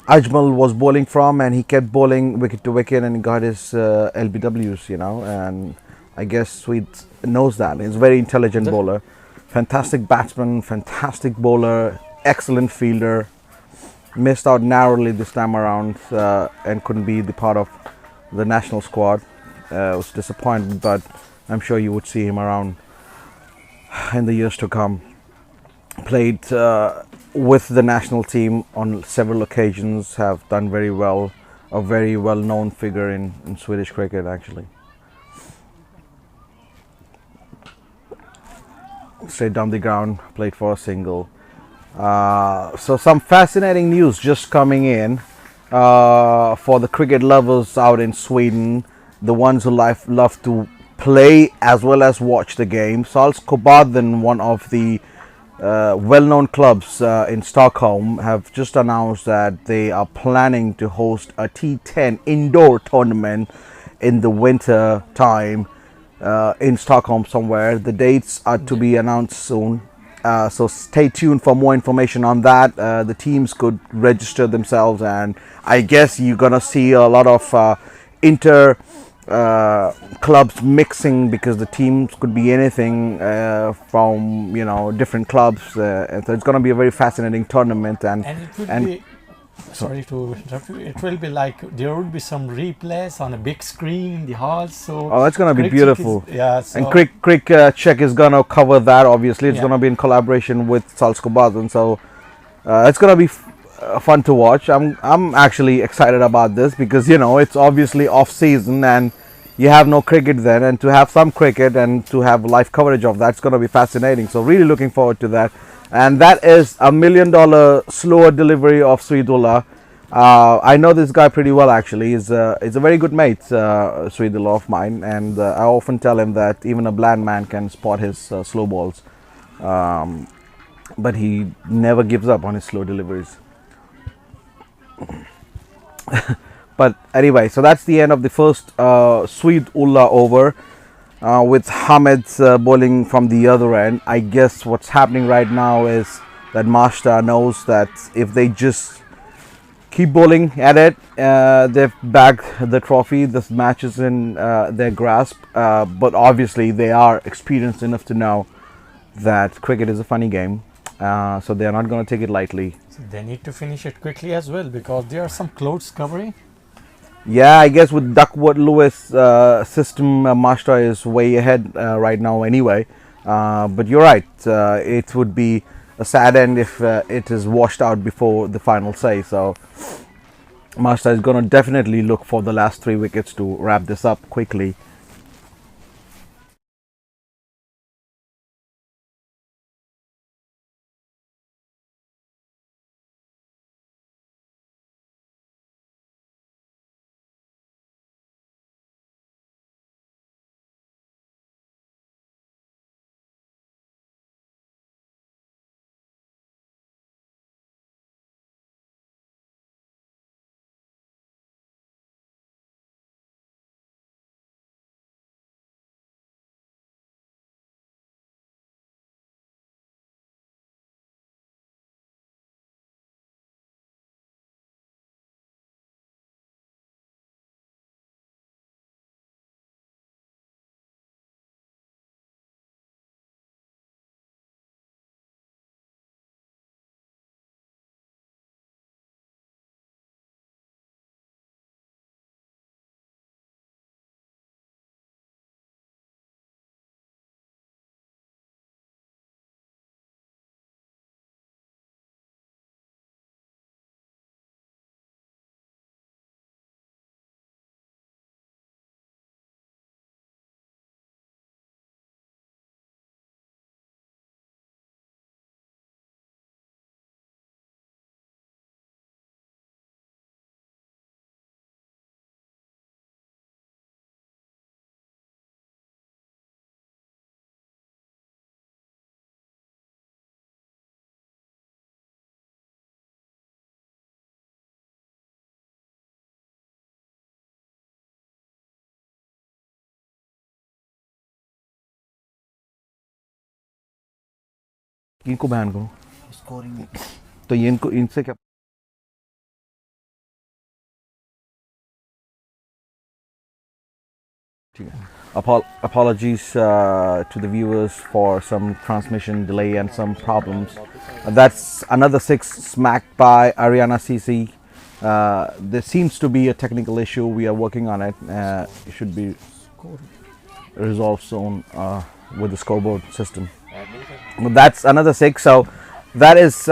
Ajmal was bowling from, and he kept bowling wicket to wicket and got his LBWs. And I guess Swede knows that. He's a very intelligent bowler, fantastic batsman, fantastic bowler, excellent fielder. Missed out narrowly this time around and couldn't be the part of the national squad. Was disappointed, but I'm sure you would see him around in the years to come. Played with the national team on several occasions, have done very well. A very well-known figure in Swedish cricket, actually. Straight down the ground, played for a single. So some fascinating news just coming in for the cricket lovers out in Sweden, the ones who love to play as well as watch the game. Saltsjöbaden, one of the well-known clubs in Stockholm, have just announced that they are planning to host a T10 indoor tournament in the winter time in Stockholm somewhere. The dates are to be announced soon. So stay tuned for more information on that. The teams could register themselves, and I guess you're gonna see a lot of inter clubs mixing, because the teams could be anything from different clubs, and so it's going to be a very fascinating tournament. And it will be, sorry to interrupt you, it will be like there will be some replays on a big screen in the hall. So that's going to be beautiful. So and Crick Check is going to cover that. Obviously, it's going to be in collaboration with Saltsjöbaden, so it's going to be fun to watch. I'm actually excited about this because it's obviously off season and you have no cricket then, and to have some cricket and to have live coverage of that's going to be fascinating. So really looking forward to that. And that is $1 million slower delivery of Swede Ulla. I know this guy pretty well, actually. He's a very good mate, Swede Ulla of mine, and I often tell him that even a blind man can spot his slow balls, but he never gives up on his slow deliveries. But anyway, so that's the end of the first Swede Ulla over, with Hamed bowling from the other end. I guess what's happening right now is that Märsta knows that if they just keep bowling at it, they've bagged the trophy. This match is in their grasp, but obviously they are experienced enough to know that cricket is a funny game, so they're not going to take it lightly. So they need to finish it quickly as well, because there are some clouds covering. Yeah, I guess with Duckworth-Lewis system, Märsta is way ahead right now anyway. But you're right, it would be a sad end if it is washed out before the final say. So Märsta is going to definitely look for the last 3 wickets to wrap this up quickly. इनको ban करो scoring तो ये इनको इनसे क्या ठीक है apologies to the viewers for some transmission delay and some problems. That's another 6 smacked by Ariana CC. There seems to be a technical issue. We are working on it. It should be resolved soon with the scoreboard system. But that's another 6. So that is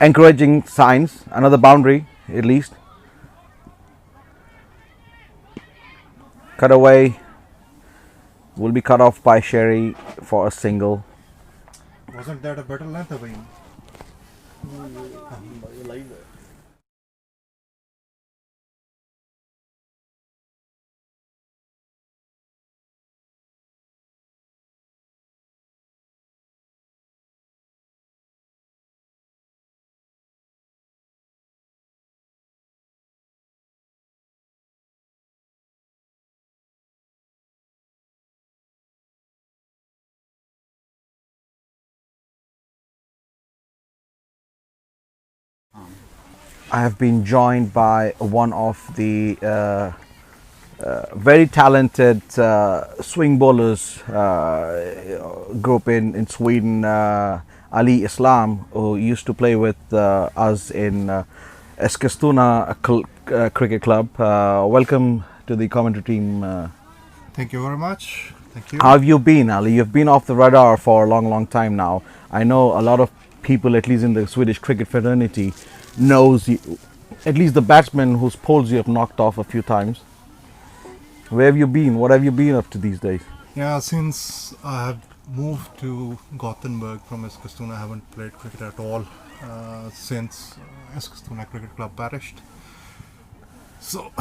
encouraging signs. Another boundary at least. Cut away will be cut off by Sherry for a single. Wasn't that a better length of him? I have been joined by one of the very talented swing bowlers group in Sweden, Ali Islam, who used to play with us in Eskilstuna Cricket Club. Welcome to the commentary team. Thank you very much. Thank you. How have you been, Ali? You've been off the radar for a long time now. I know a lot of people, at least in the Swedish cricket fraternity, knows you, at least the batsmen whose poles you have knocked off a few times. Where have you been? What have you been up to these days? Yeah, since I have moved to Gothenburg from Eskilstuna, I haven't played cricket at all since Eskilstuna Cricket Club perished. So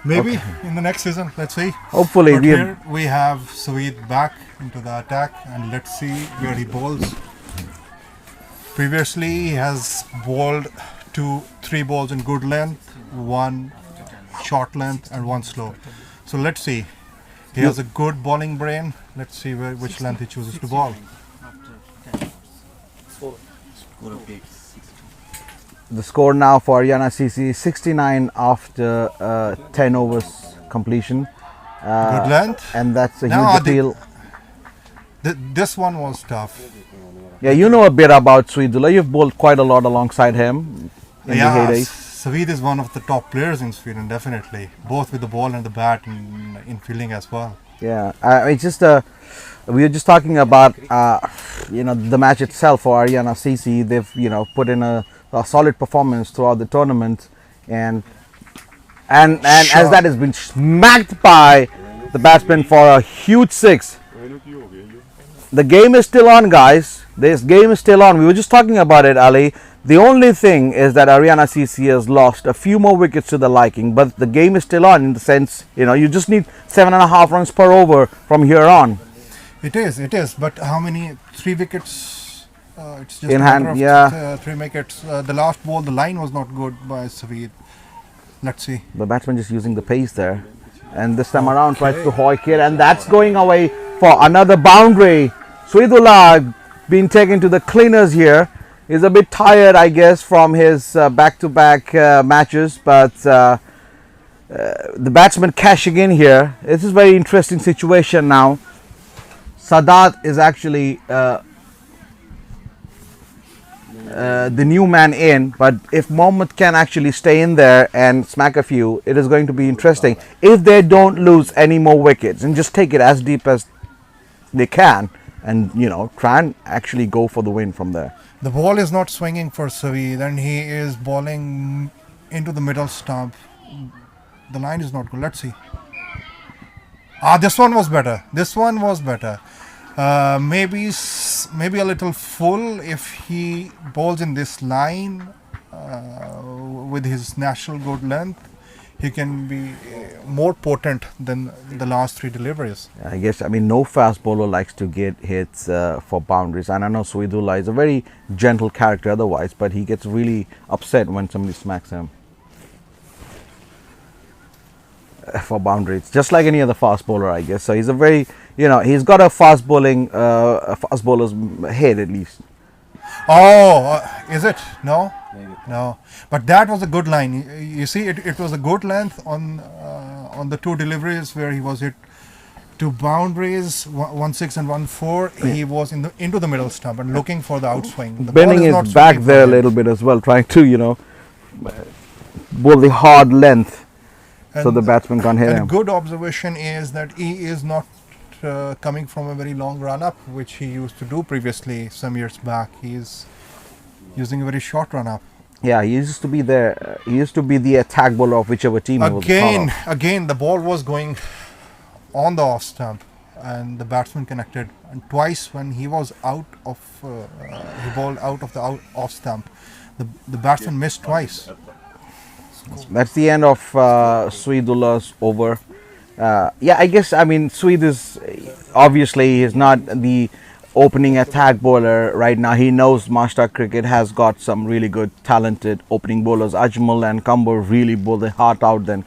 maybe in the next season, let's see. Hopefully, But here we have Saveed back into the attack, and let's see where he bowls. Previously, he has bowled 3 balls in good length, 1 short length, and 1 slow. So let's see. He has a good bowling brain. Let's see which length he chooses to bowl. The score now for Ariana CC is 69 after 10 overs completion. Good length. And that's a Now, huge appeal. This one was tough. Yeah, you know a bit about Sweedula. You've bowled quite a lot alongside him in the heyday. Saveed is one of the top players in Sweden, definitely. Both with the ball and the bat, and in fielding as well. Yeah, it's just we were just talking about the match itself for Ariana CC. They've put in a solid performance throughout the tournament, and as that has been smacked by the batsman for a huge 6. The game is still on, guys. This game is still on. We were just talking about it, Ali. The only thing is that Ariana CC has lost a few more wickets to the liking, but the game is still on in the sense, you just need 7.5 runs per over from here on. It is. But how many? 3 wickets? It's just In a hand, matter of yeah. 3 wickets. The last ball, the line was not good by Saveed. Let's see. The batsman just using the pace there, and this time around tries to hoik it, and that's going away for another boundary. Sweedula being taken to the cleaners here. He's a bit tired, I guess, from his back-to-back matches, but the batsman cashing in here. This is a very interesting situation now. Sadat is actually the new man in, but if Mohammed can actually stay in there and smack a few, it is going to be interesting. If they don't lose any more wickets and just take it as deep as they can, and try and actually go for the win from there. The ball is not swinging for Saveed, and he is bowling into the middle stump. The line is not good. Let's see. This one was better. Maybe a little full if he bowls in this line with his natural good length. He can be more potent than the last 3 deliveries. I guess, no fast bowler likes to get hits for boundaries. And I know Sweedula is a very gentle character otherwise, but he gets really upset when somebody smacks him for boundaries. Just like any other fast bowler, I guess. So he's a very, he's got a fast bowler's head at least. Oh, is it? No? No. But that was a good line. You see, it was a good length on the two deliveries where he was hit two boundaries, 1-6 and 1-4. He was into the middle stump and looking for the outswing. The Bending ball is not his back swinging there a for him. little bit as well, trying to, bowl the hard length so the batsman can't hit And a him. good observation is that he is not coming from a very long run up, which he used to do previously some years back. He is using a very short run up. Yeah, he used to be there. He used to be the attack bowler of whichever team he was a part of. Again, the ball was going on the off stump, and the batsman connected. And twice when he was out of, he bowled out of the off stump, the batsman missed twice. That's the end of Sweedullah's over. Sweed is obviously he's not the opening attack bowler right now. He knows Märsta cricket has got some really good talented opening bowlers. Ajmal and Kambur really bowled their heart out, then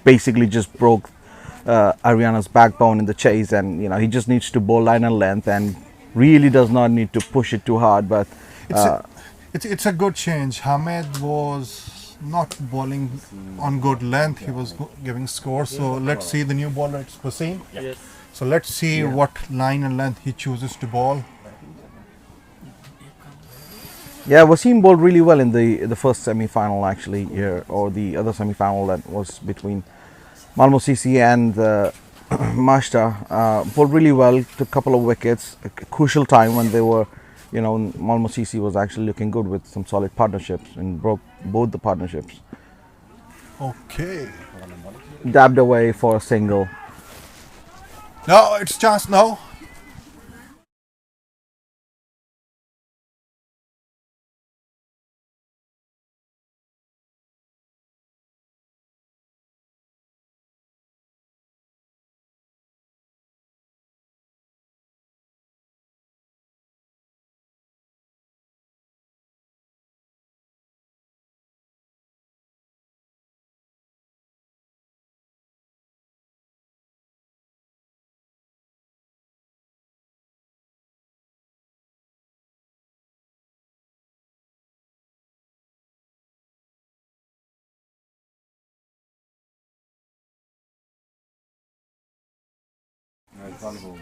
basically just broke Ariana's backbone in the chase, and he just needs to bowl line and length and really does not need to push it too hard. But it's a good change. Hamed was not bowling on good length. He was giving scores. So let's see the new bowler. It's Wasim. Yes. So let's see what line and length he chooses to bowl. yeah, Wasim bowled really well in the first semi-final actually here, or the other semi-final that was between Malmo CC and Märsta. Bowled really well, took a couple of wickets. A crucial time when they were, Malmo CC was actually looking good with some solid partnerships and broke both the partnerships. Okay. Dabbed away for a single. No, it's chance now.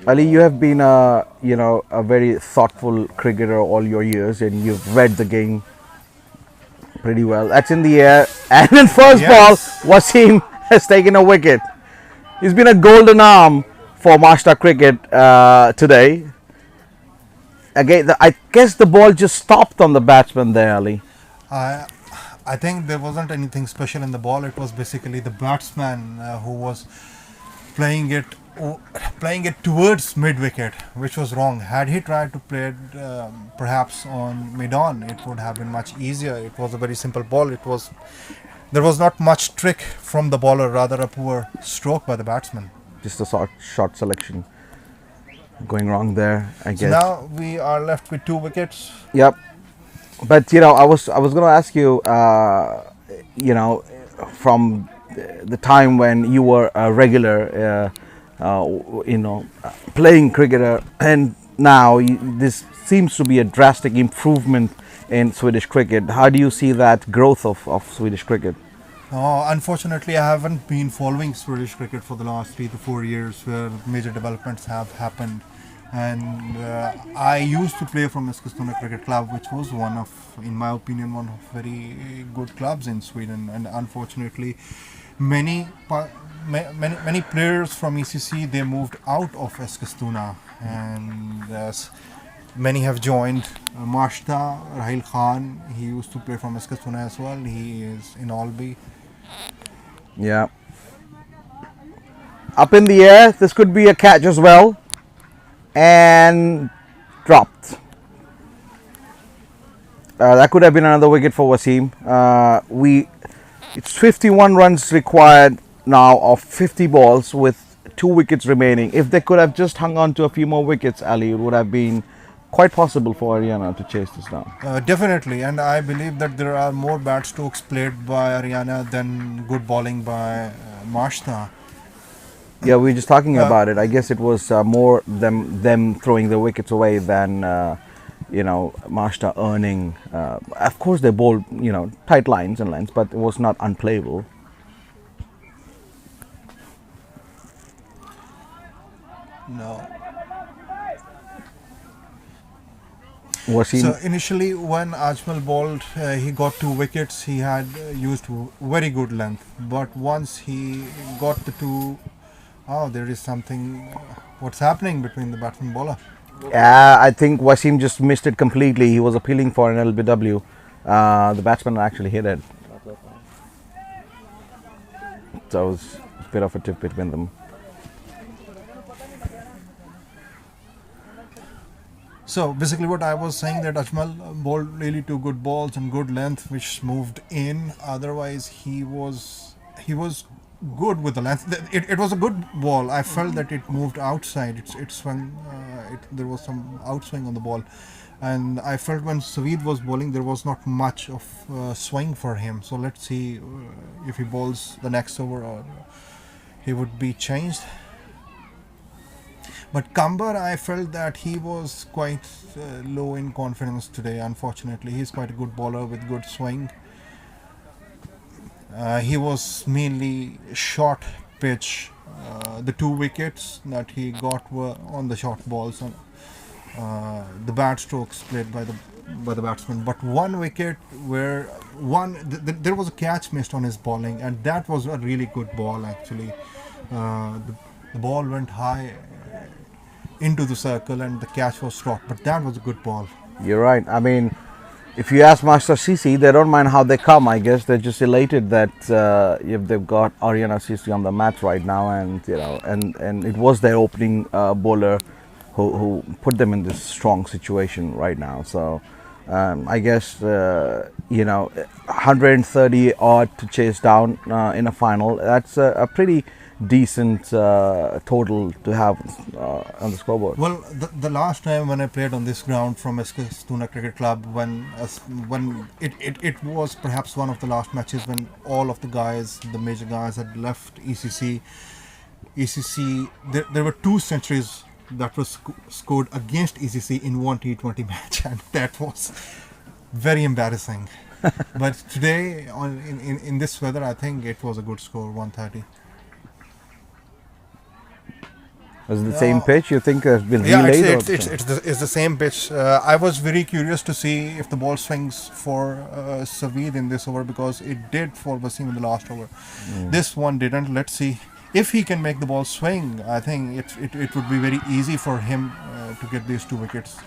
Ali, you have been a very thoughtful cricketer all your years, and you've read the game pretty well. That's in the air, and in first ball, Wasim has taken a wicket. He's been a golden arm for Märsta cricket today. Again, I guess the ball just stopped on the batsman there, Ali. I think there wasn't anything special in the ball. It was basically the batsman who was playing it towards mid wicket, which was wrong. Had he tried to play it perhaps on mid-on, it would have been much easier. It was a very simple ball. There was not much trick from the bowler, rather a poor stroke by the batsman. Just a short selection going wrong there, I guess. So now we are left with 2 wickets. Yep. But I was going to ask you, from the time when you were a regular, playing cricketer, and now this seems to be a drastic improvement in Swedish cricket. How do you see that growth of Swedish cricket? Unfortunately, I haven't been following Swedish cricket for the last 3 to 4 years, where major developments have happened. And I used to play from Eskilstuna Cricket Club, which was in my opinion, one of very good clubs in Sweden. And unfortunately, many players from ECC, they moved out of Eskilstuna, and many have joined Märsta. Rahil Khan, he used to play from Eskilstuna as well. He is in Alby. Yeah. Up in the air, this could be a catch as well, and dropped. That could have been another wicket for Wasim. It's 51 runs required now of 50 balls with 2 wickets remaining. If they could have just hung on to a few more wickets, Ali, it would have been quite possible for Ariana to chase this down. Definitely, and I believe that there are more bad strokes played by Ariana than good bowling by Märsta. Yeah, we were just talking about it. I guess it was more them throwing the wickets away than Märsta earning. Of course, they bowled, tight lines and lengths, but it was not unplayable. No. Was he? So initially, when Ajmal bowled, he got 2 wickets. He had used very good length, but once he got the 2, there is something. What's happening between the batsman and bowler? I think Wasim just missed it completely. He was appealing for an LBW. The batsman actually hit it. So it was a bit of a tip between them. So basically, what I was saying that Ajmal bowled really 2 good balls and good length, which moved in. Otherwise, he was good with the length. It was a good ball. I felt that it moved outside. It swung. There was some outswing on the ball, and I felt when Saveed was bowling, there was not much of swing for him. So let's see if he bowls the next over or he would be changed. But Kambar, I felt that he was quite low in confidence today, unfortunately. He's quite a good bowler with good swing. He was mainly short pitch. The 2 wickets that he got were on the short balls, on the bad strokes played by the batsman. But 1 wicket where there was a catch missed on his bowling, and that was a really good ball actually. The ball went high into the circle and the catch was dropped, but that was a good ball. You're right. I mean, if you ask Master CC, they don't mind how they come. I guess they're just elated that if they've got Ariana CC on the mat right now, and and it was their opening bowler who put them in this strong situation right now. So I guess 130 odd to chase down in a final. That's a pretty decent total to have on the scoreboard. Well, the last time when I played on this ground from SCF Cricket Club, when it was perhaps one of the last matches when all of the guys, the major guys, had left ECC. There were 2 centuries that was scored against ECC in one T20 match, and that was very embarrassing. But today, in this weather, I think it was a good score, 130. Was it the same pitch? You think has been Yeah, relayed? it's the same pitch. I was very curious to see if the ball swings for Saveed in this over, because it did for Wasim in the last over. This one didn't. Let's see if he can make the ball swing. I think it would be very easy for him to get these 2 wickets.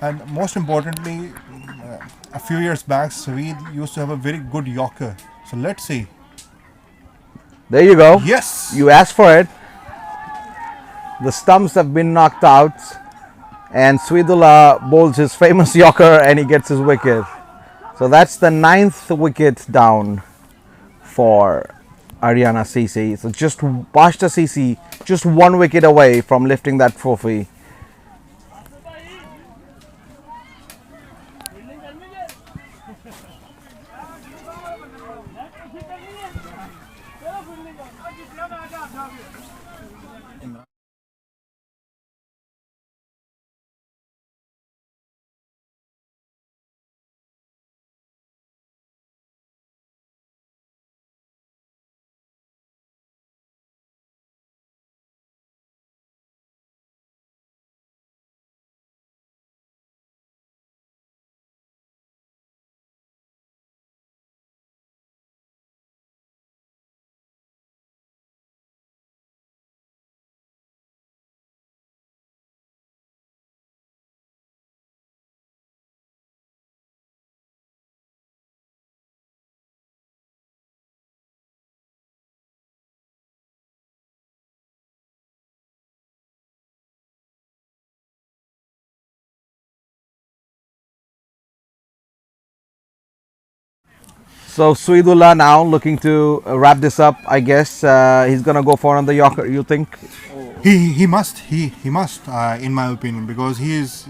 And most importantly, a few years back, Saveed used to have a very good yorker. So let's see. There you go. Yes. You asked for it. The stumps have been knocked out, and Swidula bowls his famous yorker and he gets his wicket. So that's the 9th wicket down for Ariana CC. So just Märsta CC, just 1 wicket away from lifting that trophy. So Swidula now looking to wrap this up. I guess he's gonna go for another yorker. You think? He must in my opinion, because he is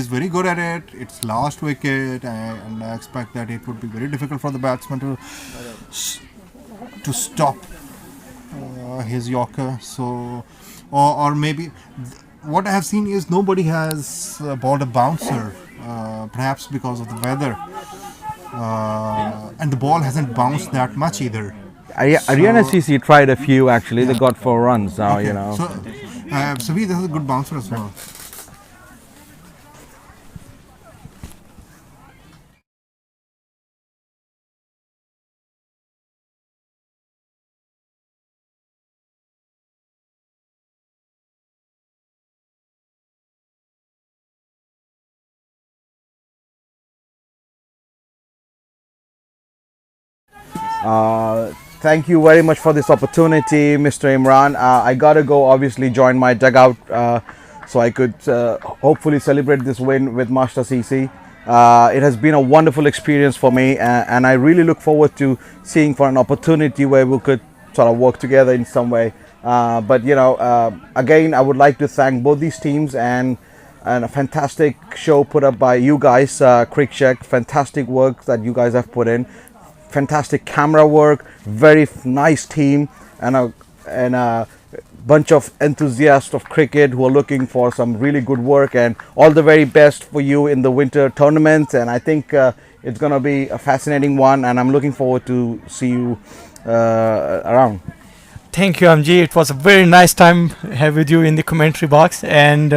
very good at it. It's last wicket, and I expect that it would be very difficult for the batsman to stop his yorker. So or maybe what I have seen is nobody has bowled a bouncer perhaps because of the weather, and the ball hasn't bounced that much either. Ariana CC tried a few actually. They got 4 runs now. Okay, You know. So, Savi, this is a good bouncer as well. Thank you very much for this opportunity, Mr. Imran. I gotta go obviously join my dugout so I could hopefully celebrate this win with Märsta CC. It has been a wonderful experience for me, and I really look forward to seeing for an opportunity where we could sort of work together in some way. But you know, again, I would like to thank both these teams and a fantastic show put up by you guys, Crick Check. Fantastic work that you guys have put in. Fantastic camera work, very nice team, and a bunch of enthusiasts of cricket who are looking for some really good work, and all the very best for you in the winter tournament. And I think it's gonna be a fascinating one, and I'm looking forward to see you around. Thank you, MG. It was a very nice time have with you in the commentary box, and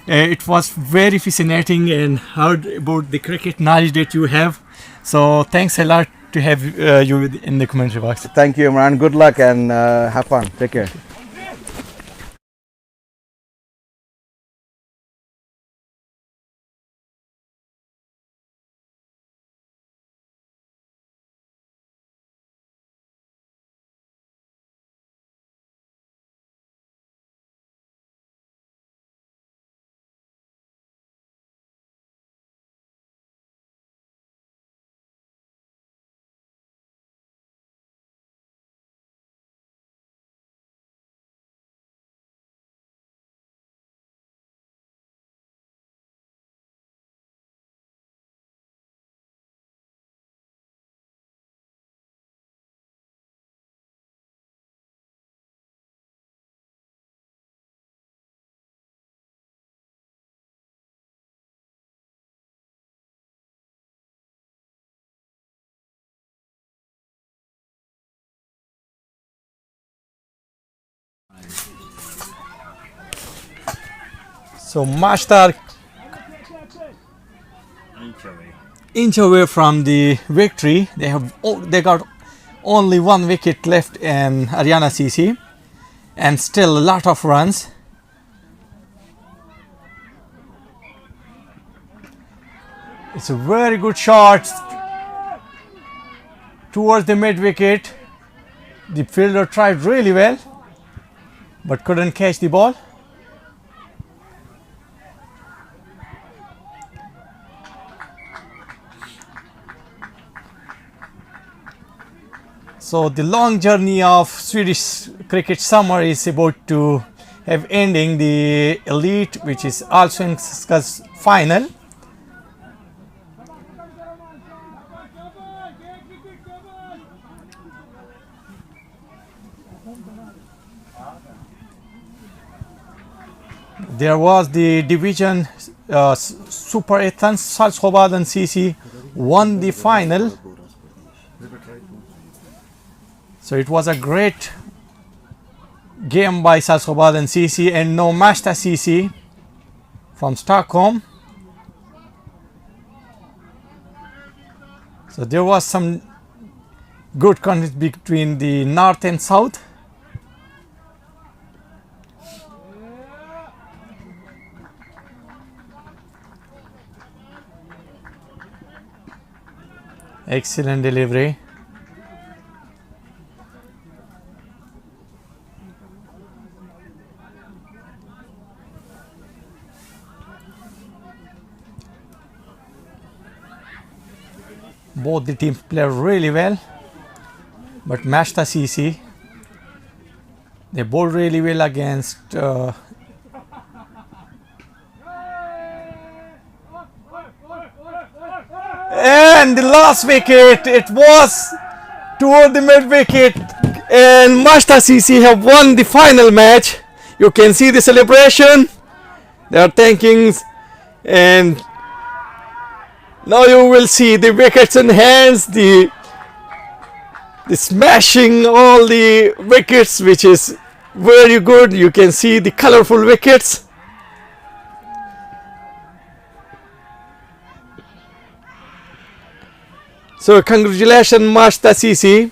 it was very fascinating and heard about the cricket knowledge that you have. So thanks a lot to have you in the commentary box. Thank you, Imran. Good luck and have fun. Take care. So Märsta inch away from the victory. They got only 1 wicket left in Ariana CC, and still a lot of runs. It's a very good shot towards the mid wicket. The fielder tried really well, but couldn't catch the ball. So the long journey of Swedish cricket summer is about to have ending. The elite, which is Allsvenskan Final. There was the division Super Ethan Salzhobad and CC won the final. So it was a great game by Salzhobad and CC, and now Märsta CC from Stockholm. So there was some good contest between the north and south. Excellent delivery. Both the teams play really well, but Märsta CC, they bowled really well against and the last wicket, it was toward the mid wicket, and Märsta CC have won the final match. You can see the celebration. They are thanking, and Now you will see the wickets in hands, the smashing all the wickets, which is very good. You can see the colorful wickets. So congratulations Märsta CC,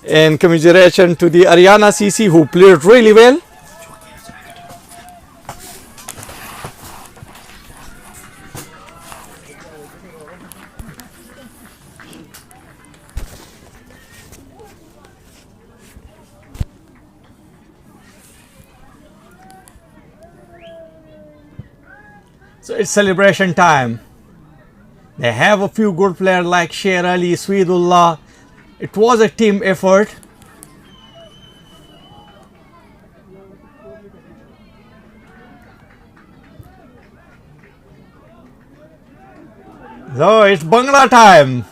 and commiseration to the Ariana CC who played really well. So it's celebration time. They have a few good players like Sher Ali, Sweedullah. It was a team effort. So it's Bangla time.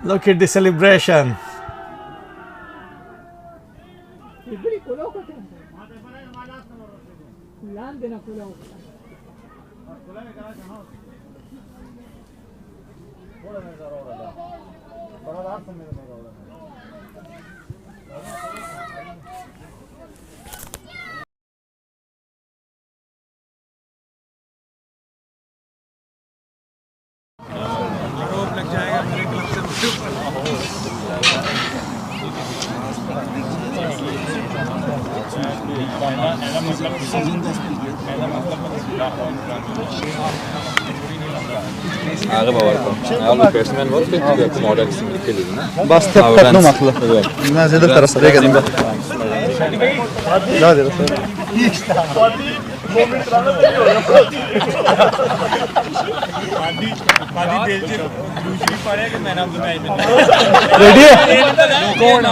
Look at the celebration. बस खत्म मसला मैं ज़्यादा तरस रहेगा नहीं ला दे रहा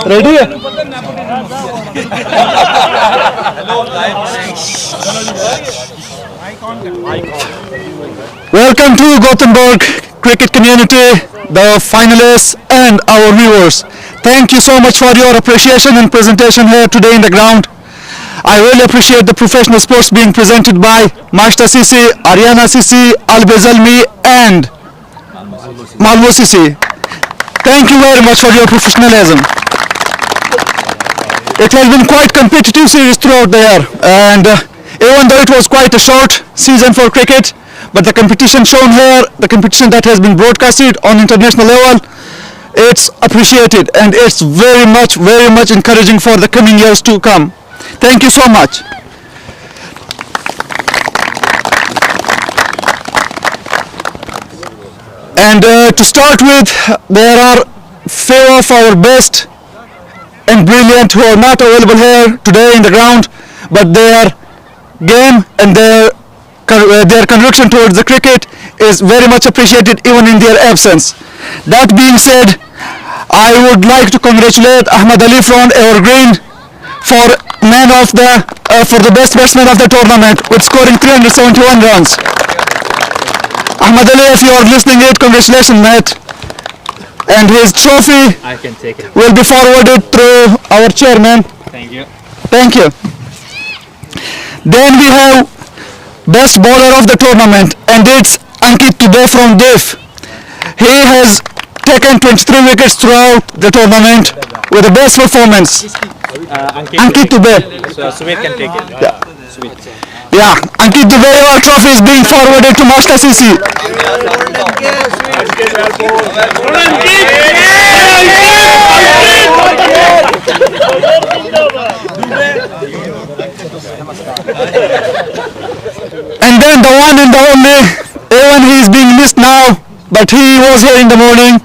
ready है Welcome to Gothenburg cricket community, the finalists and our viewers. Thank you so much for your appreciation and presentation here today in the ground. I really appreciate the professional sports being presented by Märsta CC, Ariana CC, Al-Bezalmi and Malvo CC. Thank you very much for your professionalism. It has been quite competitive series throughout the year, and even though it was quite a short season for cricket, but the competition shown here, the competition that has been broadcasted on international level, it's appreciated and it's very much encouraging for the coming years to come. Thank you so much. And to start with, there are few of our best and brilliant who are not available here today in the ground, but their game and their conviction towards the cricket is very much appreciated even in their absence. That being said, I would like to congratulate Ahmad Ali from Evergreen for for the best batsman of the tournament with scoring 371 runs. Ahmad Ali, if you are listening it, congratulations, mate. And his trophy will be forwarded through our chairman. Thank you. Thank you. Then we have best bowler of the tournament, and it's Ankit Dubey from DIF. He has taken 23 wickets throughout the tournament with the best performance. Ankit Dubey. So Sumit can take it. Yeah, Ankit Dubey, your trophy is being forwarded to Märsta CC. And then the one and the only, even he is being missed now, but he was here in the morning.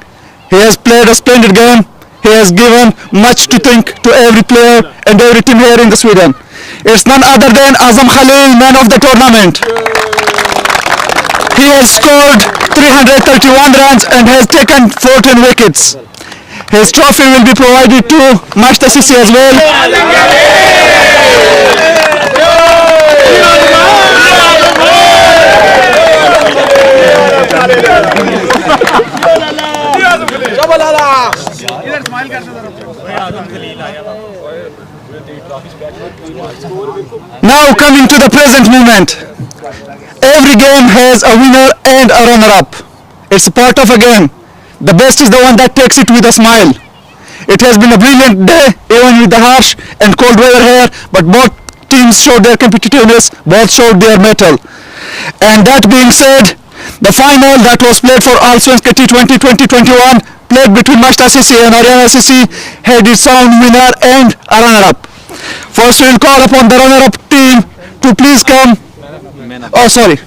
He has played a splendid game. He has given much to think to every player and every team here in the Sweden. It's none other than Azam Khalil, man of the tournament. He has scored 331 runs and has taken 14 wickets. His trophy will be provided to Märsta CC as well. Now coming to the present moment. Every game has a winner and a runner-up. It's a part of a game. The best is the one that takes it with a smile. It has been a brilliant day, even with the harsh and cold weather here, but both teams showed their competitiveness, both showed their mettle. And that being said, the final that was played for Allsvenskan T20 2021, played between Märsta CC and Ariana CC, had its own winner and a runner-up. First we will call upon the runner-up team to please come. Oh, sorry.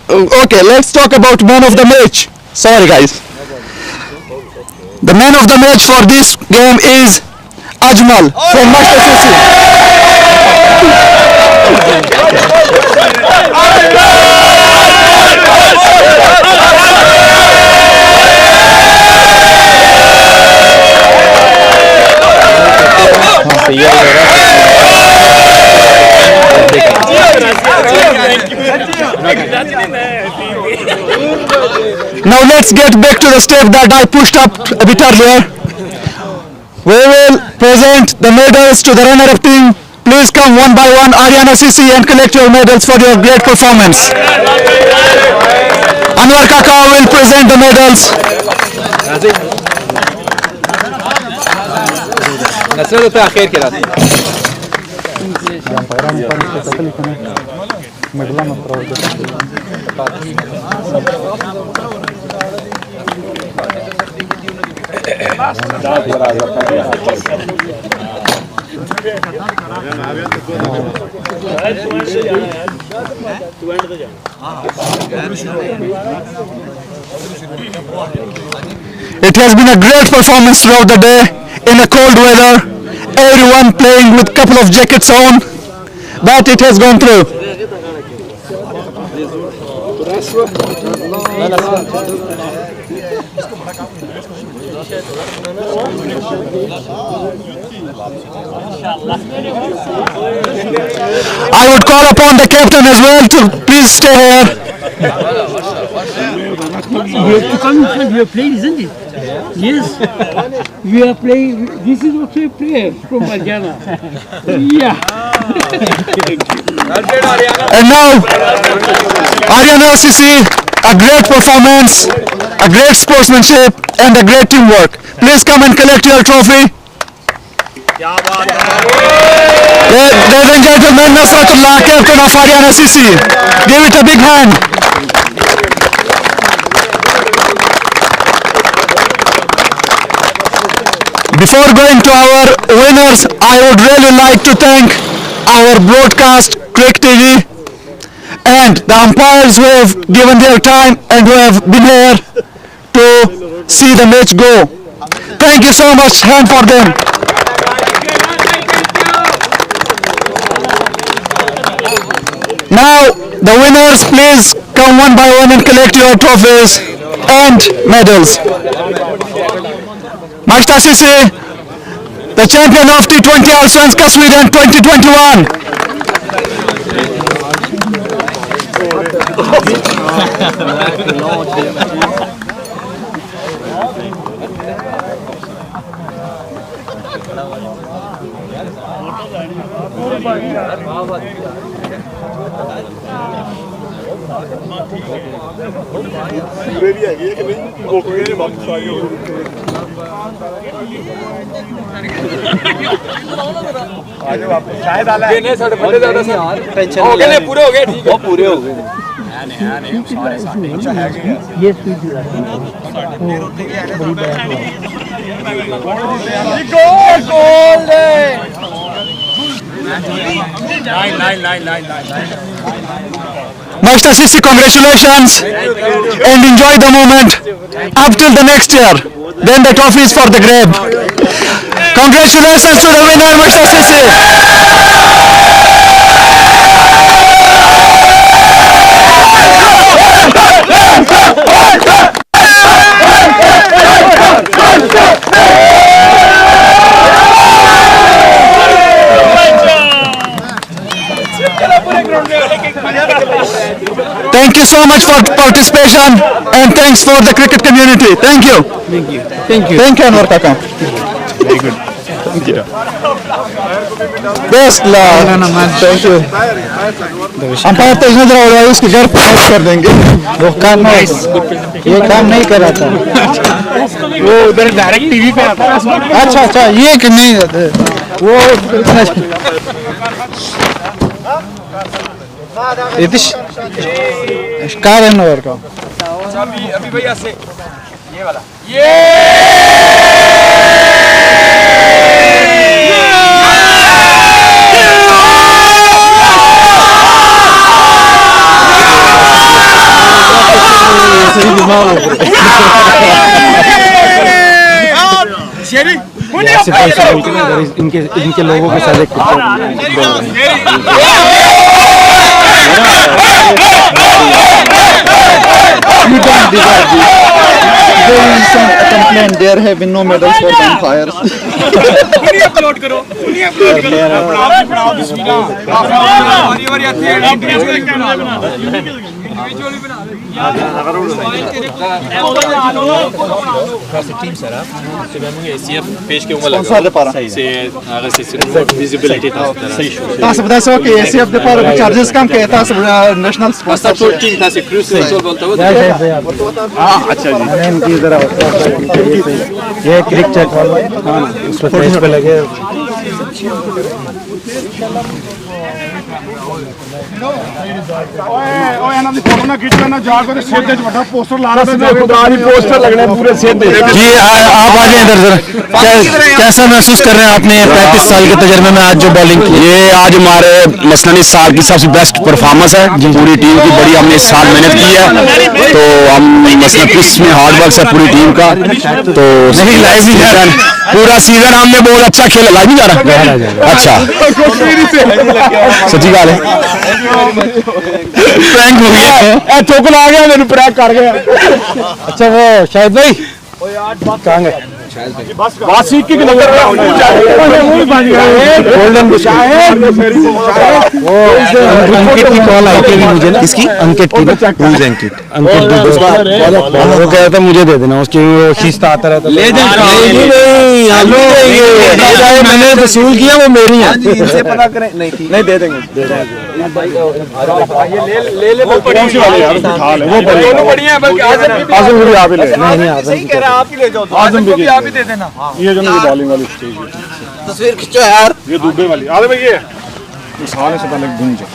Okay, let's talk about man of the match. Sorry, guys. The man of the match for this game is Ajmal from Märsta CC. Now let's get back to the step that I pushed up a bit earlier. We will present the medals to the runner-up team. Please come one by one, Ariana CC, and collect your medals for your great performance. Anwar Kaka will present the medals. It has been a great performance throughout the day in a cold weather. Everyone playing with a couple of jackets on, but it has gone through. I would call upon the captain as well to please stay here. You have to come in front. You are playing, isn't it? Yes. You are playing. This is also a player from Ariana. Yeah. And now, Ariana CC, a great performance, a great sportsmanship, and a great teamwork. Please come and collect your trophy. Ladies and gentlemen, Nasratullah, captain of Ariana CC. Give it a big hand. Before going to our winners, I would really like to thank our broadcast, Crick TV, and the umpires who have given their time and who have been here to see the match go. Thank you so much, hand for them. Now, the winners, please come one by one and collect your trophies and medals. Märsta CC, the champion of T20 Allsvenskan Sweden 2021. Yes, we do. Märsta CC, congratulations and enjoy the moment up till the next year. Then the trophy is for the grab. Congratulations to the winner, Märsta CC. Thank you you so much for participation and thanks for the cricket community. Thank you. Thank you Anwar Kaka. Very good. Thank you. Best luck. Thank you. Umpire तो इस नजर आ रहा है उसके घर पास कर देंगे. वो काम ये काम नहीं कर रहा था. वो उधर डायरेक्ट टीवी पे आता है. अच्छा ये कि नहीं वो इतिश कार है नवर का. अभी भैया से ये वाला इनके लोगों के साथ complaint there have been no medals for vampires. Upload करो टीम सर SCF पेश के ऊपर लगा से अगर से विजिबिलिटी था तास बता सो कि SCF दे पर चार्जेस कम के तास नेशनल स्पॉन्सर टीम था से क्रूज से बोलता हुआ हां अच्छा जी इनकी जरा ये क्रिकेट हां उस पर पेज पे लगे ओए ਇਹਨਾਂ ਦੀ ਫੋਟੋ ਨਾ ਖਿੱਚ ਲੈਣਾ ਜਾ ਕੇ ਸਿਰ ਤੇ ਵੱਡਾ ਪੋਸਟਰ ਲਾ रहा था खुदा की पोस्टर लगने पूरे सिर पे. जी आप आ जाए इधर जरा. कैसा महसूस कर रहे हैं आपने 35 साल के तजर्बे में आज जो बॉलिंग की? ये आज हमारे मसलन इस साल की सबसे बेस्ट परफॉर्मेंस है. पूरी टीम की बड़ी हमने इस साल मेहनत की है तो हम मसलन पिच में हार्ड वर्क है पूरी टीम का. तो नहीं लाइव सीजन पूरा सीजन हमने बहुत अच्छा खेला. लाइव नहीं जा रहा. अच्छा सच्ची बात है. प्रैंक हो गया. चोकल आ गया मेरे प्रैंक कर गया. अच्छा वो शायद भाई कहाँ गए? वासी की नजर गोल्डन वो अंकित की कॉल आई थी मुझे ना. किसकी? अंकित की. अंकित वो कह रहा था मुझे दे देना. उसकी वो खींचता आता रहता. ले मैंने वसूल किया वो मेरी है. इनसे पता करें. नहीं दे देंगे. ले वो दोनों बढ़िया है बल्कि आजम भी आप ही ले. सही कह रहा है आप ही ले जाओ. आजम भी आप ही दे देना. ये जो ना बॉलिंग वाली स्टेज तस्वीर खींचो यार. ये दुबे वाली आगे भाई ये साले से पहले घूम जाओ.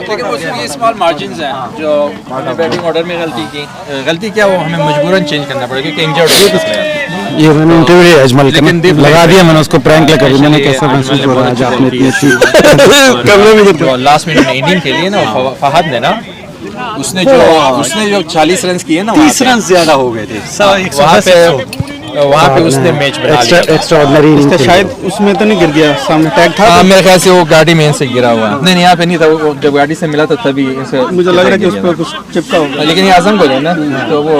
लेकिन उसमें ये स्मॉल मार्जिन्स हैं जो बैटिंग ऑर्डर में गलती क्या वो हमें मजबूरन चेंज करना पड़ेगा क्योंकि इंजर्ड हुए तो ये मैंने इंटरव्यू अजमल लगा दिया. मैंने उसको प्रैंक लेकर मैंने कैसा महसूस हो रहा है आज आपने इतनी अच्छी लास्ट मिनट में इनिंग के लिए ना फहद ने ना उसने जो 40 रन किए ना 30 रन ज्यादा हो गए थे वहाँ पे उसने मैच बना लिया. एक्स्ट्राऑर्डिनरी इनिंग शायद उसमें तो नहीं गिर गया. सामने टैग था. हाँ मेरे ख्याल से वो गाड़ी में से गिरा हुआ. नहीं यहाँ पे नहीं था. वो जब गाड़ी से मिला था तभी मुझे लग रहा है कि उस पर कुछ चिपका होगा. लेकिन ये आजम को ना तो वो